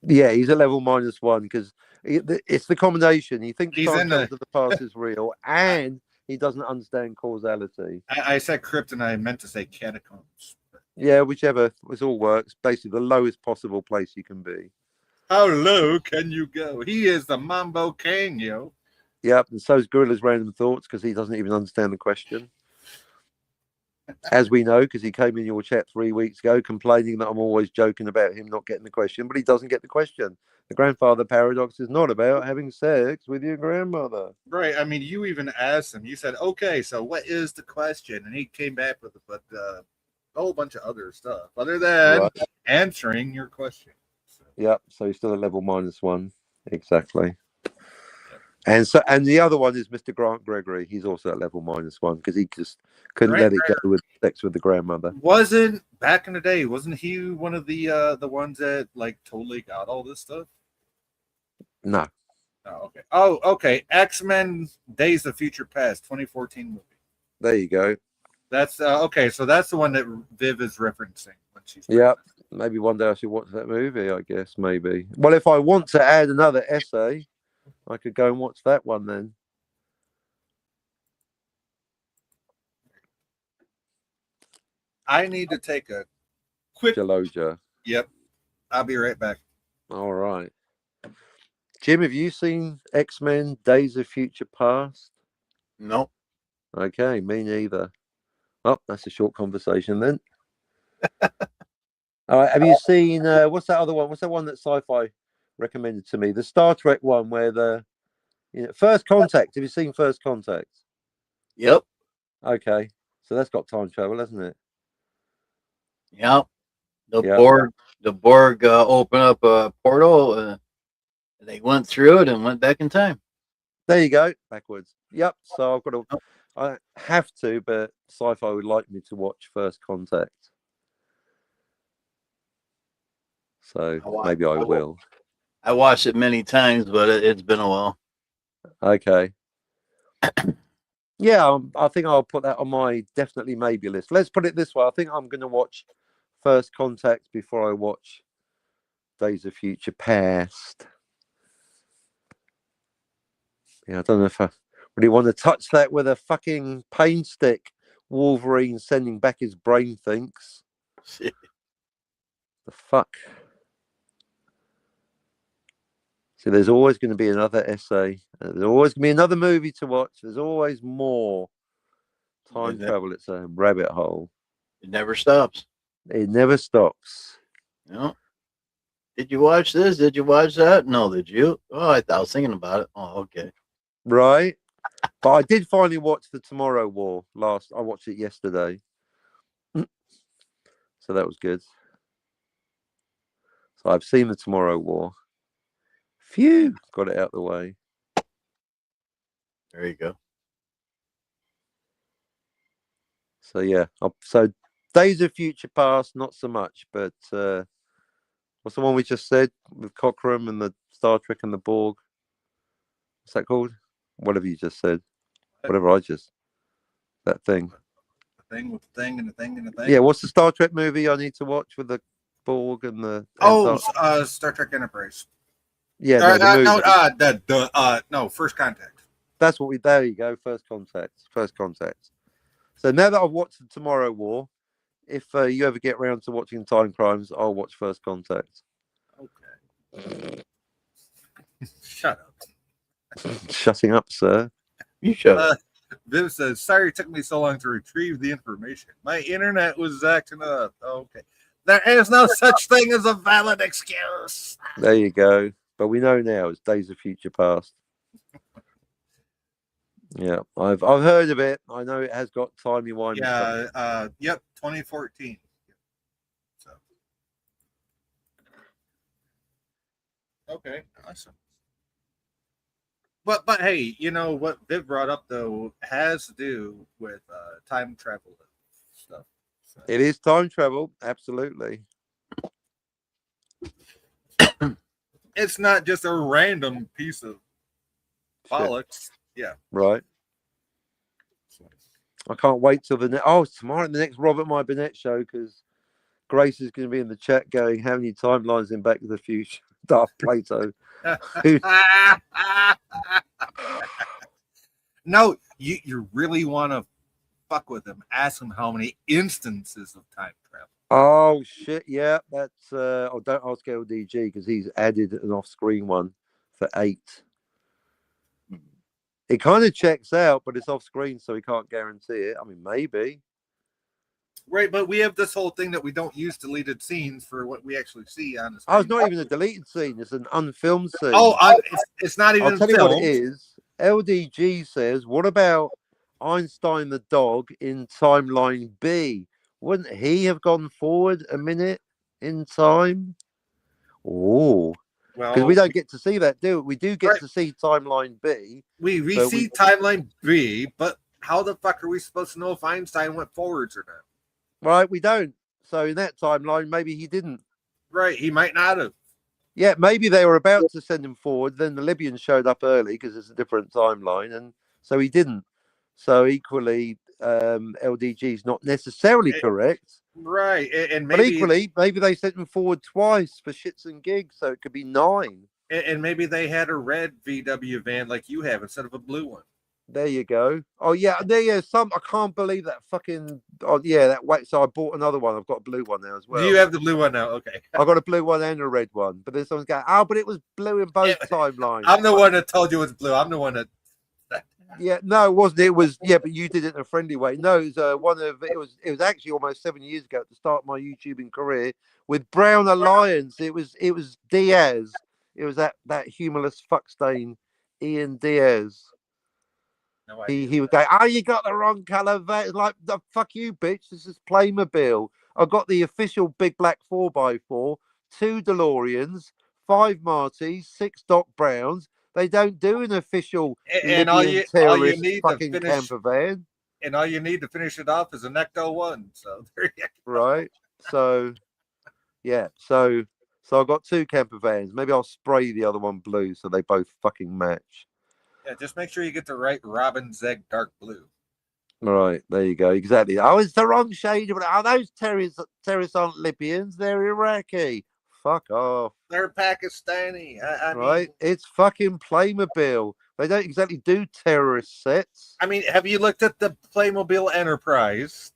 [SPEAKER 7] Yeah, he's at level -1 because it's the combination. He thinks
[SPEAKER 3] He's
[SPEAKER 7] time
[SPEAKER 3] in
[SPEAKER 7] travel
[SPEAKER 3] the-
[SPEAKER 7] to the past is real, and he doesn't understand causality.
[SPEAKER 3] I said crypt and I meant to say catacombs.
[SPEAKER 7] Yeah, whichever. It all works. Basically, the lowest possible place you can be.
[SPEAKER 3] How low can you go? He is the Mambo King, yo.
[SPEAKER 7] Yep, and so's Gorilla's Random Thoughts because he doesn't even understand the question. As we know, because he came in your chat 3 weeks ago complaining that I'm always joking about him not getting the question, but he doesn't get the question. The grandfather paradox is not about having sex with your grandmother.
[SPEAKER 3] Right. I mean, you even asked him. You said, "Okay, so what is the question?" And he came back with a whole bunch of other stuff other than answering your question. So.
[SPEAKER 7] Yep. So he's still at level -1. Exactly. And the other one is Mr. Grant Gregory. He's also at level -1 because he just couldn't let it go with sex with the grandmother.
[SPEAKER 3] Wasn't back in the day? Wasn't he one of the ones that like totally got all this stuff?
[SPEAKER 7] No.
[SPEAKER 3] Oh, okay. Oh, okay. X-Men: Days of Future Past, 2014 movie.
[SPEAKER 7] There you go.
[SPEAKER 3] That's okay. So that's the one that Viv is referencing when she's.
[SPEAKER 7] Yep. Maybe one day I should watch that movie. I guess maybe. Well, if I want to add another essay, I could go and watch that one then.
[SPEAKER 3] I need to take a quick.
[SPEAKER 7] Jaloja.
[SPEAKER 3] Yep. I'll be right back.
[SPEAKER 7] All right. Jim, have you seen X-Men: Days of Future Past?
[SPEAKER 4] No.
[SPEAKER 7] Okay, me neither. Oh, that's a short conversation then. All right. Have you seen what's that other one? What's that one that Sci-Fi recommended to me? The Star Trek one where First Contact. Have you seen First Contact?
[SPEAKER 4] Yep.
[SPEAKER 7] Okay. So that's got time travel, hasn't it?
[SPEAKER 4] Yep. The
[SPEAKER 7] Yep.
[SPEAKER 4] Borg The Borg opened up a portal. They went through it and went back in time.
[SPEAKER 7] There you go, backwards. Yep. So I've got to.
[SPEAKER 4] Oh.
[SPEAKER 7] I have to, but Sci-Fi would like me to watch First Contact. So maybe I will.
[SPEAKER 4] I watched it many times, but it's been a while.
[SPEAKER 7] Okay. Yeah, I think I'll put that on my definitely maybe list. Let's put it this way. I think I'm going to watch First Contact before I watch Days of Future Past. Yeah, I don't know if I really want to touch that with a fucking pain stick. Wolverine sending back his brain thinks. The fuck? So there's always going to be another essay. There's always going to be another movie to watch. There's always more time travel. It's a rabbit hole.
[SPEAKER 4] It never stops.
[SPEAKER 7] It never stops.
[SPEAKER 4] No. Did you watch this? Did you watch that? No, did you? Oh, I was thinking about it. Oh, okay.
[SPEAKER 7] Right. But I did finally watch The Tomorrow War last. I watched it yesterday. So that was good. So I've seen The Tomorrow War. Phew, got it out of the way.
[SPEAKER 4] There you go.
[SPEAKER 7] So yeah, so Days of Future Past, not so much, but what's the one we just said with Cockrum and the Star Trek and the Borg? What's that called? Whatever you just said. Whatever I just. That thing.
[SPEAKER 3] The thing with the thing and the thing and the thing.
[SPEAKER 7] Yeah, what's the Star Trek movie I need to watch with the Borg and the?
[SPEAKER 3] Star Trek Enterprise.
[SPEAKER 7] Yeah,
[SPEAKER 3] no, First Contact.
[SPEAKER 7] That's what we. There you go. First Contact. First Contact. So now that I've watched The Tomorrow War, if you ever get around to watching Time Crimes, I'll watch First Contact.
[SPEAKER 3] Okay. Shut up.
[SPEAKER 7] Shutting up, sir.
[SPEAKER 4] You shut up.
[SPEAKER 3] Viv says, sorry it took me so long to retrieve the information. My internet was acting up. Okay. There is no such thing as a valid excuse.
[SPEAKER 7] There you go. But we know now it's Days of Future Past. Yeah, I've heard of it. I know it has got timey-wimey.
[SPEAKER 3] Yeah, yep, 2014. So. Okay, awesome. But hey, you know what Viv brought up though has to do with time travel stuff. So.
[SPEAKER 7] It is time travel, absolutely.
[SPEAKER 3] It's not just a random piece of bollocks. Yeah.
[SPEAKER 7] Right. I can't wait till it's tomorrow the next Robert My Burnett show because Grace is going to be in the chat going, how many timelines in Back to the Future? Darth Plato.
[SPEAKER 3] No, you really want to fuck with him. Ask him how many instances of time travel.
[SPEAKER 7] Oh shit, yeah, that's don't ask LDG because he's added an off-screen one for 8. It kind of checks out, but it's off-screen, so we can't guarantee it. I mean, maybe.
[SPEAKER 3] Right, but we have this whole thing that we don't use deleted scenes for what we actually see on the screen.
[SPEAKER 7] Oh, it's not even a deleted scene; it's an unfilmed scene.
[SPEAKER 3] Oh, it's not even.
[SPEAKER 7] I'll tell you what it is. LDG says, "What about Einstein the dog in timeline B? Wouldn't he have gone forward a minute in time?" Oh, because we don't get to see that, do we? We do get to see timeline B.
[SPEAKER 3] We see timeline B, but how the fuck are we supposed to know if Einstein went forwards or not?
[SPEAKER 7] Right, we don't. So in that timeline, maybe he didn't.
[SPEAKER 3] Right, he might not have.
[SPEAKER 7] Yeah, maybe they were about to send him forward. Then the Libyans showed up early because it's a different timeline, and so he didn't. So equally, LDG is not necessarily correct.
[SPEAKER 3] Right, and maybe,
[SPEAKER 7] but equally, maybe they sent him forward twice for shits and gigs, so it could be 9.
[SPEAKER 3] And maybe they had a red VW van like you have instead of a blue one.
[SPEAKER 7] There you go. Oh yeah, some. I can't believe that fucking. Oh yeah, that way. So I bought another one. I've got a blue one now as well.
[SPEAKER 3] You have the blue one now. Okay.
[SPEAKER 7] I got a blue one and a red one. But then someone's going, oh, but it was blue in both timelines.
[SPEAKER 3] I'm the one that told you it's blue. I'm the one that.
[SPEAKER 7] Yeah, no, it wasn't. It was but you did it in a friendly way. No, it was it was actually almost 7 years ago at the start of my YouTubing career with Brown Alliance. It was Diaz. It was that humorless fuckstain Ian Diaz. No, he would go, oh, you got the wrong colour. Like, the fuck you, bitch. This is Playmobil. I got the official big black 4x4 2 DeLoreans, 5 Martys, 6 Doc Browns. They don't do an official
[SPEAKER 3] And
[SPEAKER 7] Libyan
[SPEAKER 3] all you
[SPEAKER 7] terrorist
[SPEAKER 3] need to
[SPEAKER 7] fucking
[SPEAKER 3] finish
[SPEAKER 7] camper van,
[SPEAKER 3] and all you need to finish it off is an Ecto one. So there you go.
[SPEAKER 7] right? So yeah, so I've got 2 camper vans. Maybe I'll spray the other one blue so they both fucking match.
[SPEAKER 3] Yeah, just make sure you get the right Robin Zeg dark blue.
[SPEAKER 7] Right, there you go. Exactly. Oh, it's the wrong shade. Oh, those terrorists aren't Libyans. They're Iraqi. Fuck off.
[SPEAKER 3] They're Pakistani.
[SPEAKER 7] Right?
[SPEAKER 3] Mean,
[SPEAKER 7] It's fucking Playmobil. They don't exactly do terrorist sets.
[SPEAKER 3] I mean, have you looked at the Playmobil Enterprise?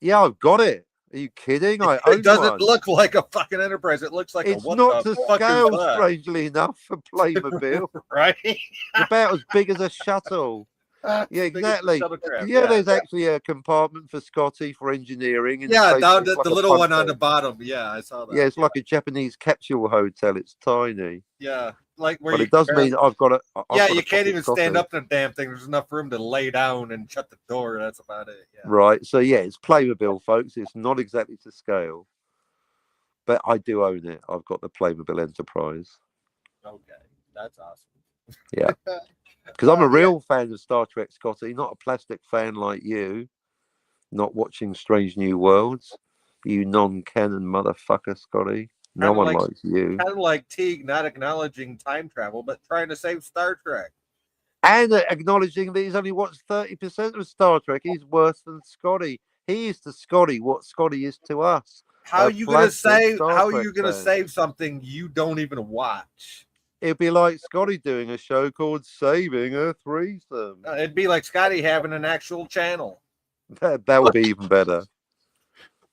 [SPEAKER 7] Yeah, I've got it. Are you kidding? I own
[SPEAKER 3] It doesn't
[SPEAKER 7] one.
[SPEAKER 3] look like a fucking Enterprise. It looks like
[SPEAKER 7] It's
[SPEAKER 3] a what
[SPEAKER 7] not
[SPEAKER 3] the
[SPEAKER 7] to
[SPEAKER 3] fuck
[SPEAKER 7] scale,
[SPEAKER 3] is that?
[SPEAKER 7] strangely enough, for Playmobil.
[SPEAKER 3] Right?
[SPEAKER 7] It's about as big as a shuttle. Yeah,
[SPEAKER 3] It's big as a
[SPEAKER 7] exactly.
[SPEAKER 3] shuttlecraft,
[SPEAKER 7] Yeah, there's actually a compartment for Scotty for engineering. And
[SPEAKER 3] yeah, down
[SPEAKER 7] basically it's
[SPEAKER 3] the
[SPEAKER 7] like a
[SPEAKER 3] little
[SPEAKER 7] punch
[SPEAKER 3] one on the
[SPEAKER 7] bag.
[SPEAKER 3] bottom. Yeah, I saw that.
[SPEAKER 7] Yeah, it's like a Japanese capsule hotel. It's tiny.
[SPEAKER 3] Yeah, like where
[SPEAKER 7] But
[SPEAKER 3] you
[SPEAKER 7] it does
[SPEAKER 3] barely-
[SPEAKER 7] mean I've got a.
[SPEAKER 3] yeah, you can't even stand up to the damn thing. There's enough room to lay down and shut the door. That's about it. Yeah.
[SPEAKER 7] Right. So yeah, it's Playmobil, folks. It's not exactly to scale, but I do own it. I've got the Playmobil Enterprise.
[SPEAKER 3] Okay, that's awesome.
[SPEAKER 7] Yeah. Because I'm a real fan of Star Trek, Scotty, not a plastic fan like you. Not watching Strange New Worlds, you non-canon motherfucker, Scotty. No
[SPEAKER 3] Kinda
[SPEAKER 7] one
[SPEAKER 3] like-
[SPEAKER 7] likes you.
[SPEAKER 3] Kind of like Teague not acknowledging time travel, but trying to save Star Trek.
[SPEAKER 7] And acknowledging that he's only watched 30% of Star Trek. He's worse than Scotty. He is to Scotty what Scotty is to us.
[SPEAKER 3] How
[SPEAKER 7] A
[SPEAKER 3] are you gonna
[SPEAKER 7] plastic
[SPEAKER 3] save?
[SPEAKER 7] Star
[SPEAKER 3] How are
[SPEAKER 7] Trek
[SPEAKER 3] you gonna
[SPEAKER 7] fan.
[SPEAKER 3] save something you don't even watch?
[SPEAKER 7] It'd be like Scotty doing a show called Saving a Threesome.
[SPEAKER 3] It'd be like Scotty having an actual channel.
[SPEAKER 7] That would be even better.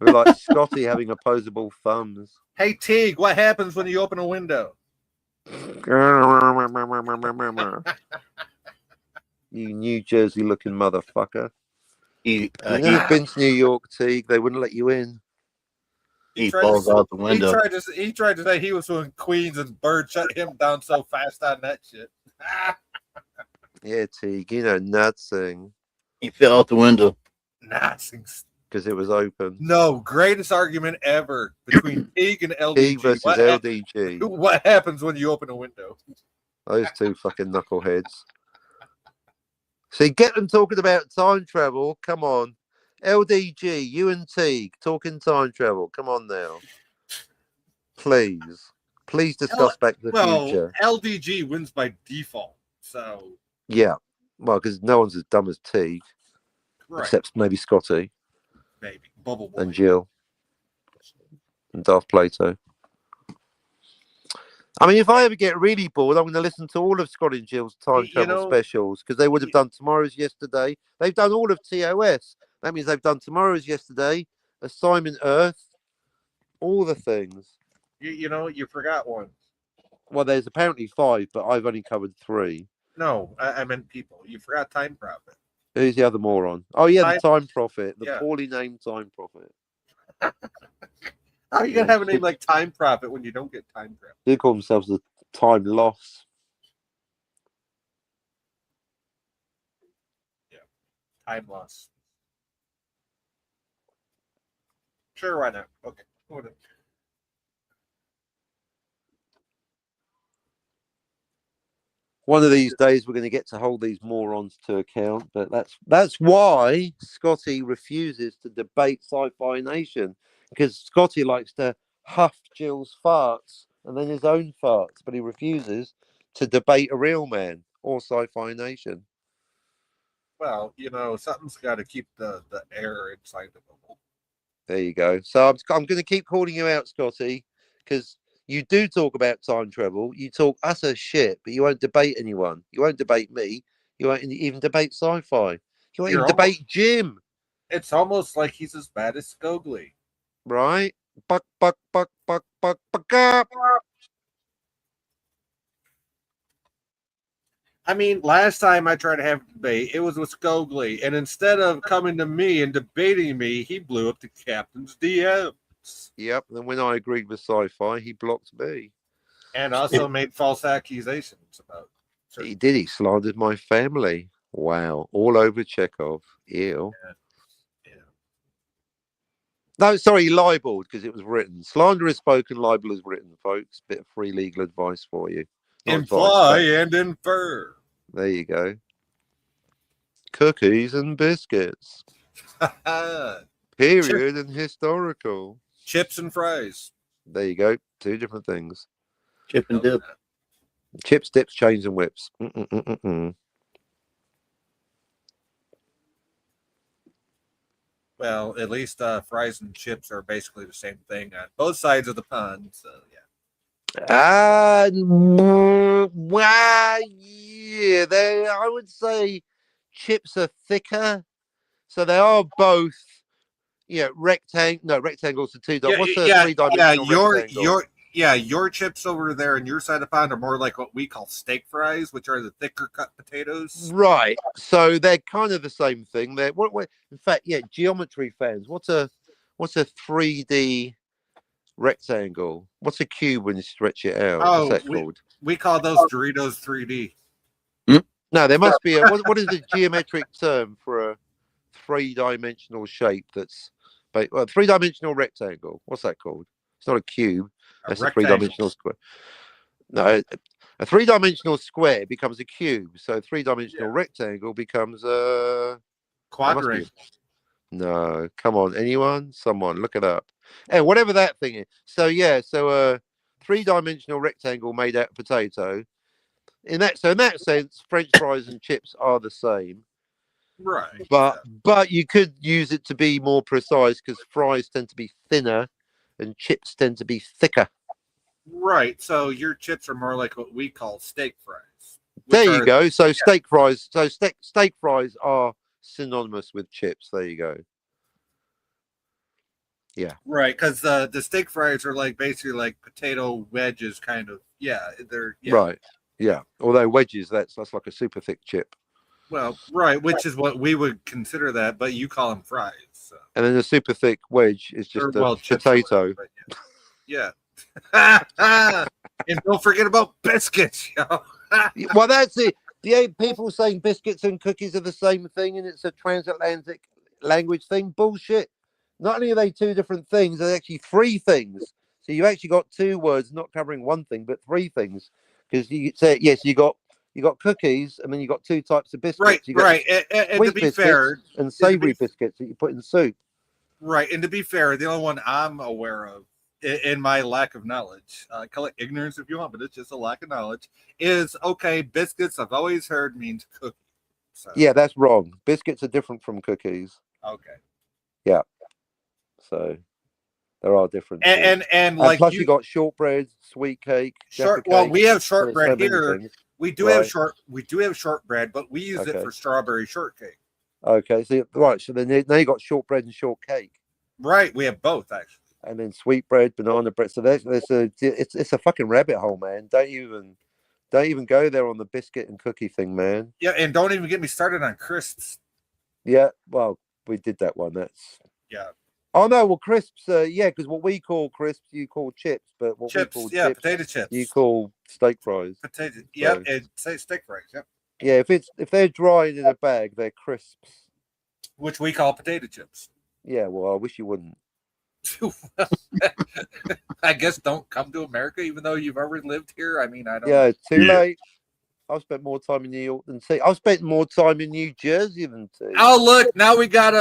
[SPEAKER 7] It'd be like Scotty having opposable thumbs.
[SPEAKER 3] Hey Teague, what happens when you open a window?
[SPEAKER 7] You New Jersey looking motherfucker.
[SPEAKER 4] He
[SPEAKER 7] You've never been to New York, Teague. They wouldn't let you in.
[SPEAKER 4] he
[SPEAKER 3] tried
[SPEAKER 4] falls
[SPEAKER 3] to-
[SPEAKER 4] out the window.
[SPEAKER 3] He tried to say he was from Queens and Bird shut him down so fast on that shit.
[SPEAKER 7] Yeah, Teague, you know, nothing.
[SPEAKER 4] He fell out the window.
[SPEAKER 3] Nonsense.
[SPEAKER 7] Because it was open.
[SPEAKER 3] No, greatest argument ever between Teague and LDG.
[SPEAKER 7] Teague versus
[SPEAKER 3] what,
[SPEAKER 7] LDG.
[SPEAKER 3] what happens when you open a window?
[SPEAKER 7] Those two fucking knuckleheads. See, get them talking about time travel. Come on. LDG, you and Teague talking time travel. Come on now. Please. Please discuss Back to the Future.
[SPEAKER 3] LDG wins by default. So,
[SPEAKER 7] Yeah. Well, because no one's as dumb as Teague,
[SPEAKER 3] right,
[SPEAKER 7] except maybe Scotty
[SPEAKER 3] maybe. Bubble Boy.
[SPEAKER 7] and Jill and Darth Plato. I mean, if I ever get really bored, I'm going to listen to all of Scott and Jill's time travel specials because they would have done Tomorrow's Yesterday. They've done all of TOS. That means they've done Tomorrow's Yesterday, Assignment Earth, all the things.
[SPEAKER 3] You know, you forgot one.
[SPEAKER 7] Well, there's apparently 5, but I've only covered 3.
[SPEAKER 3] No, I meant people. You forgot Time Prophet.
[SPEAKER 7] Who's the other moron? Oh, yeah, the Time Prophet, the
[SPEAKER 3] yeah.
[SPEAKER 7] poorly named Time Prophet.
[SPEAKER 3] How are you going to have a name like Time Prophet when you don't get Time Prophet?
[SPEAKER 7] They call themselves the Time Loss.
[SPEAKER 3] Yeah, Time Loss. Sure, why not? Okay. Whatever.
[SPEAKER 7] One of these days, we're going to get to hold these morons to account, but that's why Scotty refuses to debate Sci-Fi Nation, because Scotty likes to huff Jill's farts and then his own farts, but he refuses to debate a real man or Sci-Fi Nation.
[SPEAKER 3] Well, you know, something's got to keep the air inside the bubble.
[SPEAKER 7] There you go. So I'm going to keep calling you out, Scotty, because you do talk about time travel. You talk utter shit, but you won't debate anyone. You won't debate me. You won't even debate sci-fi. You won't even debate Jim.
[SPEAKER 3] It's almost like he's as bad as Scogli.
[SPEAKER 7] Right? Buck, buck, buck, buck, buck, buck up.
[SPEAKER 3] I mean, last time I tried to have a debate, it was with Scogli. And instead of coming to me and debating me, he blew up the captain's DM.
[SPEAKER 7] Yep, and when I agreed with sci-fi, he blocked me.
[SPEAKER 3] And also made false accusations about
[SPEAKER 7] He did. He slandered my family. Wow. All over Chekhov. Ew.
[SPEAKER 3] Yeah.
[SPEAKER 7] No, sorry, libeled because it was written. Slander is spoken, libel is written, folks. Bit of free legal advice for you. Not
[SPEAKER 3] Imply
[SPEAKER 7] advice,
[SPEAKER 3] and infer.
[SPEAKER 7] there you go. Cookies and biscuits. Period and historical.
[SPEAKER 3] Chips and fries.
[SPEAKER 7] There you go. Two different things.
[SPEAKER 4] Chip and dip.
[SPEAKER 7] Chips, dips, chains, and whips. Mm-mm-mm-mm.
[SPEAKER 3] Well, at least fries and chips are basically the same thing on both sides of the pond. So yeah.
[SPEAKER 7] Well, yeah. I would say chips are thicker, so they are both. Yeah, rectangle. No, rectangles are two. What's a three-dimensional rectangle?
[SPEAKER 3] Your chips over there on your side of the pond are more like what we call steak fries, which are the thicker cut potatoes.
[SPEAKER 7] Right. So they're kind of the same thing. They're in fact, yeah, geometry fans. What's a 3D rectangle? What's a cube when you stretch it out? What's that called?
[SPEAKER 3] We call those Doritos 3D.
[SPEAKER 7] No, there must be a what is the geometric term for a three-dimensional shape that's a three-dimensional rectangle? What's that called? It's not a cube. That's a three-dimensional square. No, a three-dimensional square becomes a cube. So a three-dimensional rectangle becomes a
[SPEAKER 3] quadrant.
[SPEAKER 7] No, come on, anyone? Someone, look it up. And whatever that thing is. So yeah, so a three-dimensional rectangle made out of potato. In that sense, French fries and chips are the same.
[SPEAKER 3] Right.
[SPEAKER 7] But you could use it to be more precise because fries tend to be thinner and chips tend to be thicker.
[SPEAKER 3] Right. So your chips are more like what we call steak fries.
[SPEAKER 7] There you go. So steak fries. So steak fries are synonymous with chips. There you go. Yeah.
[SPEAKER 3] Right, because the steak fries are like basically like potato wedges, kind of. Yeah, they're
[SPEAKER 7] right. Yeah. Although wedges, that's like a super thick chip.
[SPEAKER 3] Well, right, which is what we would consider that, but you call them fries. So.
[SPEAKER 7] And then a super thick wedge is just a potato.
[SPEAKER 3] Yeah. And don't forget about biscuits, yo.
[SPEAKER 7] Well, that's it. The people saying biscuits and cookies are the same thing and it's a transatlantic language thing. Bullshit. Not only are they two different things, they're actually three things. So you actually got two words not covering one thing, but three things. Because you say, yes, you got cookies, and then you got two types of biscuits.
[SPEAKER 3] Right,
[SPEAKER 7] you got
[SPEAKER 3] right. And to be fair,
[SPEAKER 7] and savory biscuits that you put in soup.
[SPEAKER 3] Right, and to be fair, the only one I'm aware of, in my lack of knowledge, call it ignorance if you want, but it's just a lack of knowledge, is biscuits. I've always heard means cookie. So.
[SPEAKER 7] Yeah, that's wrong. Biscuits are different from cookies.
[SPEAKER 3] Okay.
[SPEAKER 7] Yeah. So there are different.
[SPEAKER 3] And like
[SPEAKER 7] plus you got shortbread, sweet cake.
[SPEAKER 3] Well, we have shortbread here.
[SPEAKER 7] Things.
[SPEAKER 3] We do have shortbread, but we use it for strawberry shortcake.
[SPEAKER 7] Okay, so right, so then now you got shortbread and shortcake.
[SPEAKER 3] Right, we have both actually.
[SPEAKER 7] And then sweetbread, banana bread. So it's a fucking rabbit hole, man. Don't even go there on the biscuit and cookie thing, man.
[SPEAKER 3] Yeah, and don't even get me started on crisps.
[SPEAKER 7] Yeah, well, we did that one. That's Oh no, well crisps, because what we call crisps, you call chips, but what
[SPEAKER 3] chips,
[SPEAKER 7] we call
[SPEAKER 3] chips, potato chips,
[SPEAKER 7] you call steak fries.
[SPEAKER 3] Potato, yeah, say steak fries, yeah.
[SPEAKER 7] Yeah, if they're dried in a bag, they're crisps,
[SPEAKER 3] which we call potato chips.
[SPEAKER 7] Yeah, well, I wish you wouldn't.
[SPEAKER 3] I guess don't come to America, even though you've already lived here. I mean, I don't.
[SPEAKER 7] Yeah, too late. I've spent more time in New York than T. I've spent more time in New Jersey than T.
[SPEAKER 3] Oh, look! Now we got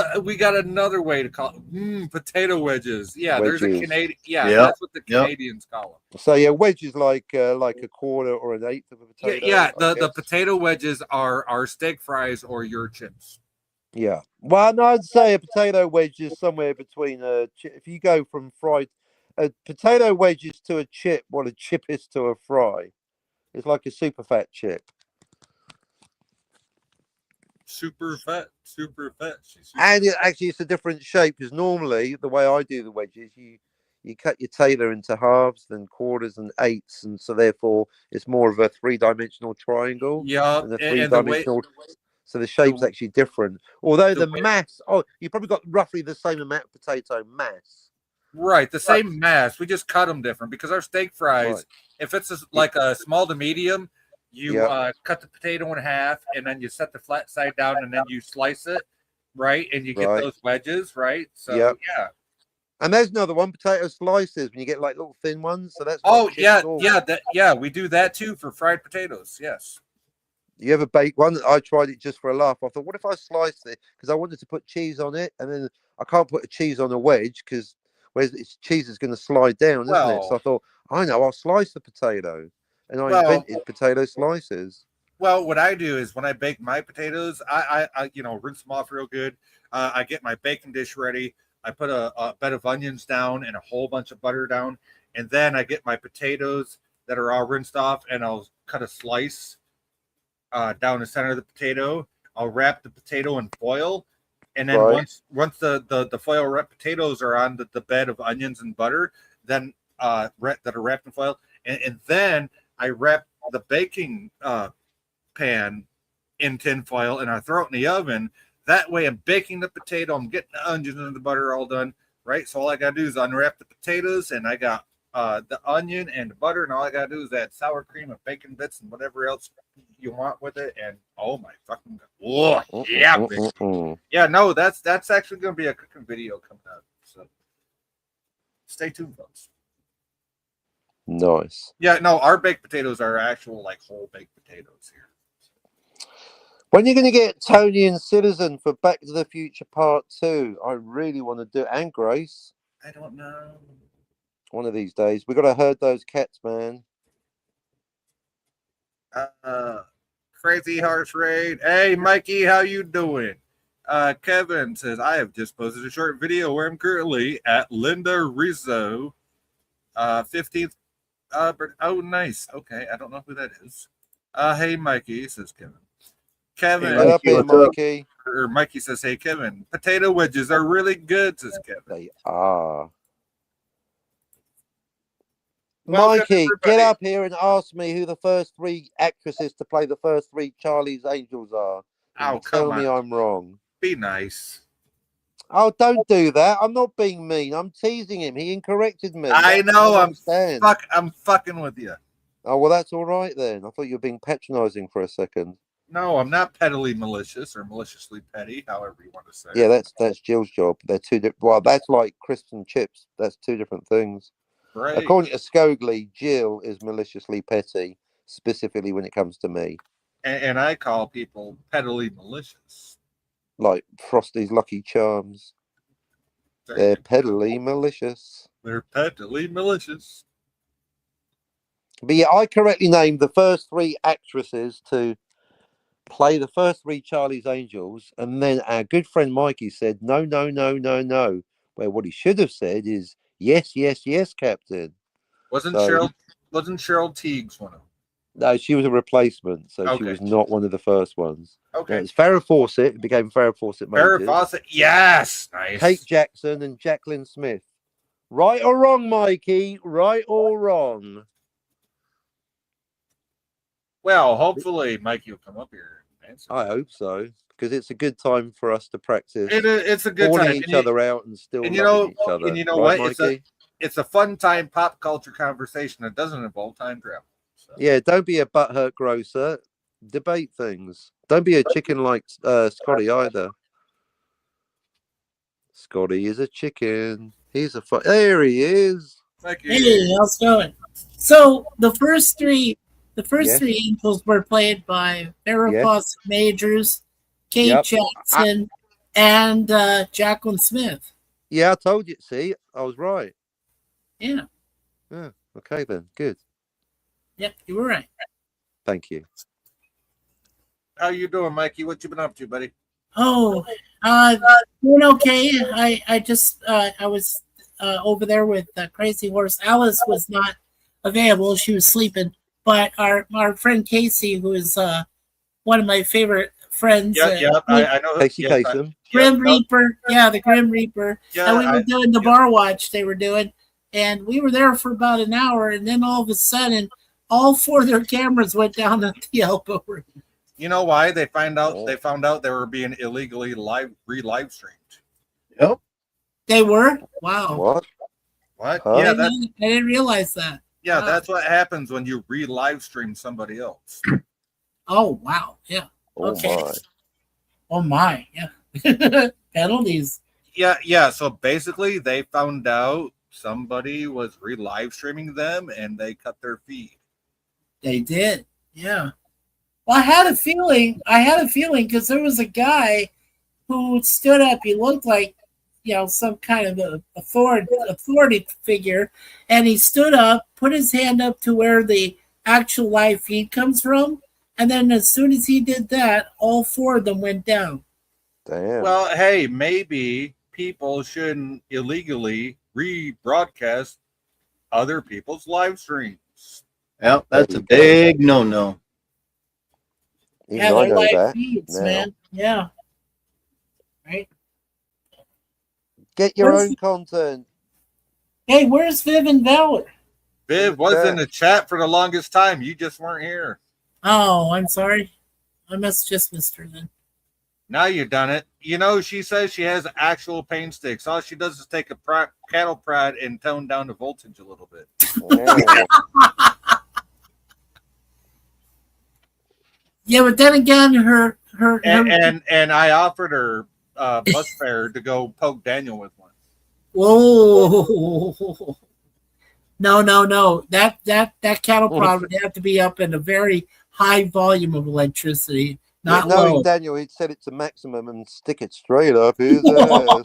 [SPEAKER 3] another way to call it. Potato wedges. Yeah,
[SPEAKER 7] wedges.
[SPEAKER 3] There's a Canadian. Yeah, that's what the Canadians call them.
[SPEAKER 7] So yeah, wedges like a quarter or an eighth of a potato.
[SPEAKER 3] Yeah, the potato wedges are steak fries or your chips.
[SPEAKER 7] Yeah. Well, no, I'd say a potato wedge is somewhere between if you go from fried a potato wedges to a chip, what a chip is to a fry. It's like a super fat chip.
[SPEAKER 3] Super fat.
[SPEAKER 7] And it's a different shape because normally the way I do the wedges, you cut your tater into halves, then quarters and eighths, and so therefore it's more of a three-dimensional triangle.
[SPEAKER 3] Yeah,
[SPEAKER 7] and a three-dimensional. So the shape's actually different. Although the mass, you probably got roughly the same amount of potato mass.
[SPEAKER 3] Right, the same mass. We just cut them different because our steak fries, if it's like a small to medium, you cut the potato in half and then you set the flat side down and then you slice it, right? And you get those wedges, right? So yeah.
[SPEAKER 7] And there's another one, potato slices, when you get like little thin ones. So that's
[SPEAKER 3] Oh
[SPEAKER 7] like chips
[SPEAKER 3] yeah,
[SPEAKER 7] or-
[SPEAKER 3] we do that too for fried potatoes. Yes.
[SPEAKER 7] You ever bake one? I tried it just for a laugh. I thought, what if I sliced it? Because I wanted to put cheese on it, and then I can't put a cheese on a wedge because cheese is going to slide down, isn't it? So I thought, I know, I'll slice the potato, and I
[SPEAKER 3] Well,
[SPEAKER 7] invented potato slices.
[SPEAKER 3] well, what I do is when I bake my potatoes, I rinse them off real good. I get my baking dish ready. I put a bed of onions down and a whole bunch of butter down, and then I get my potatoes that are all rinsed off, and I'll cut a slice down the center of the potato. I'll wrap the potato in foil, and then
[SPEAKER 7] Right.
[SPEAKER 3] once the foil wrapped potatoes are on the bed of onions and butter, then that are wrapped in foil, and then I wrap the baking pan in tin foil and I throw it in the oven. That way, I'm baking the potato. I'm getting the onions and the butter all done, right? So all I gotta do is unwrap the potatoes, and I got the onion and the butter, and all I gotta do is add sour cream and bacon bits and whatever else you want with it. And oh my fucking god, oh yeah, bitch. Yeah, no, that's actually gonna be a cooking video coming out. So stay tuned, folks.
[SPEAKER 7] Nice.
[SPEAKER 3] Yeah, no, our baked potatoes are actual like whole baked potatoes here.
[SPEAKER 7] When are you going to get Tony and Citizen for Back to the Future Part 2? I really want to do it. And Grace.
[SPEAKER 3] I don't know.
[SPEAKER 7] One of these days. We've got to herd those cats, man.
[SPEAKER 3] Crazy Horse Raid. Hey, Mikey, how you doing? Kevin says, I have just posted a short video where I'm currently at Linda Rizzo, 15th. Oh, nice. Okay, I don't know who that is. Hey, Mikey, says Kevin. Kevin.
[SPEAKER 7] Get up here, Mikey.
[SPEAKER 3] Or Mikey says, hey, Kevin, potato wedges are really good, says Kevin.
[SPEAKER 7] They are. Mikey, get up here and ask me who the first 3 actresses to play the first 3 Charlie's Angels are.
[SPEAKER 3] Oh,
[SPEAKER 7] tell me I'm wrong.
[SPEAKER 3] Be nice.
[SPEAKER 7] Oh, don't do that. I'm not being mean. I'm teasing him. He incorrected me.
[SPEAKER 3] I know. I'm fucking with you.
[SPEAKER 7] Oh, well, that's all right then. I thought you were being patronizing for a second.
[SPEAKER 3] No, I'm not pettily malicious or maliciously petty, however you want to say.
[SPEAKER 7] Yeah, that's Jill's job. They're 2 different. Well, that's like crisps and chips. That's 2 different things.
[SPEAKER 3] Right.
[SPEAKER 7] According to Scogli, Jill is maliciously petty, specifically when it comes to me.
[SPEAKER 3] And I call people pettily malicious.
[SPEAKER 7] Like Frosty's Lucky Charms. They're pettily malicious.
[SPEAKER 3] They're pettily malicious.
[SPEAKER 7] But yeah, I correctly named the first 3 actresses to play the first 3 Charlie's Angels, and then our good friend Mikey said, no. Where what he should have said is, yes, Captain.
[SPEAKER 3] Wasn't Cheryl Teagues one of them?
[SPEAKER 7] No, she was a replacement, so
[SPEAKER 3] Okay.
[SPEAKER 7] she was not one of the first ones.
[SPEAKER 3] Okay.
[SPEAKER 7] No, it's Farrah Fawcett. It became Farrah Fawcett.
[SPEAKER 3] Farrah Fawcett, yes, nice.
[SPEAKER 7] Kate Jackson and Jacqueline Smith. Right or wrong, Mikey? Right or wrong?
[SPEAKER 3] Well, hopefully Mikey will come up here and answer.
[SPEAKER 7] I hope so, because it's a good time for us to practice.
[SPEAKER 3] It's a good
[SPEAKER 7] calling
[SPEAKER 3] time.
[SPEAKER 7] each other out and still
[SPEAKER 3] and
[SPEAKER 7] loving each other.
[SPEAKER 3] And you know
[SPEAKER 7] right,
[SPEAKER 3] what?
[SPEAKER 7] Mikey?
[SPEAKER 3] It's a fun time pop culture conversation that doesn't involve time travel. So.
[SPEAKER 7] Yeah, don't be a butthurt grocer. Debate things. Don't be a chicken like Scotty either. Scotty is a chicken. He's a there he is.
[SPEAKER 8] Hey, how's it going? So the first 3 Angels were played by Farrah Fawcett Majors, Kate Jackson, and Jacqueline Smith.
[SPEAKER 7] Yeah, I told you. See, I was right.
[SPEAKER 8] Yeah.
[SPEAKER 7] Yeah. Okay then. Good.
[SPEAKER 8] Yep, you were right.
[SPEAKER 7] Thank you.
[SPEAKER 3] How you doing, Mikey? What you been up to, buddy?
[SPEAKER 8] Oh, doing okay. I just I was over there with Crazy Horse. Alice was not available; she was sleeping. But our friend Casey, who is one of my favorite friends,
[SPEAKER 3] I know
[SPEAKER 7] Casey Kasem.
[SPEAKER 8] Grim Reaper, the Grim Reaper.
[SPEAKER 3] Yeah,
[SPEAKER 8] and we were doing the bar watch they were doing, and we were there for about an hour, and then all of a sudden, all 4 of their cameras went down at the elbow room.
[SPEAKER 3] You know why? They found out they were being illegally live streamed.
[SPEAKER 7] Yep.
[SPEAKER 8] They were? Wow.
[SPEAKER 3] What?
[SPEAKER 7] Huh?
[SPEAKER 3] Yeah,
[SPEAKER 8] I didn't realize that.
[SPEAKER 3] Yeah, that's what happens when you live stream somebody else.
[SPEAKER 8] Oh wow. Yeah.
[SPEAKER 7] Oh
[SPEAKER 8] okay.
[SPEAKER 7] my.
[SPEAKER 8] Oh my. Yeah. Penalties.
[SPEAKER 3] Yeah. So basically, they found out somebody was live streaming them, and they cut their feed.
[SPEAKER 8] They did. Yeah. Well, I had a feeling. Because there was a guy who stood up. He looked like, some kind of a authority figure, and he stood up, put his hand up to where the actual live feed comes from, and then as soon as he did that, all four of them went down.
[SPEAKER 7] Damn.
[SPEAKER 3] Well, hey, maybe people shouldn't illegally rebroadcast other people's live streams.
[SPEAKER 4] Yep, that's a big no-no.
[SPEAKER 7] Even
[SPEAKER 8] Yeah,
[SPEAKER 7] I
[SPEAKER 8] they're
[SPEAKER 7] know
[SPEAKER 8] live
[SPEAKER 7] that
[SPEAKER 8] feeds,
[SPEAKER 7] now.
[SPEAKER 8] man. Yeah. Right.
[SPEAKER 7] Get your
[SPEAKER 8] Where's-
[SPEAKER 7] own content.
[SPEAKER 8] Hey, where's Viv and Valor?
[SPEAKER 3] Viv was in the chat for the longest time. You just weren't here.
[SPEAKER 8] Oh, I'm sorry. I must just missed her then.
[SPEAKER 3] Now you've done it. She says she has actual pain sticks. All she does is take a cattle prod and tone down the voltage a little bit.
[SPEAKER 7] Oh.
[SPEAKER 8] Yeah, but then again, her
[SPEAKER 3] And I offered her bus fare to go poke Daniel with one.
[SPEAKER 8] Whoa. No. That cattle prod would have to be up in a very high volume of electricity, not
[SPEAKER 7] Knowing
[SPEAKER 8] low.
[SPEAKER 7] Daniel, he'd set it to maximum and stick it straight up his ass.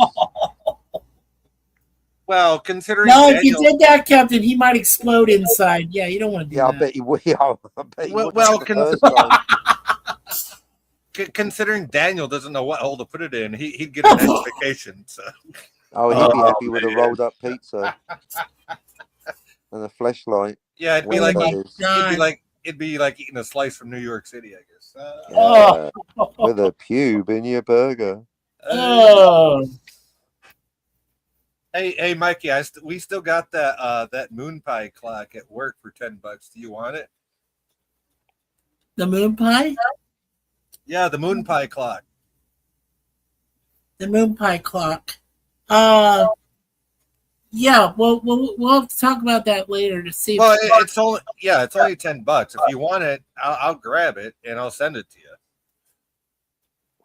[SPEAKER 3] Well, considering
[SPEAKER 8] No,
[SPEAKER 3] Daniel,
[SPEAKER 8] if you did that, Captain, he might explode inside. Yeah, you don't want to do
[SPEAKER 7] Yeah, I
[SPEAKER 8] that.
[SPEAKER 7] bet he will. I bet he
[SPEAKER 3] Well,
[SPEAKER 7] would
[SPEAKER 3] well,
[SPEAKER 7] the first time.
[SPEAKER 3] considering Daniel doesn't know what hole to put it in, he'd get a notification. So.
[SPEAKER 7] Oh, he'd be happy with a
[SPEAKER 2] man.
[SPEAKER 7] rolled up pizza and a flashlight.
[SPEAKER 3] Yeah, it'd be
[SPEAKER 7] Well,
[SPEAKER 3] like
[SPEAKER 7] that
[SPEAKER 3] it'd
[SPEAKER 7] is.
[SPEAKER 3] be like eating a slice from New York City, I guess.
[SPEAKER 7] Yeah, with a pube in your burger.
[SPEAKER 8] Oh.
[SPEAKER 3] Hey, Mikey, we still got that moon pie clock at work for $10. Do you want it?
[SPEAKER 8] The moon pie?
[SPEAKER 3] Yeah, the moon pie clock.
[SPEAKER 8] The moon pie clock. Yeah, we'll have to talk about that later to see.
[SPEAKER 3] Well, it's only $10. If you want it, I'll grab it and I'll send it to you.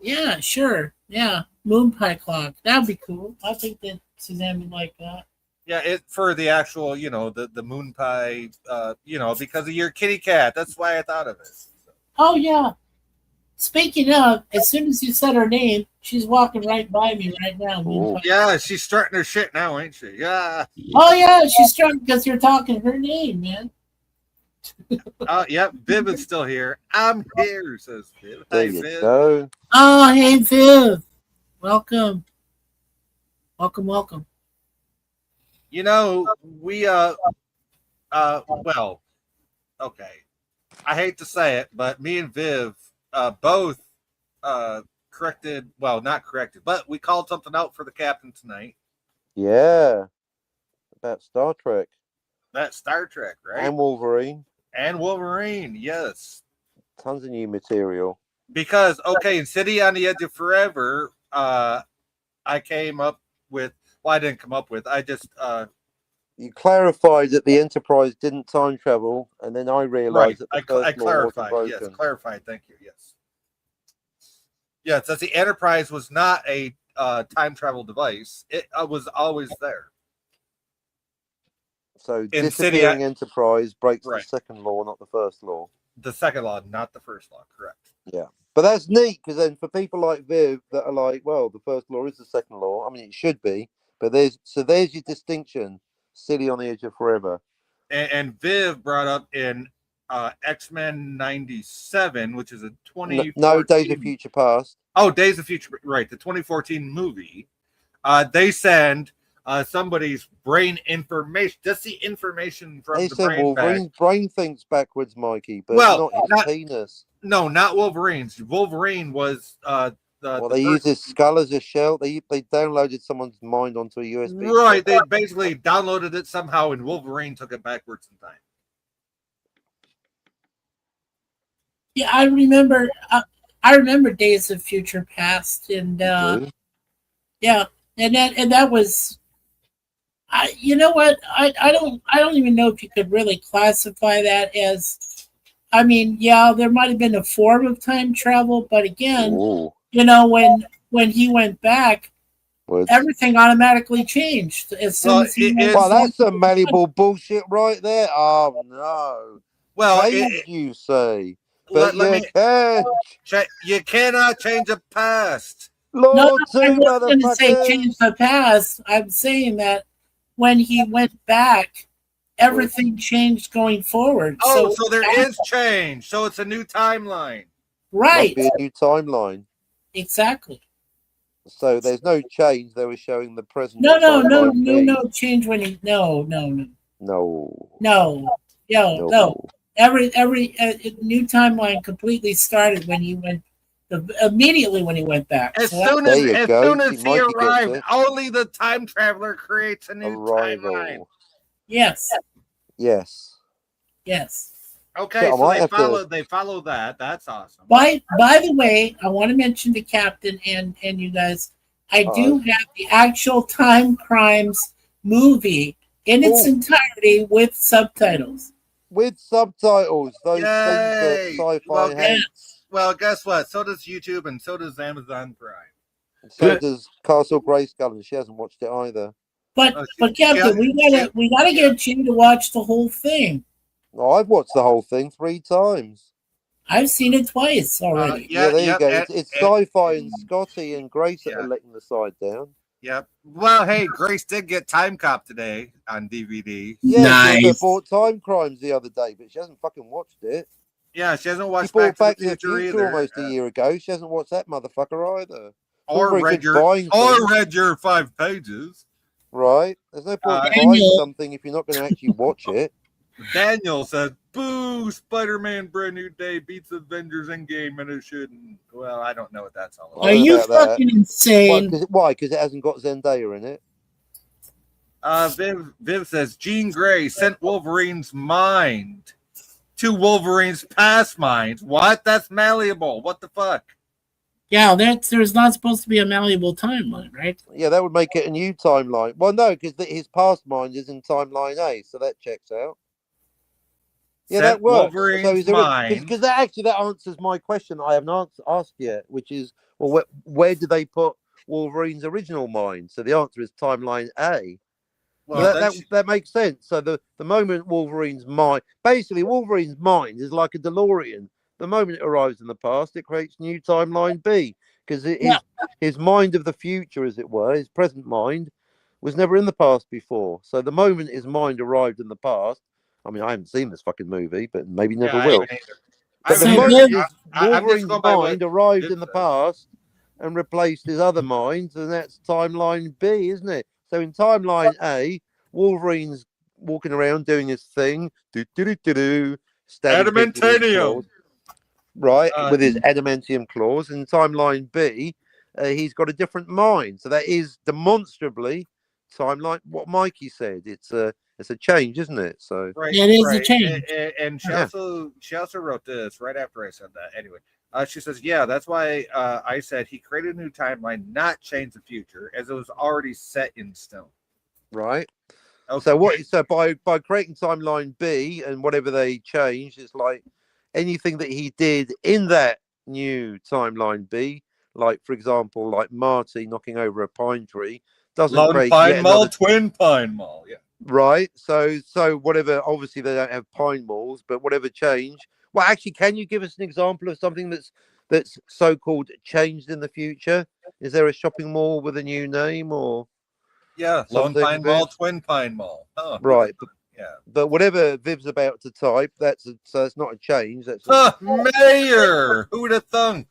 [SPEAKER 8] Yeah, sure. Yeah, moon pie clock. That'd be cool. I think that Suzanne would like that.
[SPEAKER 3] Yeah, it for the actual, the moon pie, because of your kitty cat. That's why I thought of it. So.
[SPEAKER 8] Oh yeah. Speaking of, as soon as you said her name, she's walking right by me right now. Moon pie.
[SPEAKER 3] Yeah, she's starting her shit now, ain't she? Yeah.
[SPEAKER 8] Oh yeah, she's starting because you're talking her name, man.
[SPEAKER 3] Yep, Viv is still here. I'm here, says Viv.
[SPEAKER 7] There
[SPEAKER 3] Hi,
[SPEAKER 7] you
[SPEAKER 3] Viv.
[SPEAKER 7] go.
[SPEAKER 8] Oh, hey Viv. Welcome. Welcome.
[SPEAKER 3] We well, okay. I hate to say it, but me and Viv both corrected, well, not corrected, but we called something out for the captain tonight.
[SPEAKER 7] Yeah. About Star Trek.
[SPEAKER 3] That's Star Trek, right?
[SPEAKER 7] And Wolverine.
[SPEAKER 3] And Wolverine, yes.
[SPEAKER 7] Tons of new material.
[SPEAKER 3] Because, okay, in City on the Edge of Forever, I came up with, well, I didn't come up with, I just...
[SPEAKER 7] You clarified that the Enterprise didn't time travel, and then I realized that the
[SPEAKER 3] I
[SPEAKER 7] first law wasn't
[SPEAKER 3] clarified,
[SPEAKER 7] broken.
[SPEAKER 3] yes, clarified, thank you, yes. Yes, that the Enterprise was not a time travel device. It was always there.
[SPEAKER 7] So
[SPEAKER 3] In
[SPEAKER 7] disappearing
[SPEAKER 3] City,
[SPEAKER 7] Enterprise breaks
[SPEAKER 3] right.
[SPEAKER 7] the second law, not the first law.
[SPEAKER 3] The second law, not the first law, correct.
[SPEAKER 7] Yeah. But that's neat, because then for people like Viv that are like, well, the first law is the second law. I mean, it should be, but there's your distinction. City on the Edge of Forever.
[SPEAKER 3] And Viv brought up in X-Men 97, which is a 2014...
[SPEAKER 7] No, Days of Future Past.
[SPEAKER 3] Oh, Days of Future, right, the 2014 movie. They send somebody's brain information, just the information from the brain
[SPEAKER 7] Wolverine's
[SPEAKER 3] back.
[SPEAKER 7] brain thinks backwards, Mikey, but
[SPEAKER 3] Well,
[SPEAKER 7] not his penis.
[SPEAKER 3] No, not Wolverine's. Wolverine was...
[SPEAKER 7] they used his skull as a shell. They downloaded someone's mind onto a USB.
[SPEAKER 3] Right, they basically downloaded it somehow, and Wolverine took it backwards in time.
[SPEAKER 8] Yeah, I remember. I remember Days of Future Past, and yeah, and that was. You know what? I don't even know if you could really classify that as. I mean, yeah, there might have been a form of time travel, but again.
[SPEAKER 7] Ooh.
[SPEAKER 8] When he went back,
[SPEAKER 7] Words.
[SPEAKER 8] everything automatically changed as soon
[SPEAKER 3] Well,
[SPEAKER 8] as he
[SPEAKER 3] it-
[SPEAKER 8] went
[SPEAKER 3] it's-
[SPEAKER 7] Well, that's
[SPEAKER 8] back.
[SPEAKER 7] some malleable bullshit right there. Oh no.
[SPEAKER 3] Well,
[SPEAKER 7] Change, you say,
[SPEAKER 3] let
[SPEAKER 7] but you
[SPEAKER 3] me.
[SPEAKER 7] can't.
[SPEAKER 3] You cannot change the past.
[SPEAKER 8] No,
[SPEAKER 7] Law
[SPEAKER 8] no, I
[SPEAKER 7] two,
[SPEAKER 8] wasn't going to say change
[SPEAKER 7] motherfuckers.
[SPEAKER 8] the past. I'm saying that when he went back, everything changed going forward.
[SPEAKER 3] Oh,
[SPEAKER 8] So,
[SPEAKER 3] so there is change. So it's a new timeline.
[SPEAKER 8] right,
[SPEAKER 7] Must be a new timeline.
[SPEAKER 8] exactly.
[SPEAKER 7] So there's no change. They were showing the present
[SPEAKER 8] No, no, no,
[SPEAKER 7] timeline
[SPEAKER 8] no,
[SPEAKER 7] B.
[SPEAKER 8] no change when he. No, no, no,
[SPEAKER 7] No.
[SPEAKER 8] no, no,
[SPEAKER 7] No.
[SPEAKER 8] no. Every new timeline completely started when he went. Immediately when he went back.
[SPEAKER 3] As
[SPEAKER 8] So
[SPEAKER 3] soon
[SPEAKER 7] There
[SPEAKER 3] as
[SPEAKER 7] you
[SPEAKER 3] as
[SPEAKER 7] go.
[SPEAKER 3] soon
[SPEAKER 7] See,
[SPEAKER 3] as he
[SPEAKER 7] Mikey gets
[SPEAKER 3] arrived,
[SPEAKER 7] it.
[SPEAKER 3] only the time traveler creates a new timeline.
[SPEAKER 7] Arrival.
[SPEAKER 8] yes,
[SPEAKER 7] Yes.
[SPEAKER 8] yes.
[SPEAKER 3] Okay,
[SPEAKER 7] So I
[SPEAKER 3] so
[SPEAKER 7] might
[SPEAKER 3] they
[SPEAKER 7] have to-
[SPEAKER 3] follow that. That's awesome.
[SPEAKER 8] By the way, I want to mention to Captain and you guys, I do have the actual Time Crimes movie in its
[SPEAKER 7] Ooh.
[SPEAKER 8] entirety with subtitles.
[SPEAKER 7] With subtitles, those things that
[SPEAKER 3] Yay!
[SPEAKER 7] sci-fi
[SPEAKER 3] Well,
[SPEAKER 7] hates.
[SPEAKER 3] Well, guess what? So does YouTube and so does Amazon Prime.
[SPEAKER 7] So
[SPEAKER 2] Good.
[SPEAKER 7] does Castle Grayskull, and she hasn't watched it either.
[SPEAKER 8] But Captain, we gotta get you to watch the whole thing.
[SPEAKER 7] Oh, I've watched the whole thing 3 times.
[SPEAKER 8] I've seen it twice already.
[SPEAKER 7] Yeah, there you go. It's sci-fi and Scotty and Grace that are letting the side down.
[SPEAKER 3] Yep. Well, hey, Grace did get Time Cop today on DVD.
[SPEAKER 7] Yeah, she also bought Time Crimes the other day, but she hasn't fucking watched it.
[SPEAKER 3] Yeah, she hasn't watched
[SPEAKER 7] She bought
[SPEAKER 3] Back
[SPEAKER 7] to the Future
[SPEAKER 3] either.
[SPEAKER 7] almost a year ago. She hasn't watched that motherfucker either.
[SPEAKER 3] Or read your 5 pages.
[SPEAKER 7] Right. There's no point buying
[SPEAKER 8] Daniel.
[SPEAKER 7] something if you're not going to actually watch it.
[SPEAKER 3] Daniel says, "Boo! Spider-Man: Brand New Day beats Avengers Endgame, and it shouldn't." Well, I don't know what that's all about.
[SPEAKER 8] Are you fucking insane?
[SPEAKER 7] Why? Because it hasn't got Zendaya in it.
[SPEAKER 3] Viv says Jean Grey sent Wolverine's mind to Wolverine's past mind. What? That's malleable. What the fuck?
[SPEAKER 8] Yeah, there's not supposed to be a malleable timeline, right?
[SPEAKER 7] Yeah, that would make it a new timeline. Well, no, because his past mind is in timeline A, so that checks out. Yeah, that works.
[SPEAKER 3] Wolverine's mind.
[SPEAKER 7] Because that answers my question I haven't asked yet, which is, well, where do they put Wolverine's original mind? So the answer is timeline A. Well, so that makes sense. So the moment Wolverine's mind, basically Wolverine's mind is like a DeLorean. The moment it arrives in the past, it creates new timeline B, because his mind of the future, as it were, his present mind, was never in the past before. So the moment his mind arrived in the past, I mean, I haven't seen this fucking movie, but maybe never will. But the moment Wolverine's mind arrived in the past and replaced his other minds, and that's timeline B, isn't it? So in timeline A, Wolverine's walking around doing his thing,
[SPEAKER 3] Adamantium.
[SPEAKER 7] Right, with his adamantium claws. In timeline B, he's got a different mind. So that is demonstrably timeline. What Mikey said, it's a change, isn't it? So
[SPEAKER 3] right,
[SPEAKER 8] it is a change.
[SPEAKER 3] And she also wrote this right after I said that. Anyway, she says, yeah, that's why I said he created a new timeline, not change the future, as it was already set in stone.
[SPEAKER 7] Right.
[SPEAKER 3] Okay.
[SPEAKER 7] So by creating timeline B and whatever they changed, it's like anything that he did in that new timeline B, like for example, like Marty knocking over a pine tree, doesn't
[SPEAKER 3] Lone
[SPEAKER 7] create
[SPEAKER 3] Pine Mall, Twin Pine Mall, yeah.
[SPEAKER 7] Right. So whatever. Obviously, they don't have pine malls, but whatever change. Well, actually, can you give us an example of something that's so-called changed in the future? Is there a shopping mall with a new name or?
[SPEAKER 3] Yeah, Lone Pine Mall, Twin Pine Mall. Oh,
[SPEAKER 7] right.
[SPEAKER 3] Yeah.
[SPEAKER 7] But whatever Viv's about to type, so it's not a change. That's
[SPEAKER 3] Mayor. Who'd have thunk?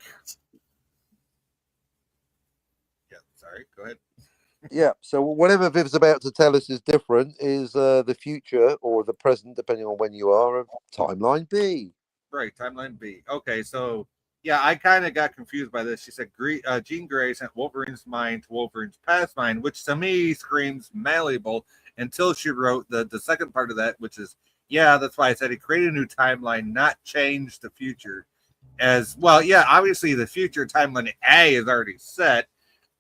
[SPEAKER 3] Yeah. Sorry. Go ahead.
[SPEAKER 7] Yeah. So whatever Viv's about to tell us is different is the future or the present, depending on when you are, of timeline B.
[SPEAKER 3] Right. Timeline B. Okay. So yeah, I kind of got confused by this. She said Jean Grey sent Wolverine's mind to Wolverine's past mind, which to me screams malleable, until she wrote the second part of that, which is, yeah, that's why I said he created a new timeline, not change the future. As well, yeah, obviously the future timeline A is already set.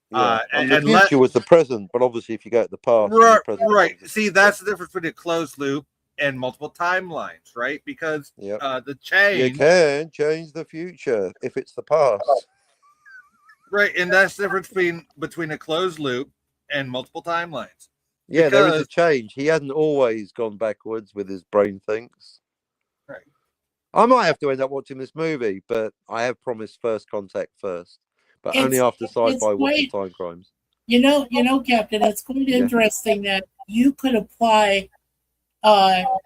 [SPEAKER 7] Yeah. And the future was the present, but obviously if you go to the past,
[SPEAKER 3] right. See, that's the difference between a closed loop and multiple timelines, right? Because the change,
[SPEAKER 7] you can change the future if it's the past.
[SPEAKER 3] Right, and that's the difference between a closed loop and multiple timelines.
[SPEAKER 7] Yeah, there is a
[SPEAKER 3] Because
[SPEAKER 7] change. He hasn't always gone backwards with his brain thinks.
[SPEAKER 3] right.
[SPEAKER 7] I might have to end up watching this movie, but I have promised First Contact first, but only
[SPEAKER 8] It's
[SPEAKER 7] after
[SPEAKER 8] it's
[SPEAKER 7] Sci-Fi watches
[SPEAKER 8] quite
[SPEAKER 7] Time Crimes.
[SPEAKER 8] Captain. It's quite
[SPEAKER 7] Yeah.
[SPEAKER 8] interesting that you could apply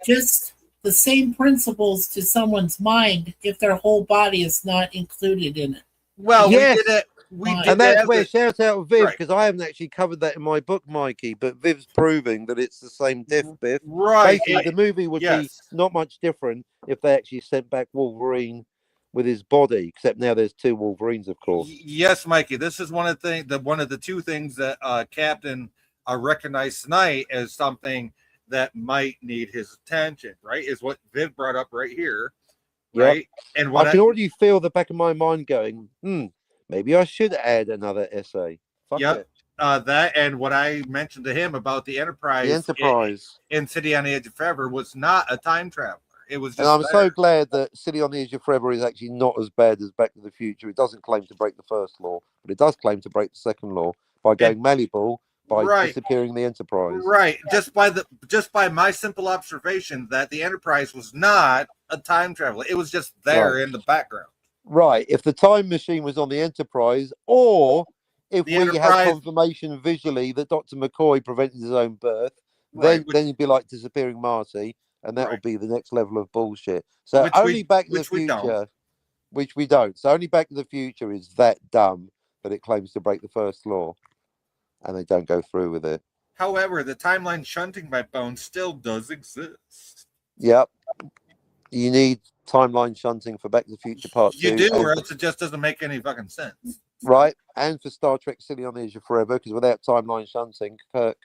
[SPEAKER 8] just the same principles to someone's mind if their whole body is not included in it.
[SPEAKER 3] Well,
[SPEAKER 7] Yes.
[SPEAKER 3] we did it. We
[SPEAKER 8] And
[SPEAKER 3] did
[SPEAKER 7] And that's
[SPEAKER 3] have
[SPEAKER 7] where
[SPEAKER 3] the,
[SPEAKER 7] shout out to Viv,
[SPEAKER 3] right.
[SPEAKER 7] because I haven't actually covered that in my book, Mikey, but Viv's proving that it's the same diff biff.
[SPEAKER 3] right.
[SPEAKER 7] Basically, the movie would be
[SPEAKER 3] Yes.
[SPEAKER 7] not much different if they actually sent back Wolverine with his body, except now there's two Wolverines, of course.
[SPEAKER 3] Yes, Mikey. This is one of the two things that Captain recognized tonight as something that might need his attention. Right, is what Viv brought up right here.
[SPEAKER 7] Yep.
[SPEAKER 3] Right, and what
[SPEAKER 7] I can already feel the back of my mind going, maybe I should add another essay. Fuck
[SPEAKER 3] Yep.
[SPEAKER 7] it.
[SPEAKER 3] That and what I mentioned to him about the Enterprise,
[SPEAKER 7] The Enterprise.
[SPEAKER 3] in City on the Edge of Forever was not a time traveler. It was just.
[SPEAKER 7] And I'm so
[SPEAKER 3] there.
[SPEAKER 7] glad that City on the Edge of Forever is actually not as bad as Back to the Future. It doesn't claim to break the first law, but it does claim to break the second law by going malleable by
[SPEAKER 3] Right.
[SPEAKER 7] disappearing the Enterprise.
[SPEAKER 3] Right. Just by my simple observation that the Enterprise was not a time traveler. It was just there
[SPEAKER 7] Right.
[SPEAKER 3] in the background.
[SPEAKER 7] Right. If the time machine was on the Enterprise, or if
[SPEAKER 3] The
[SPEAKER 7] we
[SPEAKER 3] Enterprise-
[SPEAKER 7] had confirmation visually that Dr. McCoy prevented his own birth,
[SPEAKER 3] Right,
[SPEAKER 7] then it'd be like disappearing Marty, and that
[SPEAKER 3] Right.
[SPEAKER 7] would be the next level of bullshit. So
[SPEAKER 3] Which
[SPEAKER 7] only
[SPEAKER 3] we-
[SPEAKER 7] Back to the
[SPEAKER 3] which we don't.
[SPEAKER 7] Future, which we don't. So only Back to the Future is that dumb that it claims to break the first law, and they don't go through with it.
[SPEAKER 3] However, the timeline shunting by Bones still does exist.
[SPEAKER 7] Yep. You need timeline shunting for Back to the Future Part 2.
[SPEAKER 3] You do,
[SPEAKER 7] and
[SPEAKER 3] or else it just doesn't make any fucking sense.
[SPEAKER 7] right, and for Star Trek City on the Edge of Forever, because without timeline shunting, Kirk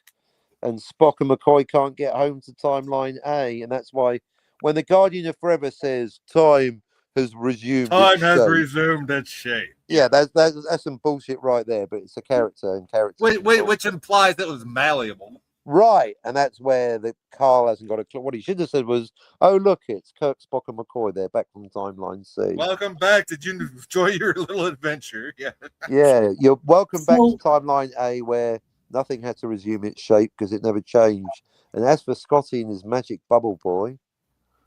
[SPEAKER 7] and Spock and McCoy can't get home to timeline A, and that's why when the Guardian of Forever says time has resumed
[SPEAKER 3] Time
[SPEAKER 7] its
[SPEAKER 3] has
[SPEAKER 7] shape,
[SPEAKER 3] resumed its shape.
[SPEAKER 7] yeah, that's some bullshit right there, but it's a character and character.
[SPEAKER 3] Which implies that it was malleable.
[SPEAKER 7] Right, and that's where the Carl hasn't got a clue. What he should have said was, "Oh look, it's Kirk, Spock, and McCoy. They're back from timeline C."
[SPEAKER 3] Welcome back. Did you enjoy your little adventure? Yeah.
[SPEAKER 7] Yeah, you're welcome back
[SPEAKER 8] So-
[SPEAKER 7] to timeline A, where nothing had to resume its shape because it never changed. And as for Scotty and his magic bubble boy,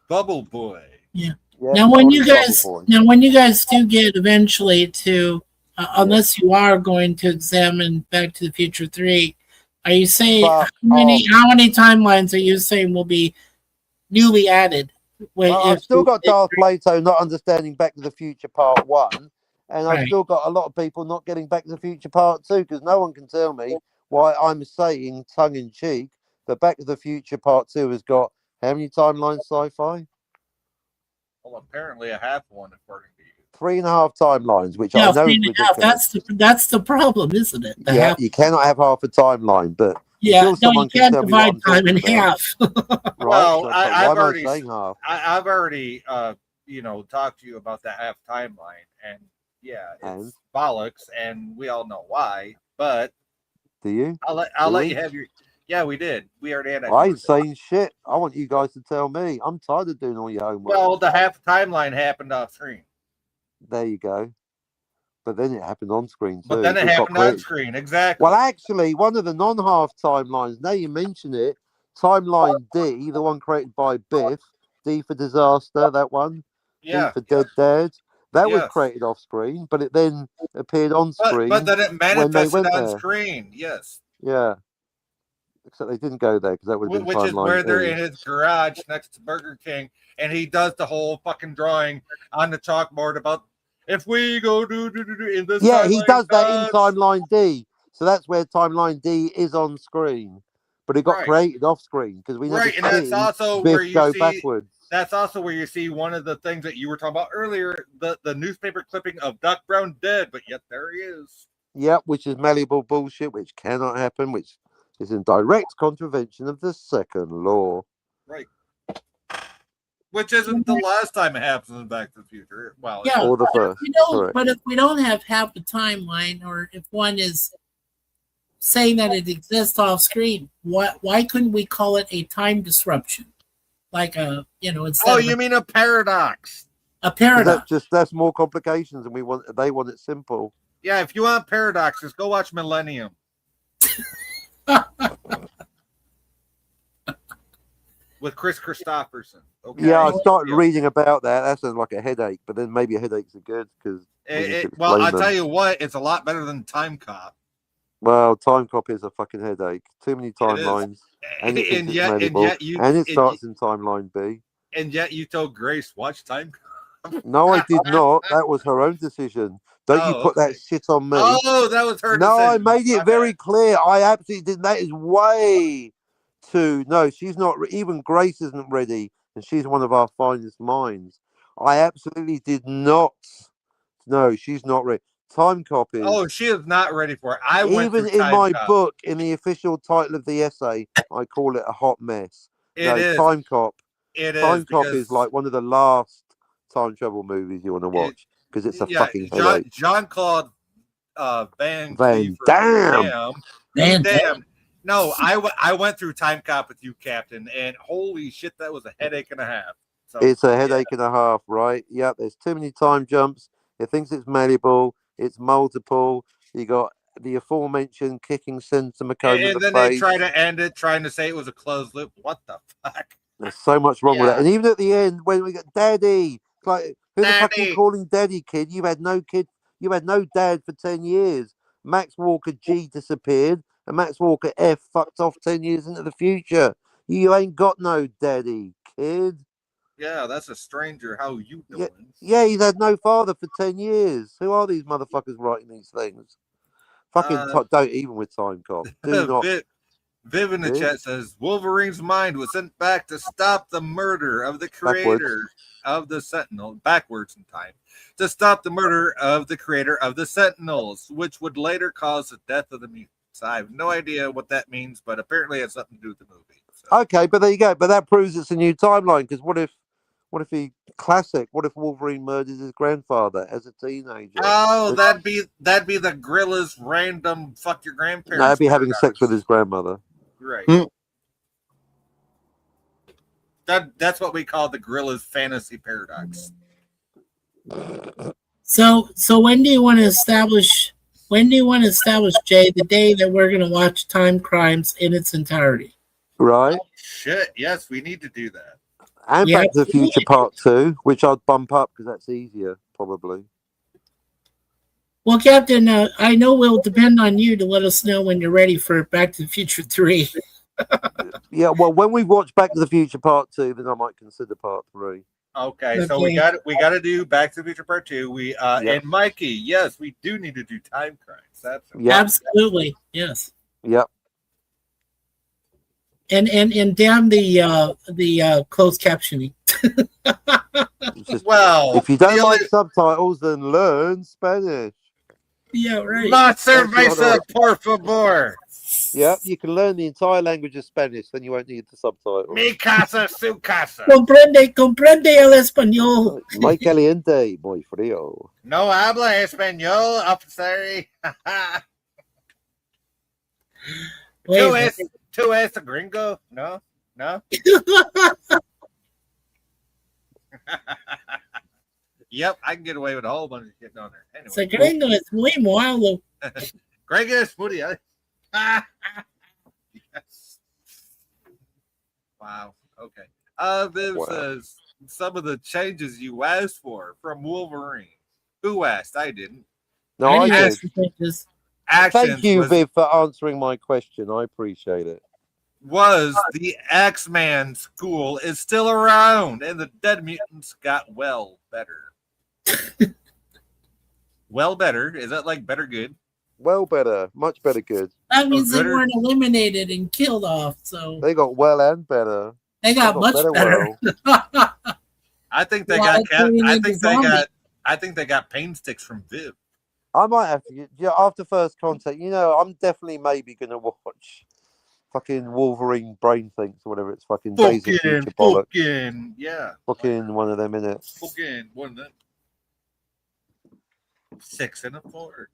[SPEAKER 3] Bubble Boy.
[SPEAKER 7] yeah,
[SPEAKER 8] Now, when you
[SPEAKER 7] Bubble
[SPEAKER 8] guys
[SPEAKER 7] Boy.
[SPEAKER 8] do get eventually to, unless you are going to examine Back to the Future 3, are you saying
[SPEAKER 7] But,
[SPEAKER 8] how many timelines are you saying will be newly added?
[SPEAKER 7] Well, I've still got Darth Plato not understanding Back to the Future Part 1, and I've
[SPEAKER 8] Right.
[SPEAKER 7] still got a lot of people not getting Back to the Future Part 2, because no one can tell me why I'm saying, tongue-in-cheek, that Back to the Future Part 2 has got how many timelines, Sci-Fi?
[SPEAKER 3] Well, apparently a half one, according to you.
[SPEAKER 7] 3.5 timelines, which
[SPEAKER 8] Yeah,
[SPEAKER 7] I know is
[SPEAKER 8] 3.5.
[SPEAKER 7] ridiculous.
[SPEAKER 8] That's the problem, isn't it? The
[SPEAKER 7] Yeah,
[SPEAKER 8] half-
[SPEAKER 7] you cannot have half a timeline, but
[SPEAKER 8] yeah.
[SPEAKER 7] until
[SPEAKER 8] No,
[SPEAKER 7] someone
[SPEAKER 8] you
[SPEAKER 7] can
[SPEAKER 8] can't
[SPEAKER 7] tell me what
[SPEAKER 8] divide
[SPEAKER 7] I'm
[SPEAKER 8] time in
[SPEAKER 7] talking about.
[SPEAKER 8] half.
[SPEAKER 7] right?
[SPEAKER 3] Well,
[SPEAKER 7] So,
[SPEAKER 3] I-
[SPEAKER 7] why
[SPEAKER 3] I've
[SPEAKER 7] am
[SPEAKER 3] already
[SPEAKER 7] I saying half?
[SPEAKER 3] I've already, talked to you about that half timeline, and yeah, it's
[SPEAKER 7] And?
[SPEAKER 3] bollocks, and we all know why. But
[SPEAKER 7] Do you?
[SPEAKER 3] I'll let
[SPEAKER 7] Really?
[SPEAKER 3] you have your. Yeah, we did. We already had that.
[SPEAKER 7] I ain't
[SPEAKER 3] conversation.
[SPEAKER 7] saying shit. I want you guys to tell me. I'm tired of doing all your homework.
[SPEAKER 3] Well, the half timeline happened off screen,
[SPEAKER 7] There you go. But then it happened on screen too.
[SPEAKER 3] but then it
[SPEAKER 7] got
[SPEAKER 3] happened on
[SPEAKER 7] created.
[SPEAKER 3] screen. Exactly.
[SPEAKER 7] Well, actually, one of the non-half timelines, now you mention it, timeline D, the one created by Biff, D for disaster, that one,
[SPEAKER 3] yeah.
[SPEAKER 7] D for dead dad, that was
[SPEAKER 3] Yes.
[SPEAKER 7] created off screen, but it then appeared on screen.
[SPEAKER 3] But then it
[SPEAKER 7] when they
[SPEAKER 3] manifested
[SPEAKER 7] went
[SPEAKER 3] on
[SPEAKER 7] there.
[SPEAKER 3] screen. Yes.
[SPEAKER 7] Yeah. Except they didn't go there because that would have been
[SPEAKER 3] Which is
[SPEAKER 7] timeline
[SPEAKER 3] where they're
[SPEAKER 7] E.
[SPEAKER 3] in his garage next to Burger King, and he does the whole fucking drawing on the chalkboard about if we go do in this.
[SPEAKER 7] Yeah, he
[SPEAKER 3] timeline
[SPEAKER 7] does that in
[SPEAKER 3] path.
[SPEAKER 7] timeline D. So that's where timeline D is on screen. But it got
[SPEAKER 3] Right.
[SPEAKER 7] created off screen because we never
[SPEAKER 3] Right, and that's
[SPEAKER 7] see
[SPEAKER 3] also
[SPEAKER 7] Biff
[SPEAKER 3] where you
[SPEAKER 7] go
[SPEAKER 3] see.
[SPEAKER 7] backwards.
[SPEAKER 3] That's also where you see one of the things that you were talking about earlier, the newspaper clipping of Doc Brown dead, but yet there he is.
[SPEAKER 7] Yep, which is malleable bullshit, which cannot happen, which is in direct contravention of the second law.
[SPEAKER 3] Right. Which isn't the last time it happens in Back to the Future. Well,
[SPEAKER 8] Yeah.
[SPEAKER 7] Or the first. Correct.
[SPEAKER 8] But if we don't have half the timeline, or if one is saying that it exists off screen, why couldn't we call it a time disruption? Like instead of
[SPEAKER 3] you mean a paradox?
[SPEAKER 8] a paradox.
[SPEAKER 7] That's more complications, and they want it simple.
[SPEAKER 3] Yeah, if you want paradoxes, go watch Millennium. With Chris Christopherson. Okay.
[SPEAKER 7] Yeah, I started
[SPEAKER 3] Yeah.
[SPEAKER 7] reading about that. That sounds like a headache, but then maybe headaches are good because
[SPEAKER 3] Well, I'll tell you what, it's a lot better than Time Cop.
[SPEAKER 7] Well, Time Cop is a fucking headache. Too many
[SPEAKER 3] It is.
[SPEAKER 7] timelines, and it thinks
[SPEAKER 3] And
[SPEAKER 7] it's
[SPEAKER 3] yet
[SPEAKER 7] malleable,
[SPEAKER 3] you
[SPEAKER 7] and it starts in timeline B.
[SPEAKER 3] and yet you told Grace watch Time Cop.
[SPEAKER 7] No, I did not. That was her own decision. Don't you put that shit on me?
[SPEAKER 3] Oh, that was her
[SPEAKER 7] No,
[SPEAKER 3] decision.
[SPEAKER 7] I made it
[SPEAKER 3] My
[SPEAKER 7] very
[SPEAKER 3] bad.
[SPEAKER 7] clear. I absolutely did. That is way too. No, she's not. Even Grace isn't ready, and she's one of our finest minds. I absolutely did not. No, she's not ready. Time Cop is.
[SPEAKER 3] Oh, she is not ready for it. I went
[SPEAKER 7] Even
[SPEAKER 3] through
[SPEAKER 7] in
[SPEAKER 3] Time
[SPEAKER 7] my
[SPEAKER 3] Cop.
[SPEAKER 7] book, in the official title of the essay, I call it a hot mess.
[SPEAKER 3] It is.
[SPEAKER 7] Time Cop.
[SPEAKER 3] It
[SPEAKER 7] Time
[SPEAKER 3] is
[SPEAKER 7] Cop
[SPEAKER 3] because
[SPEAKER 7] is like one of the last time travel movies you want to watch because it's a fucking headache.
[SPEAKER 3] Jean-Claude Van
[SPEAKER 7] Van
[SPEAKER 3] Cleaver.
[SPEAKER 7] Damme.
[SPEAKER 3] Damn. No, I went through Time Cop with you, Captain, and holy shit, that was a headache and a half. So,
[SPEAKER 7] It's a headache and a half, right? Yep, there's too many time jumps. It thinks it's malleable. It's multiple. You got the aforementioned kicking Senator McComb in
[SPEAKER 3] and
[SPEAKER 7] the
[SPEAKER 3] then they
[SPEAKER 7] face.
[SPEAKER 3] try to end it, trying to say it was a closed loop. What the fuck?
[SPEAKER 7] There's so much wrong with that. And even at the end, when we got Daddy, it's like, who the fuck are you
[SPEAKER 3] Daddy.
[SPEAKER 7] calling Daddy, kid? You've had no kid. You had no dad for 10 years. Max Walker G disappeared, and Max Walker F fucked off 10 years into the future. You ain't got no daddy, kid.
[SPEAKER 3] Yeah, that's a stranger. How you doing?
[SPEAKER 7] Yeah, he's had no father for 10 years. Who are these motherfuckers writing these things? Fucking don't even with Time Cop. Do not.
[SPEAKER 3] Viv in the chat says Wolverine's mind was sent back to stop the murder of the creator of the Sentinel, backwards in time, to stop the murder of the creator of the Sentinels, which would later cause the death of the mutants. I have no idea what that means, but apparently it has something to do with the movie.
[SPEAKER 7] So. Okay, but there you go. But that proves it's a new timeline. Because what if What if Wolverine murders his grandfather as a teenager?
[SPEAKER 3] Oh, that'd be the Gorilla's random fuck your grandparents.
[SPEAKER 7] No, that'd be having sex with his grandmother.
[SPEAKER 3] Right. That's what we call the Gorilla's fantasy paradox.
[SPEAKER 8] So when do you want to establish? When do you want to establish, Jay, the day that we're going to watch Time Crimes in its entirety?
[SPEAKER 7] Right.
[SPEAKER 3] Shit. Yes, we need to do that.
[SPEAKER 7] And Back to the Future Part 2, which I'd bump up because that's easier, probably.
[SPEAKER 8] Well, Captain, I know we'll depend on you to let us know when you're ready for Back to the Future 3.
[SPEAKER 7] Yeah, well, when we watch Back to the Future Part 2, then I might consider Part 3.
[SPEAKER 3] Okay, so we got to do Back to the Future Part 2. We and Mikey, yes, we do need to do Time Crimes.
[SPEAKER 8] Absolutely, yes.
[SPEAKER 7] Yep.
[SPEAKER 8] And damn the closed captioning.
[SPEAKER 3] Well,
[SPEAKER 7] if you don't like subtitles, then learn Spanish.
[SPEAKER 8] Yeah, right.
[SPEAKER 3] La cerveza, por favor.
[SPEAKER 7] Yep, you can learn the entire language of Spanish, then you won't need the subtitles.
[SPEAKER 3] Mi casa, su casa.
[SPEAKER 8] Comprende el español.
[SPEAKER 7] Muy caliente, muy frío.
[SPEAKER 3] No habla español, officer. Tú es a gringo? No? Yep, I can get away with a whole bunch of shit on there. Anyway.
[SPEAKER 8] So gringo es muy malo.
[SPEAKER 3] Gringo es muy yes. Wow. Okay. Viv says some of the changes you asked for from Wolverine. Who asked? I didn't.
[SPEAKER 7] No, I did.
[SPEAKER 3] Thank
[SPEAKER 7] you, Viv, for answering my question. I appreciate it.
[SPEAKER 3] Was the X-Man school is still around, and the dead mutants got well better. Well better? Is that like better good?
[SPEAKER 7] Well better. Much better good.
[SPEAKER 8] That means they weren't eliminated and killed off. So
[SPEAKER 7] they got well and better.
[SPEAKER 8] They got much better.
[SPEAKER 7] Well.
[SPEAKER 3] I think they I think they got pain sticks from Viv.
[SPEAKER 7] I might have to after First Contact, I'm definitely maybe gonna watch fucking Wolverine Brain Thinks or whatever it's fucking Days of Future Bollocks.
[SPEAKER 3] Yeah.
[SPEAKER 7] Fucking one of them in it.
[SPEAKER 3] Fucking one of them. 6 and a 4.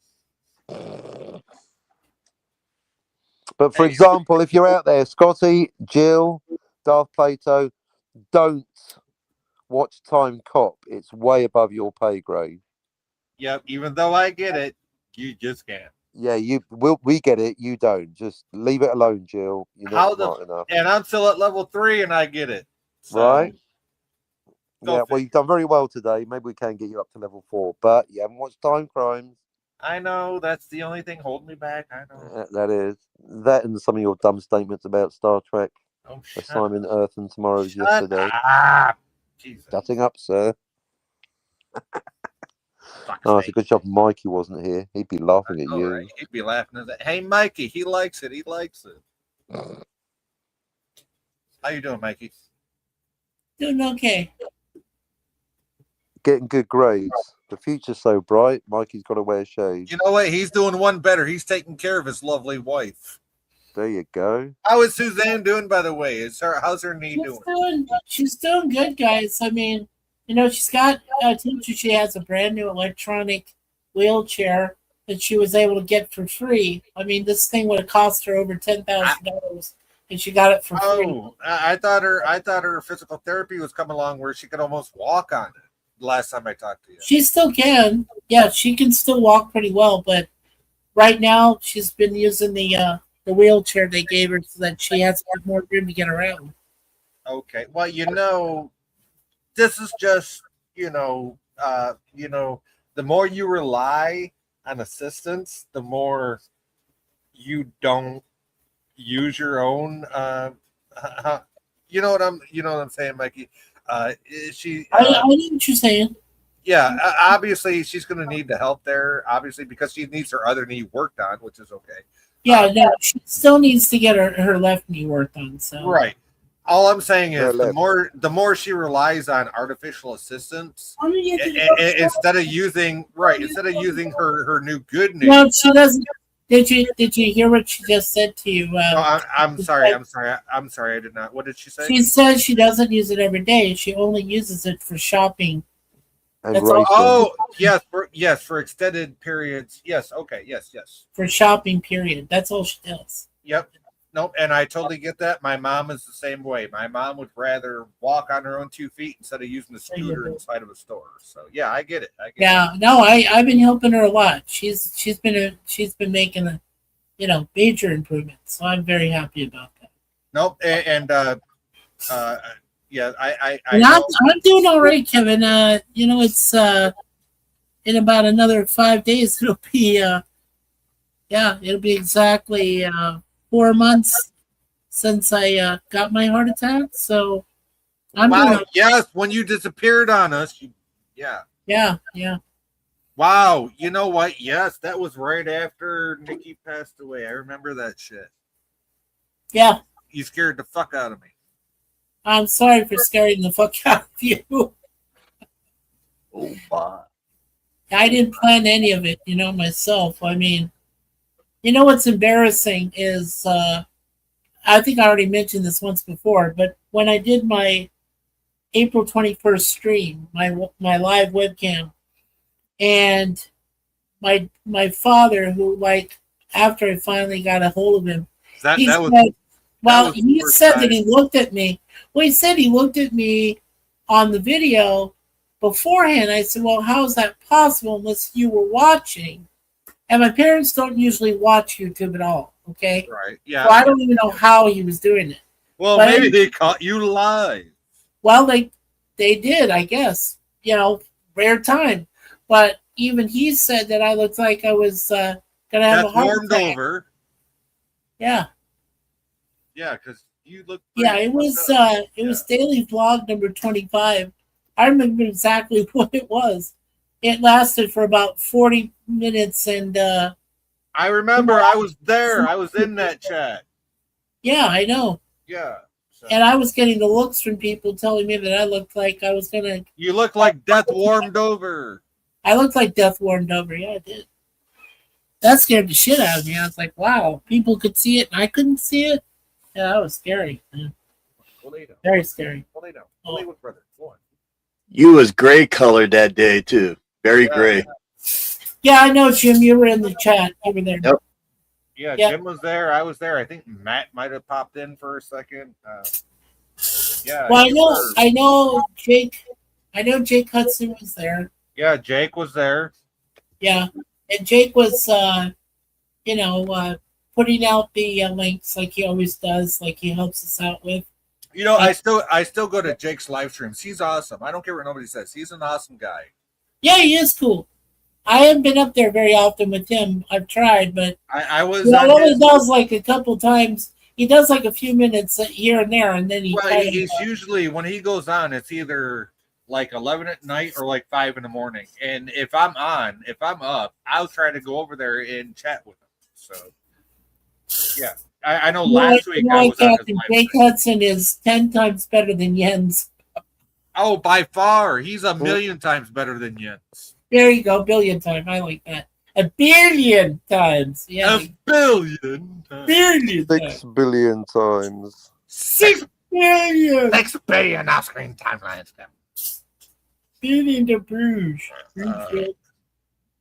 [SPEAKER 7] But for example, if you're out there, Scotty, Jill, Darth Plato, don't watch Time Cop. It's way above your pay grade.
[SPEAKER 3] Yep, even though I get it, You just can't.
[SPEAKER 7] Yeah, we get it. You don't. Just leave it alone, Jill. You're not smart enough,
[SPEAKER 3] And I'm still at level 3 and I get it. So,
[SPEAKER 7] right?
[SPEAKER 3] go
[SPEAKER 7] Yeah. Well,
[SPEAKER 3] figure.
[SPEAKER 7] you've done very well today. Maybe we can get you up to level 4, but you haven't watched Time Crimes.
[SPEAKER 3] I know that's the only thing holding me back. I know.
[SPEAKER 7] That is that, and some of your dumb statements about Star Trek,
[SPEAKER 3] Oh, shut
[SPEAKER 7] Assignment Earth, and Tomorrow's
[SPEAKER 3] Shut
[SPEAKER 7] Yesterday.
[SPEAKER 3] up. Jesus.
[SPEAKER 7] Shutting up, sir.
[SPEAKER 3] Fuck's
[SPEAKER 7] Oh, it's a
[SPEAKER 3] sake.
[SPEAKER 7] good job Mikey wasn't here. He'd be laughing at
[SPEAKER 3] All
[SPEAKER 7] you.
[SPEAKER 3] right. He'd be laughing at that. Hey, Mikey, he likes it. He likes it. How you doing, Mikey?
[SPEAKER 8] Doing okay.
[SPEAKER 7] Getting good grades. The future's so bright. Mikey's got to wear shades.
[SPEAKER 3] You know what? He's doing one better. He's taking care of his lovely wife.
[SPEAKER 7] There you go.
[SPEAKER 3] How is Suzanne doing, by the way? How's her knee doing?
[SPEAKER 8] She's doing good, guys. I mean, she's got a teacher. She has a brand new electronic wheelchair that she was able to get for free. I mean, this thing would have cost her over $10,000, and she got it for free.
[SPEAKER 3] Oh, I thought her physical therapy was coming along where she could almost walk on it. Last time I talked to you,
[SPEAKER 8] She still can. Yeah, she can still walk pretty well, but right now she's been using the wheelchair they gave her so that she has more room to get around.
[SPEAKER 3] Okay. Well, this is just, the more you rely on assistance, the more you don't use your own. You know what I'm saying, Mikey?
[SPEAKER 8] I know what you're saying.
[SPEAKER 3] Yeah, obviously she's going to need the help there, obviously, because she needs her other knee worked on, which is okay.
[SPEAKER 8] Yeah, no, she still needs to get her left knee worked on. So
[SPEAKER 3] right. All I'm saying is the more she relies on artificial assistance instead of using her new good knee.
[SPEAKER 8] No, she doesn't. Did you hear what she just said to you?
[SPEAKER 3] I'm sorry. I did not. What did she say?
[SPEAKER 8] She says she doesn't use it every day. She only uses it for shopping.
[SPEAKER 7] And
[SPEAKER 8] That's
[SPEAKER 7] racing.
[SPEAKER 3] Oh, yes, for extended periods. Yes, okay, yes.
[SPEAKER 8] For shopping period. That's all she does.
[SPEAKER 3] Yep. Nope, and I totally get that. My mom is the same way. My mom would rather walk on her own 2 feet instead of using the scooter inside of a store. So yeah, I get it.
[SPEAKER 8] No, I've been helping her a lot. She's been making major improvements. So I'm very happy about that.
[SPEAKER 3] Nope, yeah,
[SPEAKER 8] I'm doing all right, Kevin. It's in about another 5 days. It'll be exactly 4 months since I got my heart attack. So I'm doing
[SPEAKER 3] yes, when you disappeared on us,
[SPEAKER 8] yeah.
[SPEAKER 3] Wow, you know what? Yes, that was right after Nikki passed away. I remember that shit.
[SPEAKER 8] Yeah.
[SPEAKER 3] You scared the fuck out of me.
[SPEAKER 8] I'm sorry for scaring the fuck out of you.
[SPEAKER 4] Oh, my.
[SPEAKER 8] I didn't plan any of it, myself. I mean, what's embarrassing is, I think I already mentioned this once before, but when I did my April 21st stream, my live webcam, and my father, who, after I finally got a hold of him, he said that he looked at me. Well, he said he looked at me on the video beforehand. I said, well, how is that possible unless you were watching? And my parents don't usually watch YouTube at all, okay?
[SPEAKER 3] Right, yeah.
[SPEAKER 8] So I don't even know how he was doing it.
[SPEAKER 3] Well, but maybe they caught you live.
[SPEAKER 8] Well, they did, I guess. Rare time. But even he said that I looked like I was going to have a heart attack.
[SPEAKER 3] Over.
[SPEAKER 8] Yeah.
[SPEAKER 3] Yeah, because you look.
[SPEAKER 8] Yeah, it was daily vlog number 25. I remember exactly what it was. It lasted for about 40 minutes, and
[SPEAKER 3] I remember I was there. I was in that chat.
[SPEAKER 8] Yeah, I know.
[SPEAKER 3] Yeah. So.
[SPEAKER 8] And I was getting the looks from people telling me that I looked like I was gonna.
[SPEAKER 3] You look like death warmed over.
[SPEAKER 8] I looked like death warmed over. Yeah, I did. That scared the shit out of me. I was like, wow, people could see it and I couldn't see it. Yeah, that was scary. Man. Very scary.
[SPEAKER 3] Brother.
[SPEAKER 4] You was gray colored that day too. Very gray.
[SPEAKER 8] Yeah, I know, Jim. You were in the chat over there.
[SPEAKER 4] Yep.
[SPEAKER 3] Yeah, Jim was there. I was there. I think Matt might have popped in for a second. Yeah.
[SPEAKER 8] Well, I know Jake. I know Jake Hudson was there.
[SPEAKER 3] Yeah, Jake was there.
[SPEAKER 8] Yeah. And Jake was, putting out the links like he always does, like he helps us out with.
[SPEAKER 3] I still go to Jake's live streams. He's awesome. I don't care what nobody says. He's an awesome guy.
[SPEAKER 8] Yeah, he is cool. I haven't been up there very often with him. I've tried, but
[SPEAKER 3] I was
[SPEAKER 8] he
[SPEAKER 3] on
[SPEAKER 8] only
[SPEAKER 3] his.
[SPEAKER 8] does like a couple times. He does like a few minutes here and there, and then he.
[SPEAKER 3] Well, he's usually when he goes on, it's either like 11 at night or like 5 in the morning. And if I'm up, I'll try to go over there and chat with him. So, yeah, I know last week I was on his
[SPEAKER 8] Captain
[SPEAKER 3] live
[SPEAKER 8] Jake
[SPEAKER 3] stream.
[SPEAKER 8] Hudson is 10 times better than Jens.
[SPEAKER 3] Oh, by far, he's a million times better than Jens.
[SPEAKER 8] There you go, billion times. I like that. A billion times. Yeah.
[SPEAKER 3] A billion.
[SPEAKER 8] Billion
[SPEAKER 7] 6 billion times.
[SPEAKER 3] 6
[SPEAKER 8] billion.
[SPEAKER 3] 6 billion off-screen timelines.
[SPEAKER 8] Billion to Bruges.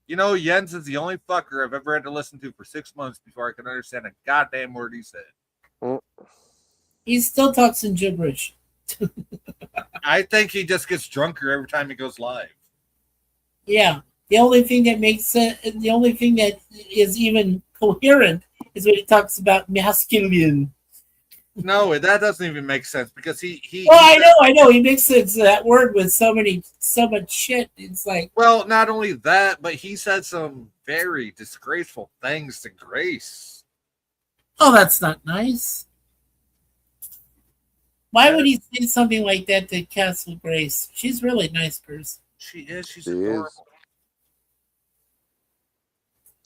[SPEAKER 3] Jens is the only fucker I've ever had to listen to for 6 months before I can understand a goddamn word he said.
[SPEAKER 8] He still talks in gibberish.
[SPEAKER 3] I think he just gets drunker every time he goes live.
[SPEAKER 8] Yeah. The only thing that is even coherent is when he talks about masculine.
[SPEAKER 3] No, that doesn't even make sense because he.
[SPEAKER 8] I know. He mixes that word with so much shit. It's like.
[SPEAKER 3] Well, not only that, but he said some very disgraceful things to Grace.
[SPEAKER 8] Oh, that's not nice. Why would he say something like that to Castle Grace? She's really a nice person.
[SPEAKER 3] She is. She's
[SPEAKER 7] She
[SPEAKER 3] adorable.
[SPEAKER 7] is.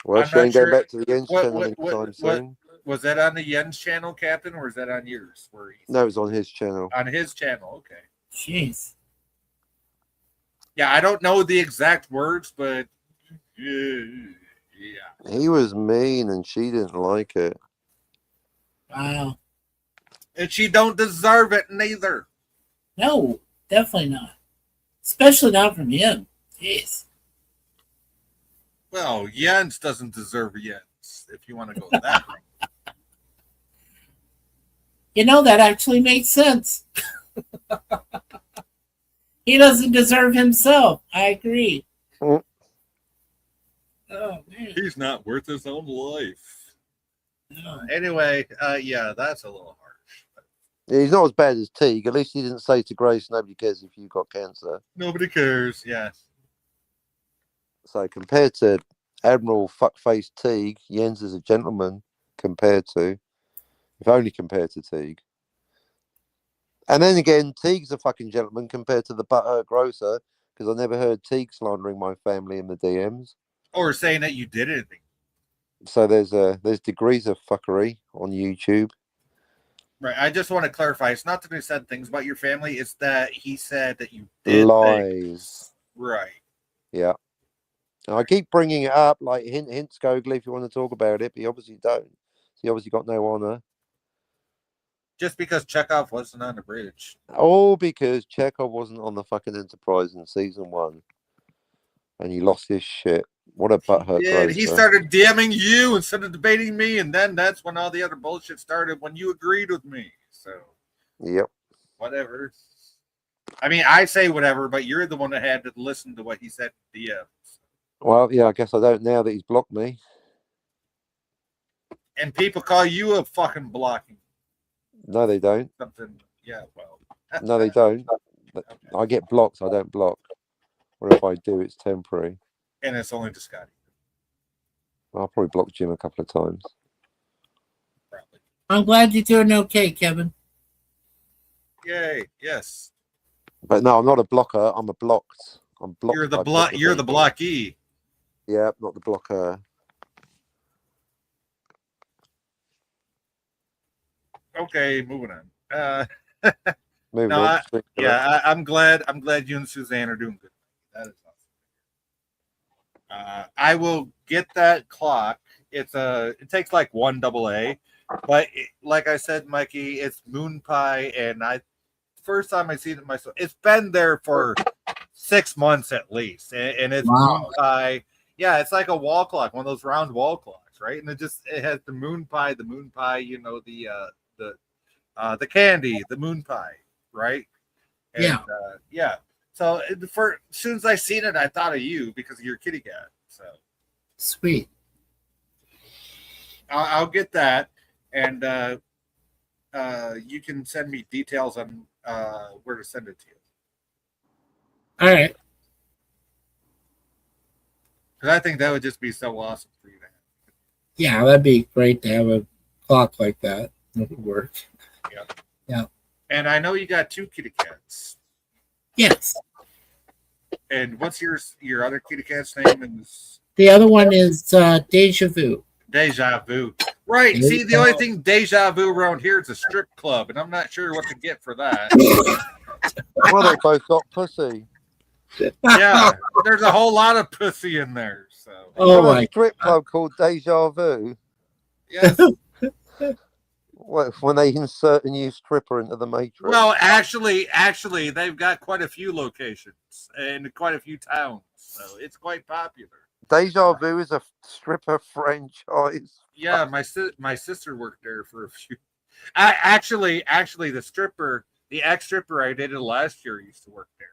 [SPEAKER 7] Well,
[SPEAKER 3] I'm
[SPEAKER 7] she
[SPEAKER 3] not
[SPEAKER 7] ain't going
[SPEAKER 3] sure-
[SPEAKER 7] back to the Jens
[SPEAKER 3] what-
[SPEAKER 7] channel
[SPEAKER 3] what-
[SPEAKER 7] anytime
[SPEAKER 3] what-
[SPEAKER 7] soon.
[SPEAKER 3] Was that on the Jens channel, Captain, or is that on yours?
[SPEAKER 7] No, it was on his channel.
[SPEAKER 3] On his channel, okay.
[SPEAKER 8] Jeez.
[SPEAKER 3] Yeah, I don't know the exact words, but yeah.
[SPEAKER 7] He was mean and she didn't like it.
[SPEAKER 8] Wow.
[SPEAKER 3] And she don't deserve it neither.
[SPEAKER 8] No, definitely not. Especially not from him. Jeez.
[SPEAKER 3] Well, Jens doesn't deserve Jens, if you want to go that way.
[SPEAKER 8] That actually makes sense. He doesn't deserve himself. I agree.
[SPEAKER 7] Mm.
[SPEAKER 8] Oh, man.
[SPEAKER 3] He's not worth his own life.
[SPEAKER 8] No.
[SPEAKER 3] Anyway, yeah, that's a little harsh.
[SPEAKER 7] Yeah, he's not as bad as Teague. At least he didn't say to Grace, nobody cares if you got cancer.
[SPEAKER 3] Nobody cares, yeah.
[SPEAKER 7] So compared to Admiral Fuckface Teague, Jens is a gentleman compared to, if only compared to Teague. And then again, Teague's a fucking gentleman compared to the butthurt grocer, because I never heard Teague slandering my family in the DMs.
[SPEAKER 3] Or saying that you did anything.
[SPEAKER 7] So there's degrees of fuckery on YouTube.
[SPEAKER 3] Right. I just want to clarify. It's not that he said things about your family. It's that he said that you did
[SPEAKER 7] Lies.
[SPEAKER 3] things. Right.
[SPEAKER 7] Yeah. And I keep bringing it up, like hint, Skogly, if you want to talk about it, but you obviously don't. So you obviously got no honor.
[SPEAKER 3] Just because Chekhov wasn't on the bridge.
[SPEAKER 7] All because Chekhov wasn't on the fucking Enterprise in season 1. And he lost his shit. What a butthurt.
[SPEAKER 3] Yeah, he
[SPEAKER 7] grocer.
[SPEAKER 3] started DMing you instead of debating me, and then that's when all the other bullshit started when you agreed with me. So
[SPEAKER 7] Yep.
[SPEAKER 3] whatever. I mean, I say whatever, but you're the one that had to listen to what he said in DMs.
[SPEAKER 7] Well, yeah, I guess I don't now that he's blocked me.
[SPEAKER 3] And people call you a fucking blocking
[SPEAKER 7] No, they don't.
[SPEAKER 3] something. Yeah, well.
[SPEAKER 7] No, they don't. I get blocked. I don't block. Or if I do, it's temporary.
[SPEAKER 3] And it's only to Scotty.
[SPEAKER 7] I'll probably block Jim a couple of times.
[SPEAKER 3] Probably.
[SPEAKER 8] I'm glad you're doing okay, Kevin.
[SPEAKER 3] Yay! Yes.
[SPEAKER 7] But no, I'm not a blocker. I'm a blocked. I'm blocked.
[SPEAKER 3] You're the
[SPEAKER 7] by
[SPEAKER 3] block.
[SPEAKER 7] blocker
[SPEAKER 3] You're the
[SPEAKER 7] people.
[SPEAKER 3] blockee.
[SPEAKER 7] Yeah, not the blocker.
[SPEAKER 3] Okay, moving on.
[SPEAKER 7] Moving
[SPEAKER 3] No,
[SPEAKER 7] on.
[SPEAKER 3] I'm glad you and Suzanne are doing good. That is awesome. I will get that clock. It takes like one AA, but like I said, Mikey, it's moon pie, and first time I seen it myself. It's been there for 6 months at least, and it's moon pie. Yeah, it's like a wall clock, one of those round wall clocks, right? And it has the moon pie, you know, the candy, the moon pie, right? And, yeah. So as soon as I seen it, I thought of you because of your kitty cat. So
[SPEAKER 8] Sweet.
[SPEAKER 3] I'll get that, and you can send me details on where to send it to you.
[SPEAKER 8] All right.
[SPEAKER 3] Because I think that would just be so awesome for you to have.
[SPEAKER 8] Yeah, that'd be great to have a clock like that. That would work.
[SPEAKER 3] And I know you got 2 kitty cats.
[SPEAKER 8] Yes.
[SPEAKER 3] And what's your other kitty cat's name? Is
[SPEAKER 8] The other one is Deja Vu.
[SPEAKER 3] Deja Vu. Right.
[SPEAKER 8] Deja
[SPEAKER 3] See, the only thing Deja Vu around here is a strip club, and I'm not sure what to get for that.
[SPEAKER 7] Well, they both got pussy.
[SPEAKER 3] Yeah, there's a whole lot of pussy in there. So
[SPEAKER 8] Oh
[SPEAKER 7] Got a
[SPEAKER 8] my.
[SPEAKER 7] strip club called Deja Vu.
[SPEAKER 3] yes.
[SPEAKER 7] When they insert a new stripper into the Matrix.
[SPEAKER 3] Well, actually, they've got quite a few locations and quite a few towns, so it's quite popular.
[SPEAKER 7] Deja Vu is a stripper franchise.
[SPEAKER 3] Yeah, my sister worked there for a few. Actually, the ex stripper I dated last year used to work there.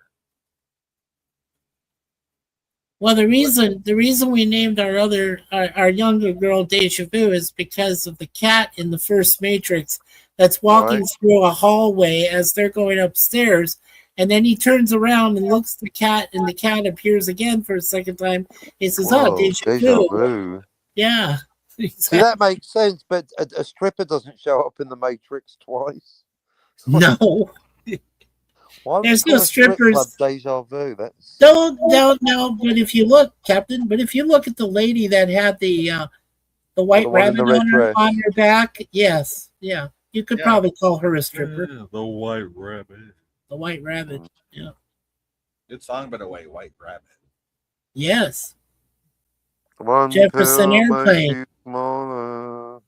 [SPEAKER 8] Well, the reason we named our younger girl Deja Vu is because of the cat in the first Matrix that's walking through a hallway as they're going upstairs, and then he turns around and looks at the cat, and the cat appears again for a second time. He says,
[SPEAKER 7] Whoa,
[SPEAKER 8] "Oh, Deja
[SPEAKER 7] Vu.
[SPEAKER 8] Vu." Yeah.
[SPEAKER 7] See, that makes sense, but a stripper doesn't show up in the Matrix twice.
[SPEAKER 8] No.
[SPEAKER 7] Why would
[SPEAKER 8] There's
[SPEAKER 7] you
[SPEAKER 8] no
[SPEAKER 7] call a strip
[SPEAKER 8] strippers.
[SPEAKER 7] club Deja Vu. That's
[SPEAKER 8] No. But if you look, Captain, at the lady that had the white
[SPEAKER 7] the one in
[SPEAKER 8] rabbit
[SPEAKER 7] the red dress.
[SPEAKER 8] on her back, yes, yeah, you could probably call her a stripper.
[SPEAKER 3] Yeah, the White Rabbit.
[SPEAKER 8] The White Rabbit, yeah.
[SPEAKER 3] Good song, by the way, White Rabbit.
[SPEAKER 8] Yes.
[SPEAKER 7] One
[SPEAKER 8] Jefferson
[SPEAKER 7] pill
[SPEAKER 8] Airplane.
[SPEAKER 7] makes you smaller.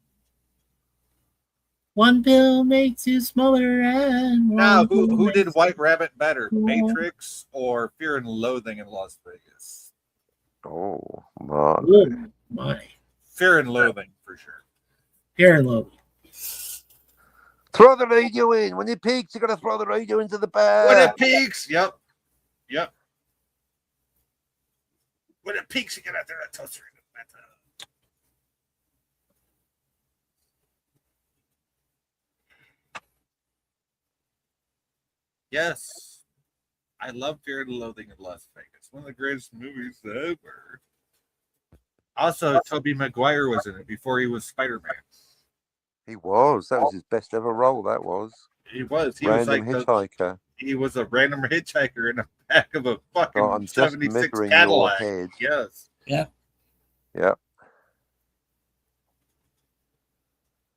[SPEAKER 8] One pill makes you smaller, and
[SPEAKER 3] Now,
[SPEAKER 8] one pill
[SPEAKER 3] who
[SPEAKER 8] makes
[SPEAKER 3] did
[SPEAKER 8] you
[SPEAKER 3] White Rabbit better,
[SPEAKER 8] smaller.
[SPEAKER 3] Matrix or Fear and Loathing in Las Vegas?
[SPEAKER 7] Oh my!
[SPEAKER 8] Oh, my.
[SPEAKER 3] Fear and Loathing for sure.
[SPEAKER 8] Fear and Loathing.
[SPEAKER 7] Throw the radio in. When it peaks, you got to throw the radio into the bag.
[SPEAKER 3] When it peaks, yep. When it peaks, you get out there that toaster. Yes, I love Fear and Loathing in Las Vegas. One of the greatest movies ever. Also, Tobey Maguire was in it before he was Spider-Man.
[SPEAKER 7] He was. That was his best ever role. That was.
[SPEAKER 3] He was. He
[SPEAKER 7] Random
[SPEAKER 3] was like
[SPEAKER 7] hitchhiker.
[SPEAKER 3] he was a random hitchhiker in the back of a fucking
[SPEAKER 7] Oh, I'm just
[SPEAKER 3] 76
[SPEAKER 7] mirroring
[SPEAKER 3] Cadillac.
[SPEAKER 7] your head.
[SPEAKER 3] Yes.
[SPEAKER 8] Yeah.
[SPEAKER 7] Yeah.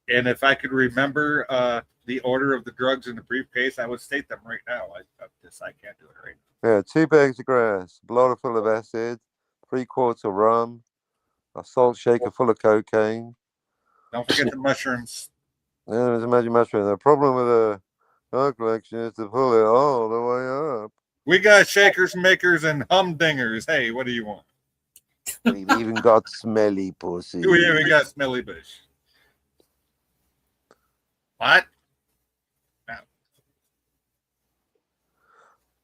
[SPEAKER 3] And if I could remember the order of the drugs in the briefcase, I would state them right now. I can't do it right now.
[SPEAKER 7] Yeah. 2 bags of grass, blotter full of acid, 3/4 rum, a salt shaker full of cocaine.
[SPEAKER 3] Don't forget the mushrooms.
[SPEAKER 7] Yeah, there's a magic mushroom. The problem with a art collection is to pull it all the way up.
[SPEAKER 3] We got shakers, makers, and humdingers. Hey, what do you want?
[SPEAKER 7] We've even got smelly pussy.
[SPEAKER 3] We got smelly bush. What? No.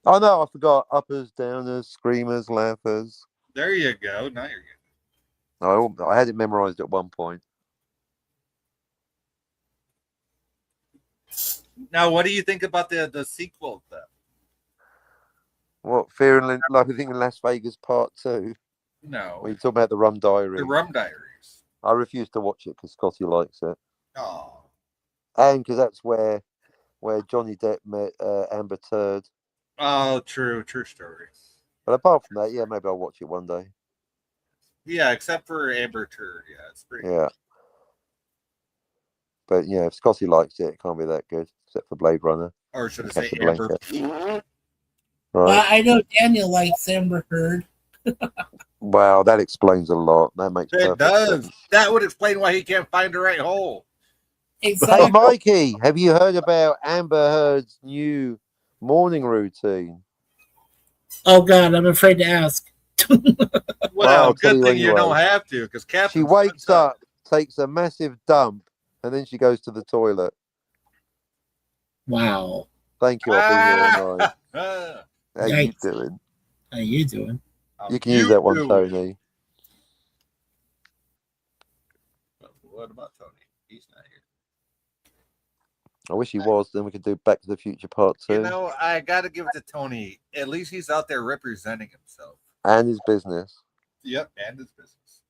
[SPEAKER 7] Oh no, I forgot. Uppers, downers, screamers, laughers.
[SPEAKER 3] There you go. Now you're good.
[SPEAKER 7] I had it memorized at one point.
[SPEAKER 3] Now, what do you think about the sequel, though?
[SPEAKER 7] What, Fear and Loathing in Las Vegas Part 2?
[SPEAKER 3] No.
[SPEAKER 7] When you talk about the Rum Diary.
[SPEAKER 3] The Rum Diaries.
[SPEAKER 7] I refuse to watch it because Scotty likes it.
[SPEAKER 3] Oh.
[SPEAKER 7] And because that's where Johnny Depp met Amber Turd.
[SPEAKER 3] Oh, true story.
[SPEAKER 7] But apart from that, yeah, maybe I'll watch it one day.
[SPEAKER 3] Yeah, except for Amber Turd. Yeah, it's pretty.
[SPEAKER 7] Yeah. But yeah, if Scotty likes it, it can't be that good, except for Blade Runner.
[SPEAKER 3] Or should I say Amber?
[SPEAKER 7] Right.
[SPEAKER 8] Well, I know Daniel likes Amber Heard.
[SPEAKER 7] Wow, that explains a lot. That makes
[SPEAKER 3] It
[SPEAKER 7] perfect
[SPEAKER 3] does.
[SPEAKER 7] sense.
[SPEAKER 3] That would explain why he can't find the right hole.
[SPEAKER 8] Exactly.
[SPEAKER 7] Hey, Mikey, have you heard about Amber Heard's new morning routine?
[SPEAKER 8] Oh God, I'm afraid to ask.
[SPEAKER 3] Well,
[SPEAKER 7] I'll tell
[SPEAKER 3] good
[SPEAKER 7] you
[SPEAKER 3] thing
[SPEAKER 7] when
[SPEAKER 3] you
[SPEAKER 7] you
[SPEAKER 3] don't
[SPEAKER 7] are.
[SPEAKER 3] have to, because Captain.
[SPEAKER 7] She wakes up, takes a massive dump, and then she goes to the toilet.
[SPEAKER 8] Wow.
[SPEAKER 7] Thank you. I'll be here all night. How you
[SPEAKER 8] Yikes.
[SPEAKER 7] doing?
[SPEAKER 8] How you doing?
[SPEAKER 7] You can use that one, Tony.
[SPEAKER 3] What about Tony? He's not here.
[SPEAKER 7] I wish he was. Then we could do Back to the Future Part 2
[SPEAKER 3] You know, I got to give it to Tony. At least he's out there representing himself.
[SPEAKER 7] and his business.
[SPEAKER 3] Yep, and his business.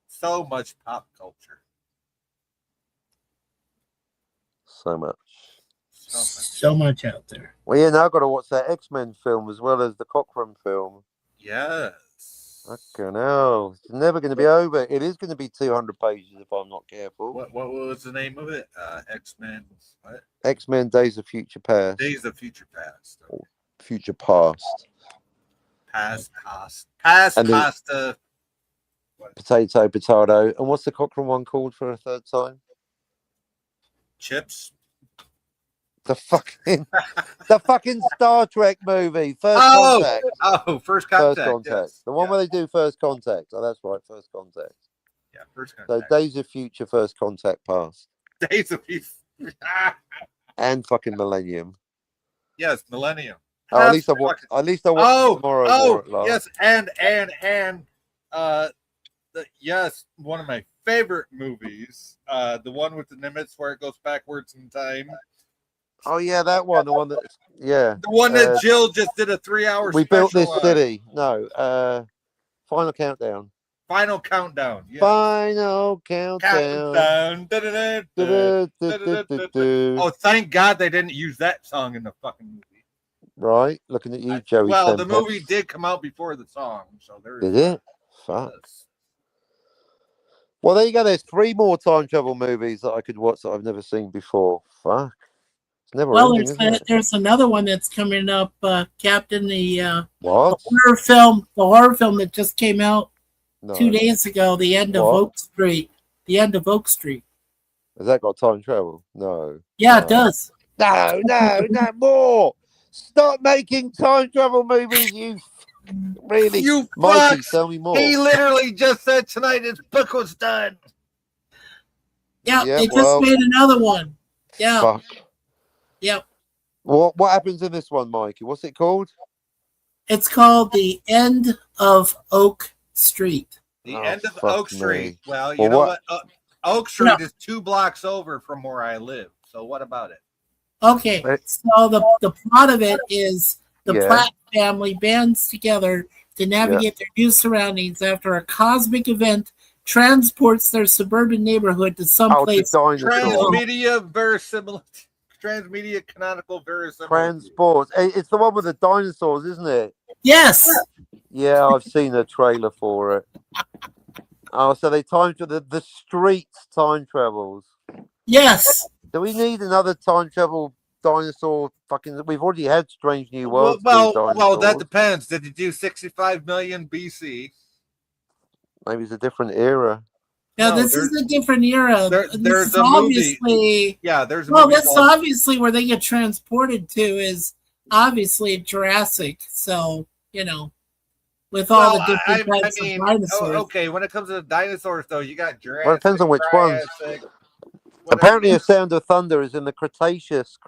[SPEAKER 3] So much pop culture.
[SPEAKER 7] So much.
[SPEAKER 8] So much out there.
[SPEAKER 7] Well, yeah, now I've got to watch that X-Men film as well as the Cochran film.
[SPEAKER 3] Yes.
[SPEAKER 7] Fucking hell. It's never going to be over. It is going to be 200 pages if I'm not careful.
[SPEAKER 3] What was the name of it? X-Men. What?
[SPEAKER 7] X-Men Days of Future Past.
[SPEAKER 3] Days of Future Past.
[SPEAKER 7] Or Future Past.
[SPEAKER 3] Past.
[SPEAKER 7] And the-
[SPEAKER 3] Pasta.
[SPEAKER 7] Potato. And what's the Cochran one called for a third time?
[SPEAKER 3] Chips.
[SPEAKER 7] The fucking Star Trek movie. First Contact.
[SPEAKER 3] First Contact.
[SPEAKER 7] First Contact.
[SPEAKER 3] Yes.
[SPEAKER 7] The one where they do First Contact. Oh, that's right. First Contact.
[SPEAKER 3] Yeah, First
[SPEAKER 7] So
[SPEAKER 3] Contact.
[SPEAKER 7] Days of Future First Contact Past.
[SPEAKER 3] Days of Future.
[SPEAKER 7] And fucking Millennium.
[SPEAKER 3] Yes, Millennium.
[SPEAKER 7] Oh, at least I watched Tomorrow War at Last.
[SPEAKER 3] Yes, and one of my favorite movies, the one with the Nimitz where it goes backwards in time.
[SPEAKER 7] Oh yeah, that one. The one that
[SPEAKER 3] The one that Jill just did a 3-hour
[SPEAKER 7] We
[SPEAKER 3] special
[SPEAKER 7] Built This
[SPEAKER 3] on.
[SPEAKER 7] City. No, Final Countdown.
[SPEAKER 3] Final Countdown. Yes.
[SPEAKER 7] Final Countdown.
[SPEAKER 3] Oh, thank God they didn't use that song in the fucking movie.
[SPEAKER 7] Right, looking at you, Joey.
[SPEAKER 3] Well, the
[SPEAKER 7] Tempest.
[SPEAKER 3] movie did come out before the song, so there.
[SPEAKER 7] Did it? Fuck. Well, there you go. There's 3 more time travel movies that I could watch that I've never seen before. Fuck. It's never ending, isn't it?
[SPEAKER 8] There's another one that's coming up, Captain, the
[SPEAKER 7] What?
[SPEAKER 8] horror film that just came out
[SPEAKER 7] No.
[SPEAKER 8] 2 days ago, The End of
[SPEAKER 7] What?
[SPEAKER 8] Oak Street. The End of Oak Street.
[SPEAKER 7] Has that got time travel? No.
[SPEAKER 8] Yeah, it does.
[SPEAKER 7] No, more. Stop making time travel movies, you really.
[SPEAKER 3] You
[SPEAKER 7] Mikey,
[SPEAKER 3] fucks.
[SPEAKER 7] tell me more.
[SPEAKER 3] He literally just said tonight his book was done.
[SPEAKER 8] Yeah,
[SPEAKER 7] Yeah,
[SPEAKER 8] they just
[SPEAKER 7] well-
[SPEAKER 8] made another one. Yeah.
[SPEAKER 7] Fuck.
[SPEAKER 8] Yep.
[SPEAKER 7] What happens in this one, Mikey? What's it called?
[SPEAKER 8] It's called The End of Oak Street.
[SPEAKER 3] The
[SPEAKER 7] Oh,
[SPEAKER 3] end of
[SPEAKER 7] fuck
[SPEAKER 3] Oak Street.
[SPEAKER 7] me.
[SPEAKER 3] Well, you
[SPEAKER 7] Well,
[SPEAKER 3] know
[SPEAKER 7] what-
[SPEAKER 3] what? Oak Street is 2 blocks over from where I live. So what about it?
[SPEAKER 8] Okay,
[SPEAKER 7] Right.
[SPEAKER 8] so the plot of it is the
[SPEAKER 7] Yeah.
[SPEAKER 8] Platt family bands together to navigate their new surroundings after a cosmic event transports their suburban neighborhood to
[SPEAKER 7] Oh,
[SPEAKER 8] someplace.
[SPEAKER 7] the dinosaur.
[SPEAKER 3] Transmedia canonical verisimilitude.
[SPEAKER 7] Transport. It's the one with the dinosaurs, isn't it?
[SPEAKER 8] Yes,
[SPEAKER 7] Yeah, I've seen a trailer for it. Oh, so they time to the streets time travels.
[SPEAKER 8] yes.
[SPEAKER 7] Do we need another time travel dinosaur? Fucking, we've already had Strange New
[SPEAKER 3] Well,
[SPEAKER 7] Worlds.
[SPEAKER 3] well, that depends. Did you do 65 million BC?
[SPEAKER 7] Maybe it's a different era.
[SPEAKER 8] Now
[SPEAKER 3] No,
[SPEAKER 8] this is a different era.
[SPEAKER 3] there's
[SPEAKER 8] This is
[SPEAKER 3] a movie.
[SPEAKER 8] obviously
[SPEAKER 3] Yeah, there's a
[SPEAKER 8] well.
[SPEAKER 3] movie
[SPEAKER 8] That's
[SPEAKER 3] called-
[SPEAKER 8] obviously where they get transported to is obviously Jurassic. So with all the different types of dinosaurs.
[SPEAKER 3] okay, when it comes to the dinosaurs, though, you got Jurassic.
[SPEAKER 7] Well, it depends on which ones.
[SPEAKER 3] Triassic,
[SPEAKER 7] Apparently, A Sound of Thunder is in the Cretaceous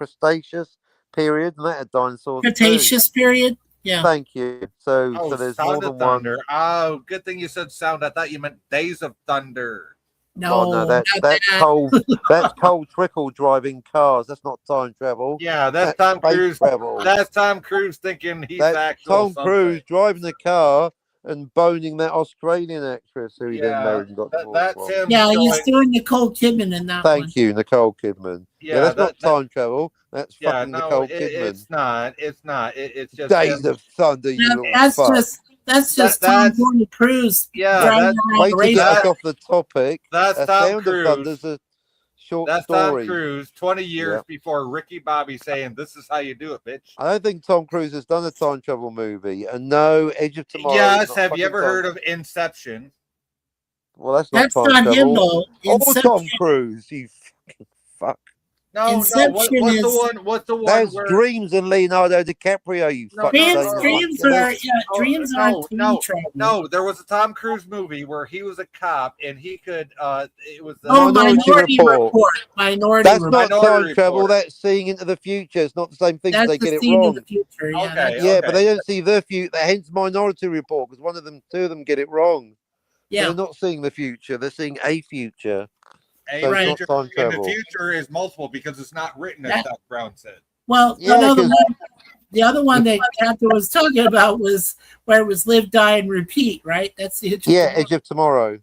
[SPEAKER 7] period, and that had dinosaurs. too.
[SPEAKER 8] Cretaceous period. Yeah.
[SPEAKER 7] Thank you. So there's more
[SPEAKER 3] Sound
[SPEAKER 7] than
[SPEAKER 3] of
[SPEAKER 7] one.
[SPEAKER 3] Thunder. Oh, good thing you said sound. I thought you meant Days of Thunder.
[SPEAKER 8] No,
[SPEAKER 7] Oh, no, that's
[SPEAKER 8] not that.
[SPEAKER 7] Cole. That's Cole Trickle driving cars. That's not time travel.
[SPEAKER 3] Yeah, that's Tom
[SPEAKER 7] space
[SPEAKER 3] Cruise.
[SPEAKER 7] travel.
[SPEAKER 3] That's Tom Cruise thinking he's
[SPEAKER 7] That's
[SPEAKER 3] actual
[SPEAKER 7] Tom
[SPEAKER 3] something.
[SPEAKER 7] Cruise driving the car and boning that Australian actress who he then
[SPEAKER 3] Yeah,
[SPEAKER 7] married and got divorced
[SPEAKER 3] that's
[SPEAKER 7] from.
[SPEAKER 3] him.
[SPEAKER 8] Yeah,
[SPEAKER 3] showing-
[SPEAKER 8] he's doing Nicole Kidman in that one.
[SPEAKER 7] Thank you, Nicole Kidman. Yeah,
[SPEAKER 3] Yeah,
[SPEAKER 7] that's
[SPEAKER 3] that-
[SPEAKER 7] not time travel. That's
[SPEAKER 3] Yeah,
[SPEAKER 7] fucking
[SPEAKER 3] no,
[SPEAKER 7] Nicole Kidman.
[SPEAKER 3] it's not. It's not. It's just
[SPEAKER 7] Days
[SPEAKER 3] him.
[SPEAKER 7] of Thunder, you little
[SPEAKER 8] That's
[SPEAKER 7] fuck.
[SPEAKER 8] just Tom
[SPEAKER 3] that's-
[SPEAKER 8] Gordon Cruise
[SPEAKER 3] Yeah,
[SPEAKER 8] driving
[SPEAKER 3] that's
[SPEAKER 8] around
[SPEAKER 7] Way
[SPEAKER 8] the
[SPEAKER 7] to get
[SPEAKER 8] racetrack.
[SPEAKER 7] us off the topic.
[SPEAKER 3] that's
[SPEAKER 7] A
[SPEAKER 3] Tom
[SPEAKER 7] Sound of
[SPEAKER 3] Cruise.
[SPEAKER 7] Thunder's a short
[SPEAKER 3] That's
[SPEAKER 7] story.
[SPEAKER 3] Tom Cruise. 20 years
[SPEAKER 7] Yeah.
[SPEAKER 3] before Ricky Bobby saying, "This is how you do it, bitch."
[SPEAKER 7] I don't think Tom Cruise has done a time travel movie. And no, Edge of Tomorrow. is
[SPEAKER 3] Yes.
[SPEAKER 7] not
[SPEAKER 3] Have you
[SPEAKER 7] fucking
[SPEAKER 3] ever
[SPEAKER 7] time-
[SPEAKER 3] heard of Inception?
[SPEAKER 7] Well, that's not
[SPEAKER 8] That's
[SPEAKER 7] time
[SPEAKER 8] not
[SPEAKER 7] travel.
[SPEAKER 8] him though.
[SPEAKER 7] Or Tom
[SPEAKER 8] Inception.
[SPEAKER 7] Cruise, you fucking fuck.
[SPEAKER 3] No,
[SPEAKER 8] Inception
[SPEAKER 3] what's the
[SPEAKER 8] is
[SPEAKER 3] one? What's the one
[SPEAKER 7] That's
[SPEAKER 3] where?
[SPEAKER 7] Dreams and Leonardo DiCaprio. You
[SPEAKER 3] No,
[SPEAKER 7] fuck
[SPEAKER 3] no,
[SPEAKER 8] dreams.
[SPEAKER 7] stain
[SPEAKER 8] Dreams
[SPEAKER 7] homunculus.
[SPEAKER 8] are dreams aren't time travel.
[SPEAKER 3] No, there was a Tom Cruise movie where he was a cop and he could. It was the
[SPEAKER 8] Oh,
[SPEAKER 7] Minority
[SPEAKER 8] Minority
[SPEAKER 7] Report.
[SPEAKER 8] Report. Minority
[SPEAKER 7] That's
[SPEAKER 8] Report.
[SPEAKER 7] not
[SPEAKER 3] Minority
[SPEAKER 7] time travel.
[SPEAKER 3] Report.
[SPEAKER 7] That's seeing into the future. It's not the same thing.
[SPEAKER 8] That's
[SPEAKER 7] They
[SPEAKER 8] the
[SPEAKER 7] get it
[SPEAKER 8] scene in
[SPEAKER 7] wrong.
[SPEAKER 8] the future. Yeah,
[SPEAKER 3] Okay,
[SPEAKER 8] that's-
[SPEAKER 7] Yeah, but they don't see the future. Hence Minority Report, because two of them get it wrong.
[SPEAKER 8] yeah.
[SPEAKER 7] They're not seeing the future. They're seeing a future.
[SPEAKER 3] A
[SPEAKER 7] So it's
[SPEAKER 3] future,
[SPEAKER 7] not time
[SPEAKER 3] and the
[SPEAKER 7] travel.
[SPEAKER 3] future is multiple because it's not written as
[SPEAKER 8] That-
[SPEAKER 3] Doc Brown said.
[SPEAKER 8] Well,
[SPEAKER 7] Yeah,
[SPEAKER 8] the other one that Captain was talking about was where it was live, die, and repeat. Right? That's the
[SPEAKER 7] Edge of Tomorrow.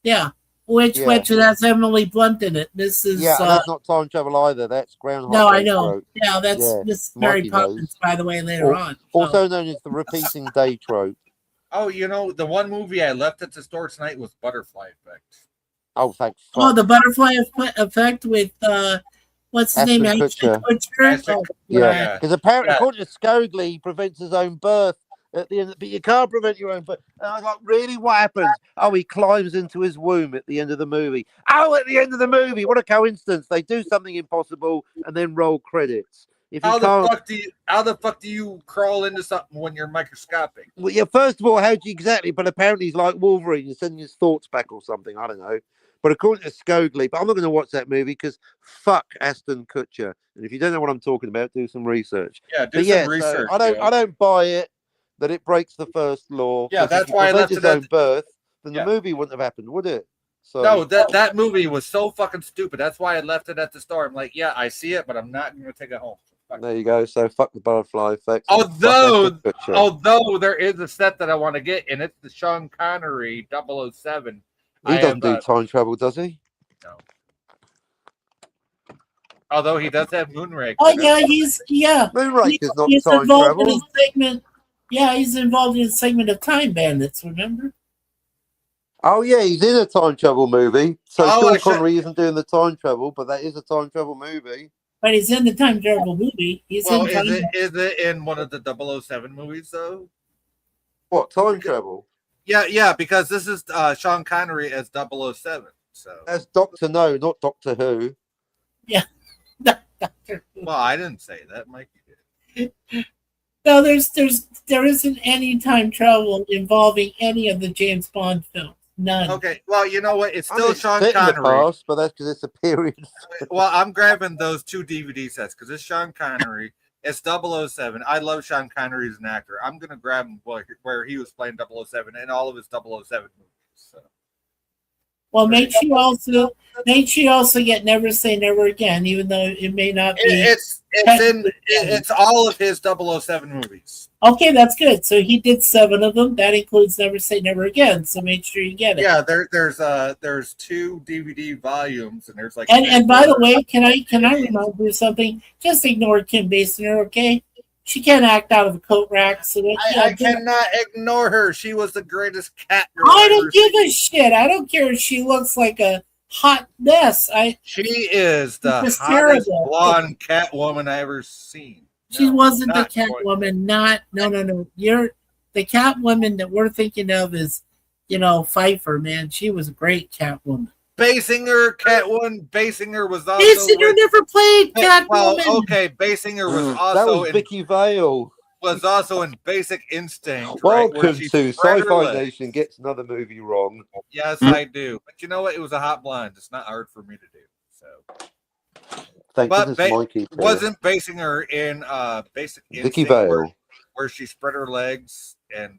[SPEAKER 8] Yeah, which
[SPEAKER 7] Yeah.
[SPEAKER 8] has Emily Blunt in it. Mrs.
[SPEAKER 7] Yeah, and that's not time travel either. That's Groundhog
[SPEAKER 8] no, I
[SPEAKER 7] Day
[SPEAKER 8] know.
[SPEAKER 7] trope.
[SPEAKER 8] Yeah, that's
[SPEAKER 7] Yeah,
[SPEAKER 8] Miss Mary
[SPEAKER 7] Mikey
[SPEAKER 8] Poppins,
[SPEAKER 7] knows.
[SPEAKER 8] by the way, later on. So-
[SPEAKER 7] Also known as the repeating day trope.
[SPEAKER 3] Oh, the one movie I left at the store tonight was Butterfly Effect.
[SPEAKER 7] Oh, thank
[SPEAKER 8] Oh,
[SPEAKER 7] fuck.
[SPEAKER 8] the butterfly effect with what's his name?
[SPEAKER 7] Ashton
[SPEAKER 8] Ashton
[SPEAKER 7] Kutcher.
[SPEAKER 8] Kutcher.
[SPEAKER 3] Ashton
[SPEAKER 8] Oh,
[SPEAKER 7] Yeah, because apparently,
[SPEAKER 3] Yeah.
[SPEAKER 7] according to Scoglie, he prevents his own birth at the end. But you can't prevent your own birth. And I was like, really? What happens? Oh, he climbs into his womb at the end of the movie. Oh, at the end of the movie, what a coincidence! They do something impossible and then roll credits. If you
[SPEAKER 3] How
[SPEAKER 7] can't,
[SPEAKER 3] the fuck do you crawl into something when you're microscopic?
[SPEAKER 7] well, yeah. First of all, how do you exactly? But apparently, he's like Wolverine, he's sending his thoughts back or something. I don't know. But according to Scoglie, but I'm not going to watch that movie because fuck Aston Kutcher. And if you don't know what I'm talking about, do some research.
[SPEAKER 3] Yeah, do
[SPEAKER 7] But
[SPEAKER 3] some
[SPEAKER 7] yeah,
[SPEAKER 3] research.
[SPEAKER 7] so I don't buy it that it breaks the first law.
[SPEAKER 3] Yeah,
[SPEAKER 7] 'cause
[SPEAKER 3] that's
[SPEAKER 7] if you
[SPEAKER 3] why I
[SPEAKER 7] prevent
[SPEAKER 3] left
[SPEAKER 7] his
[SPEAKER 3] it at
[SPEAKER 7] own birth, then
[SPEAKER 3] Yeah.
[SPEAKER 7] the movie wouldn't have happened, would it? So
[SPEAKER 3] No, that movie was so fucking stupid. That's why I left it at the store. I'm like, yeah, I see it, but I'm not going to take it home. Fuck.
[SPEAKER 7] there you go. So fuck the butterfly effect. and
[SPEAKER 3] Although,
[SPEAKER 7] fuck Ashton Kutcher.
[SPEAKER 3] although there is a set that I want to get, and it's the Sean Connery 007.
[SPEAKER 7] He doesn't do time travel, does he?
[SPEAKER 3] No. Although he does have Moonraker.
[SPEAKER 8] Oh yeah,
[SPEAKER 7] Moonraker's not
[SPEAKER 8] he's
[SPEAKER 7] time
[SPEAKER 8] involved in
[SPEAKER 7] travel.
[SPEAKER 8] a segment. Yeah, he's involved in a segment of Time Bandits. Remember?
[SPEAKER 7] Oh yeah, he's in a time travel movie. So
[SPEAKER 3] Oh,
[SPEAKER 7] Sean
[SPEAKER 3] I should-
[SPEAKER 7] Connery isn't doing the time travel, but that is a time travel movie.
[SPEAKER 8] But he's in the time travel movie. He's
[SPEAKER 3] Well,
[SPEAKER 8] in time.
[SPEAKER 3] is it in one of the 007 movies though?
[SPEAKER 7] What time travel?
[SPEAKER 3] Yeah, because this is Sean Connery as 007. So,
[SPEAKER 7] That's Doctor No, not Doctor Who.
[SPEAKER 3] well, I didn't say that. Mikey did.
[SPEAKER 8] No, there isn't any time travel involving any of the James Bond films. None.
[SPEAKER 3] Okay, well, you know what? It's still
[SPEAKER 7] It's
[SPEAKER 3] Sean
[SPEAKER 7] set in the
[SPEAKER 3] Connery.
[SPEAKER 7] past, but that's because it's a period.
[SPEAKER 3] Well, I'm grabbing those two DVD sets because it's Sean Connery. It's 007. I love Sean Connery as an actor. I'm gonna grab him where he was playing 007 in all of his 007 movies. So.
[SPEAKER 8] Well, make sure you also get Never Say Never Again, even though it may not be.
[SPEAKER 3] It's all of his 007 movies.
[SPEAKER 8] Okay, that's good. So he did 7 of them. That includes Never Say Never Again. So make sure you get it.
[SPEAKER 3] Yeah, there's 2 DVD volumes, and there's like.
[SPEAKER 8] And by the way, can I remind you of something? Just ignore Kim Basinger, okay? She can't act out of a coat rack. So
[SPEAKER 3] I cannot ignore her. She was the greatest cat girl.
[SPEAKER 8] I
[SPEAKER 3] I've
[SPEAKER 8] don't
[SPEAKER 3] ever
[SPEAKER 8] give
[SPEAKER 3] seen.
[SPEAKER 8] a shit. I don't care if she looks like a hot mess.
[SPEAKER 3] She is the
[SPEAKER 8] It's
[SPEAKER 3] hottest
[SPEAKER 8] terrible.
[SPEAKER 3] blonde cat woman I ever seen.
[SPEAKER 8] She
[SPEAKER 3] No,
[SPEAKER 8] wasn't the
[SPEAKER 3] not
[SPEAKER 8] Catwoman. No. You're the Catwoman that we're thinking of is, Pfeiffer. Man, she was a great Catwoman.
[SPEAKER 3] Basinger, Catwoman. Basinger was also.
[SPEAKER 8] Basinger never played Catwoman.
[SPEAKER 3] Well, okay, Basinger was
[SPEAKER 7] That
[SPEAKER 3] also
[SPEAKER 7] was
[SPEAKER 3] in
[SPEAKER 7] Vicky Vale.
[SPEAKER 3] Basic Instinct.
[SPEAKER 7] Welcome
[SPEAKER 3] right,
[SPEAKER 7] to
[SPEAKER 3] spread her
[SPEAKER 7] Sci-Fi
[SPEAKER 3] legs.
[SPEAKER 7] Nation gets another movie wrong.
[SPEAKER 3] Yes, I do. But you know what? It was a hot blonde. It's not hard for me to do. So,
[SPEAKER 7] Thank
[SPEAKER 3] but
[SPEAKER 7] goodness Mikey.
[SPEAKER 3] wasn't Basinger in Basic
[SPEAKER 7] Vicky
[SPEAKER 3] Instinct
[SPEAKER 7] Vale.
[SPEAKER 3] where she spread her legs and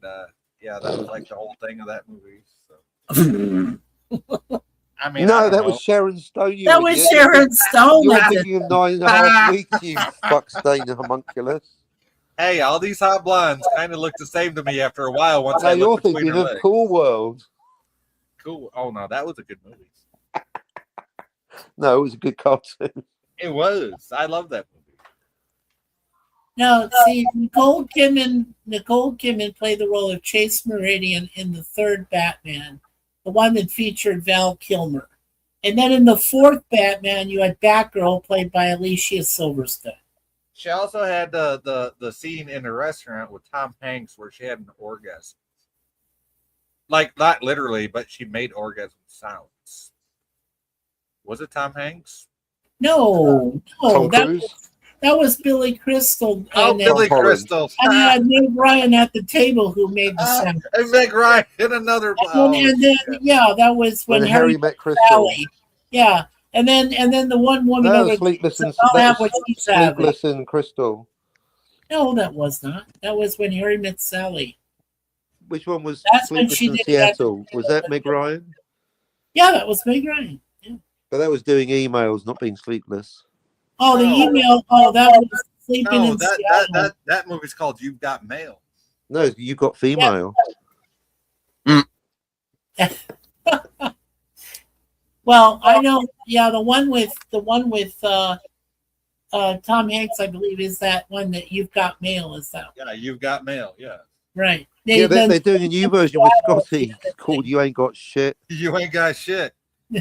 [SPEAKER 3] yeah, that was like the whole thing of that movie. So. I mean, I
[SPEAKER 7] No,
[SPEAKER 3] don't
[SPEAKER 7] that
[SPEAKER 3] know.
[SPEAKER 7] was Sharon Stone.
[SPEAKER 8] That was
[SPEAKER 7] idiot.
[SPEAKER 8] Sharon Stone.
[SPEAKER 7] You're
[SPEAKER 8] that did-
[SPEAKER 7] thinking of 9.5 Weeks, you fuck stain homunculus.
[SPEAKER 3] Hey, all these hot blondes kind of look the same to me after a while. Once
[SPEAKER 7] No,
[SPEAKER 3] I
[SPEAKER 7] you're
[SPEAKER 3] look between
[SPEAKER 7] thinking
[SPEAKER 3] her
[SPEAKER 7] of
[SPEAKER 3] legs.
[SPEAKER 7] Cool World.
[SPEAKER 3] Cool. Oh no, that was a good movie.
[SPEAKER 7] No, it was a good cartoon.
[SPEAKER 3] It was. I love that movie.
[SPEAKER 8] No, see, Nicole Kidman played the role of Chase Meridian in the 3rd Batman, the one that featured Val Kilmer. And then in the 4th Batman, you had Batgirl played by Alicia Silverstone.
[SPEAKER 3] She also had the scene in the restaurant with Tom Hanks where she had an orgasm. Like, not literally, but she made orgasm sounds. Was it Tom Hanks?
[SPEAKER 8] No,
[SPEAKER 7] Tom
[SPEAKER 8] that
[SPEAKER 7] Cruise?
[SPEAKER 8] was Billy Crystal
[SPEAKER 3] Oh,
[SPEAKER 8] and
[SPEAKER 3] Billy
[SPEAKER 7] Holland.
[SPEAKER 3] Crystal.
[SPEAKER 8] Meg Ryan at the table who made the sound.
[SPEAKER 3] And Meg Ryan in another.
[SPEAKER 8] And then yeah, that was
[SPEAKER 7] When
[SPEAKER 8] when
[SPEAKER 7] Harry met Crystal.
[SPEAKER 8] Sally. Yeah, and then the one woman
[SPEAKER 7] No,
[SPEAKER 8] over
[SPEAKER 7] Sleepless
[SPEAKER 8] there
[SPEAKER 7] in,
[SPEAKER 8] said, I'll
[SPEAKER 7] that
[SPEAKER 8] have
[SPEAKER 7] was
[SPEAKER 8] what she's having.
[SPEAKER 7] Sleepless in Crystal.
[SPEAKER 8] No, that was not. That was when Harry met Sally.
[SPEAKER 7] Which one was
[SPEAKER 8] That's when
[SPEAKER 7] Sleepless
[SPEAKER 8] she
[SPEAKER 7] in
[SPEAKER 8] did
[SPEAKER 7] Seattle?
[SPEAKER 8] that.
[SPEAKER 7] Was that Meg Ryan?
[SPEAKER 8] Yeah, that was Meg Ryan. Yeah.
[SPEAKER 7] But that was doing emails, not being sleepless.
[SPEAKER 8] Oh, the
[SPEAKER 3] No.
[SPEAKER 8] email. Oh, that was sleeping
[SPEAKER 3] No,
[SPEAKER 8] in Seattle.
[SPEAKER 3] that movie's called You've Got Mail.
[SPEAKER 7] No, you got female.
[SPEAKER 8] Well, I know. Yeah, the one with Tom Hanks, I believe, is that one that You've Got Mail. Is that
[SPEAKER 3] Yeah, You've Got Mail. Yeah.
[SPEAKER 8] right?
[SPEAKER 7] They're doing a new version with Scotty called You Ain't Got Shit.
[SPEAKER 3] You ain't got shit.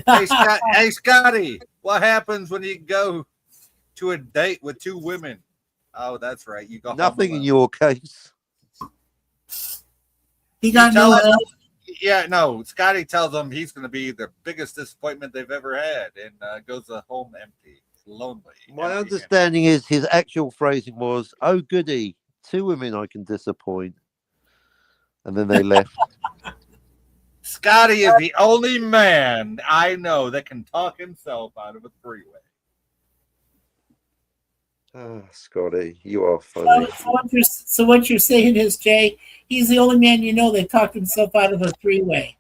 [SPEAKER 3] Hey, Scotty, what happens when you go to a date with two women? Oh, that's right. You got
[SPEAKER 7] Nothing in your case.
[SPEAKER 8] He got
[SPEAKER 3] tell
[SPEAKER 8] no
[SPEAKER 3] us-
[SPEAKER 8] help.
[SPEAKER 3] Yeah, no. Scotty tells them he's going to be the biggest disappointment they've ever had, and goes home empty, lonely.
[SPEAKER 7] My
[SPEAKER 3] empty,
[SPEAKER 7] understanding is his actual phrasing was, "Oh goody, two women I can disappoint," and then they left.
[SPEAKER 3] Scotty is the only man I know that can talk himself out of a three-way.
[SPEAKER 7] Ah, Scotty, you are funny.
[SPEAKER 8] So what you're saying is, Jay, he's the only man you know that talked himself out of a three-way.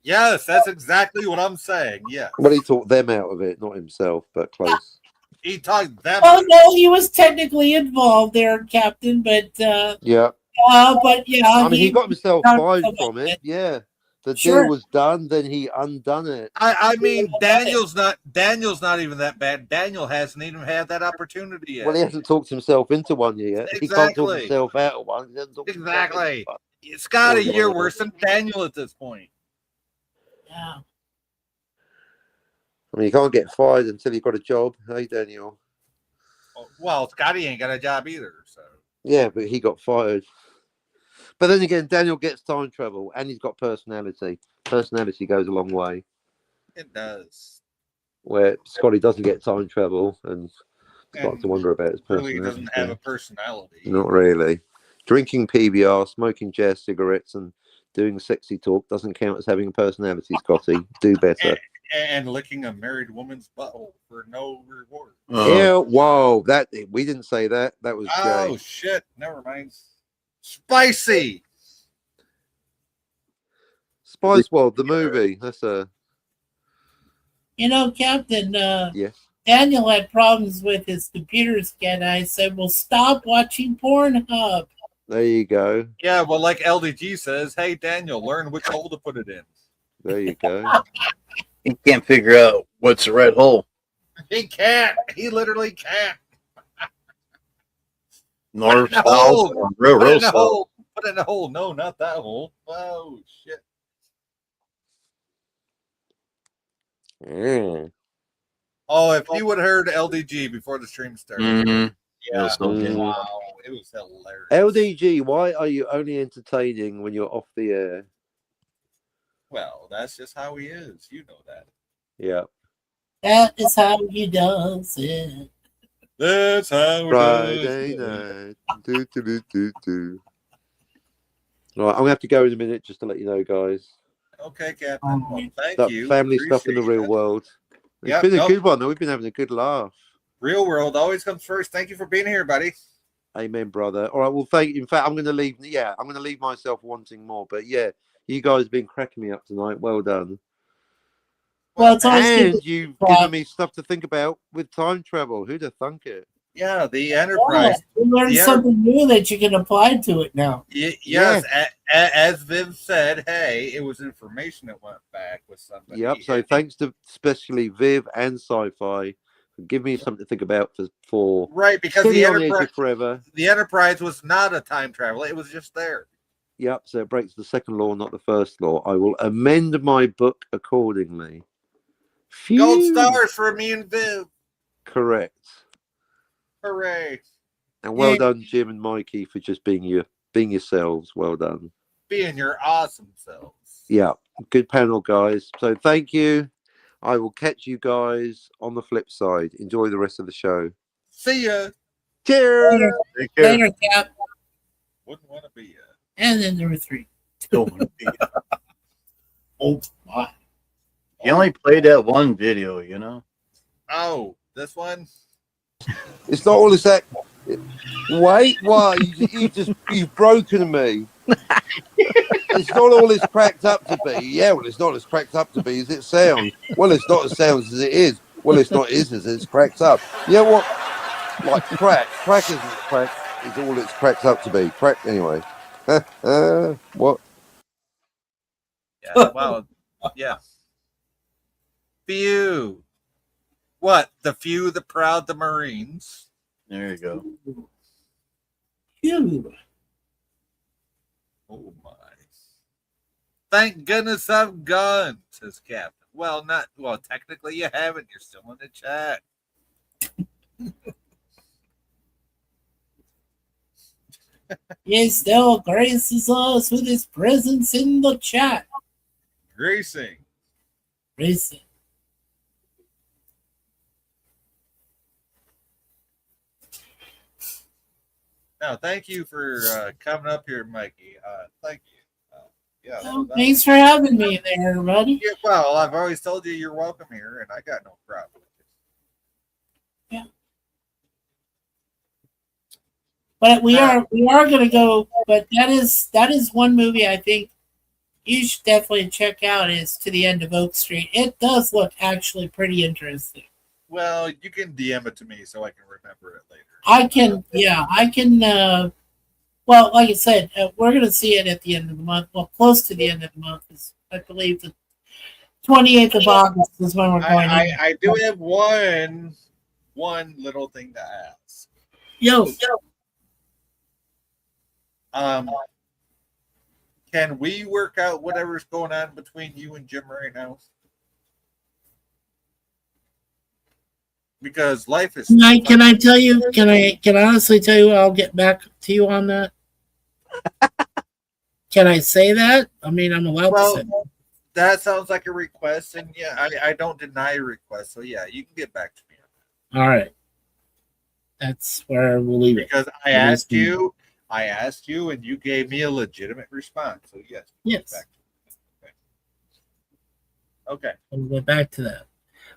[SPEAKER 3] Yes, that's exactly what I'm saying. Yeah,
[SPEAKER 7] Well, he talked them out of it, not himself, but close.
[SPEAKER 3] he talked them.
[SPEAKER 8] Oh no, he was technically involved there, Captain, but
[SPEAKER 7] Yeah.
[SPEAKER 8] but yeah,
[SPEAKER 7] I mean, he got himself
[SPEAKER 8] talked
[SPEAKER 7] fired
[SPEAKER 8] about
[SPEAKER 7] from it. Yeah. The
[SPEAKER 8] Sure.
[SPEAKER 7] deal was done, then he undone it.
[SPEAKER 3] I mean, Daniel's not even that bad. Daniel hasn't even had that opportunity yet.
[SPEAKER 7] Well, he hasn't talked himself into one yet. He can't talk
[SPEAKER 3] Exactly.
[SPEAKER 7] himself out of one. He hasn't talked himself
[SPEAKER 3] Exactly.
[SPEAKER 7] into one.
[SPEAKER 3] Scotty,
[SPEAKER 7] Oh,
[SPEAKER 3] you're
[SPEAKER 7] yeah.
[SPEAKER 3] worse than Daniel at this point.
[SPEAKER 8] Yeah.
[SPEAKER 7] I mean, you can't get fired until you've got a job. Hey, Daniel.
[SPEAKER 3] Well, Scotty ain't got a job either, so.
[SPEAKER 7] Yeah, but he got fired. But then again, Daniel gets time travel and he's got personality. Personality goes a long way.
[SPEAKER 3] It does.
[SPEAKER 7] Where Scotty doesn't get time travel and starts
[SPEAKER 3] And
[SPEAKER 7] to wonder about his personality.
[SPEAKER 3] really doesn't have a personality.
[SPEAKER 7] Not really. Drinking PBR, smoking jazz cigarettes, and doing sexy talk doesn't count as having a personality, Scotty. Do better.
[SPEAKER 3] And licking a married woman's butthole for no reward.
[SPEAKER 7] Yeah, whoa, that we didn't say that. That was
[SPEAKER 3] Oh
[SPEAKER 7] Jay.
[SPEAKER 3] shit! Never mind. Spicy.
[SPEAKER 7] Spice World, the movie. That's a
[SPEAKER 8] You know, Captain,
[SPEAKER 7] yes.
[SPEAKER 8] Daniel had problems with his computer scan. I said, well, stop watching Pornhub.
[SPEAKER 7] There you go.
[SPEAKER 3] Yeah, well, like LDG says, hey Daniel, learn which hole to put it in.
[SPEAKER 7] There you go.
[SPEAKER 4] He can't figure out what's the right hole.
[SPEAKER 3] He can't. He literally can't.
[SPEAKER 4] North,
[SPEAKER 3] Put it in a
[SPEAKER 4] south,
[SPEAKER 3] hole.
[SPEAKER 4] or real
[SPEAKER 3] Put it in a
[SPEAKER 4] south.
[SPEAKER 3] hole. Put it in a hole. No, not that hole. Oh shit.
[SPEAKER 7] Mm.
[SPEAKER 3] Oh, if you would have heard LDG before the stream started.
[SPEAKER 4] Mhm.
[SPEAKER 3] Yeah.
[SPEAKER 7] Mm.
[SPEAKER 3] Wow. It was hilarious.
[SPEAKER 7] LDG, why are you only entertaining when you're off the air?
[SPEAKER 3] Well, that's just how he is. You know that.
[SPEAKER 7] Yeah.
[SPEAKER 8] That is how he does it.
[SPEAKER 3] That's how it
[SPEAKER 7] Friday
[SPEAKER 3] is.
[SPEAKER 7] night. Do, do, do, do, do. Right, I'm gonna have to go in a minute just to let you know, guys.
[SPEAKER 3] Okay, Captain. Well, thank
[SPEAKER 7] That
[SPEAKER 3] you.
[SPEAKER 7] family stuff in the
[SPEAKER 3] Appreciate
[SPEAKER 7] real
[SPEAKER 3] it.
[SPEAKER 7] world. It's
[SPEAKER 3] Yep,
[SPEAKER 7] been a
[SPEAKER 3] nope.
[SPEAKER 7] good one, though. We've been having a good laugh.
[SPEAKER 3] Real world always comes first. Thank you for being here, buddy.
[SPEAKER 7] Amen, brother. All right, well, thank you. In fact, I'm going to leave. Yeah, I'm going to leave myself wanting more. But yeah, you guys have been cracking me up tonight. Well done.
[SPEAKER 8] Well, it's always good.
[SPEAKER 7] And you've given me stuff to think about with time travel. Who'd have thunk it?
[SPEAKER 3] Yeah, the Enterprise.
[SPEAKER 8] You learned
[SPEAKER 3] The
[SPEAKER 8] something new that you can apply to it now.
[SPEAKER 3] Yes, as Viv said, hey, it was information that went back with somebody.
[SPEAKER 7] Yep. So thanks to especially Viv and Sci-Fi for giving me something to think about for
[SPEAKER 3] Right, because
[SPEAKER 7] City
[SPEAKER 3] the
[SPEAKER 7] on the Edge
[SPEAKER 3] Enterprise,
[SPEAKER 7] of Forever.
[SPEAKER 3] the Enterprise was not a time travel. It was just there.
[SPEAKER 7] Yep. So it breaks the second law, not the first law. I will amend my book accordingly. Phew.
[SPEAKER 3] Gold stars for me and Viv.
[SPEAKER 7] Correct.
[SPEAKER 3] Hooray.
[SPEAKER 7] And well
[SPEAKER 8] Yeah.
[SPEAKER 7] done, Jim and Mikey, for just being yourselves. Well done.
[SPEAKER 3] Being your awesome selves.
[SPEAKER 7] Yeah, good panel, guys. So thank you. I will catch you guys on the flip side. Enjoy the rest of the show.
[SPEAKER 3] See ya.
[SPEAKER 7] Cheers.
[SPEAKER 8] Later,
[SPEAKER 4] Take care.
[SPEAKER 8] later, Cap.
[SPEAKER 3] Wouldn't want to be ya.
[SPEAKER 8] And then number 3.
[SPEAKER 4] Don't wanna be-
[SPEAKER 8] Oh my!
[SPEAKER 4] You only played that one video, you know.
[SPEAKER 3] Oh, this one?
[SPEAKER 7] It's not all this act. Wait, why? You've broken me. It's not all it's cracked up to be. Yeah, well, it's not as cracked up to be as it sounds. Well, it's not as sounds as it is. Well, it's not as it's cracked up. You know what? Like crack isn't crack. Is all it's cracked up to be. Crack anyway. What?
[SPEAKER 3] Yeah, well, yeah. Few. What? The few, the proud, the Marines.
[SPEAKER 4] There you go.
[SPEAKER 8] Phew.
[SPEAKER 3] Oh my. Thank goodness I've gone, says Captain. Well, technically you haven't. You're still in the chat.
[SPEAKER 8] He still graces us with his presence in the chat.
[SPEAKER 3] Gracing.
[SPEAKER 8] Gracing.
[SPEAKER 3] No, thank you for coming up here, Mikey. Thank you. Yeah.
[SPEAKER 8] Well, thanks for having me there, everybody.
[SPEAKER 3] Yeah, well, I've always told you you're welcome here, and I got no problem with it.
[SPEAKER 8] Yeah. But we are going to go. But that is one movie I think you should definitely check out. Is To the End of Oak Street. It does look actually pretty interesting.
[SPEAKER 3] Well, you can DM it to me so I can remember it later.
[SPEAKER 8] I can. Well, like I said, we're going to see it at the end of the month. Well, close to the end of the month. I believe the 28th of August is when we're going.
[SPEAKER 3] I do have one little thing to ask.
[SPEAKER 8] Yo.
[SPEAKER 3] Can we work out whatever's going on between you and Jim right now? Because life is.
[SPEAKER 8] Can I tell you? Can I honestly tell you? I'll get back to you on that. Can I say that? I mean, I'm allowed to say that.
[SPEAKER 3] That sounds like a request, and yeah, I don't deny a request. So yeah, you can get back to me on that.
[SPEAKER 8] All right, that's where we'll leave it.
[SPEAKER 3] Because I asked you, and you gave me a legitimate response. So yes.
[SPEAKER 8] Yes.
[SPEAKER 3] Okay.
[SPEAKER 8] We'll go back to that.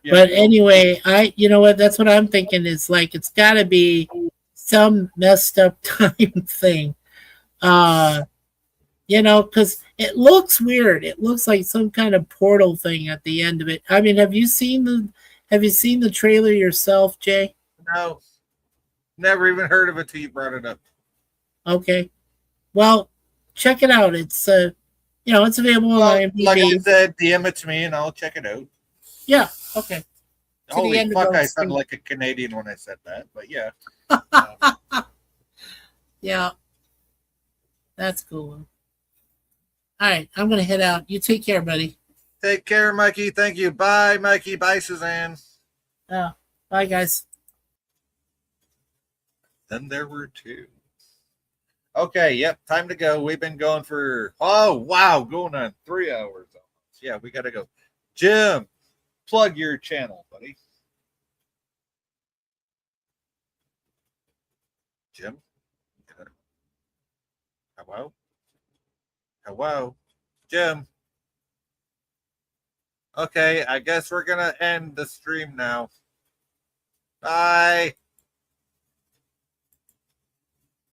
[SPEAKER 3] Yeah.
[SPEAKER 8] But anyway, you know what? That's what I'm thinking is like it's got to be some messed up time thing. Because it looks weird. It looks like some kind of portal thing at the end of it. I mean, have you seen the trailer yourself, Jay?
[SPEAKER 3] No, never even heard of it till you brought it up.
[SPEAKER 8] Okay, well, check it out. It's it's available on IMDb.
[SPEAKER 3] Like I said, DM it to me and I'll check it out.
[SPEAKER 8] Yeah. Okay.
[SPEAKER 3] Holy fuck! I sounded like a Canadian when I said that, but yeah.
[SPEAKER 8] Yeah, that's cool. All right, I'm going to head out. You take care, buddy.
[SPEAKER 3] Take care, Mikey. Thank you. Bye, Mikey. Bye, Suzanne.
[SPEAKER 8] Bye, guys.
[SPEAKER 3] Then there were two. Okay, yep, time to go. We've been going for, going on 3 hours almost. Yeah, we got to go. Jim, plug your channel, buddy. Jim? Hello? Hello? Jim? Okay, I guess we're going to end the stream now. Bye.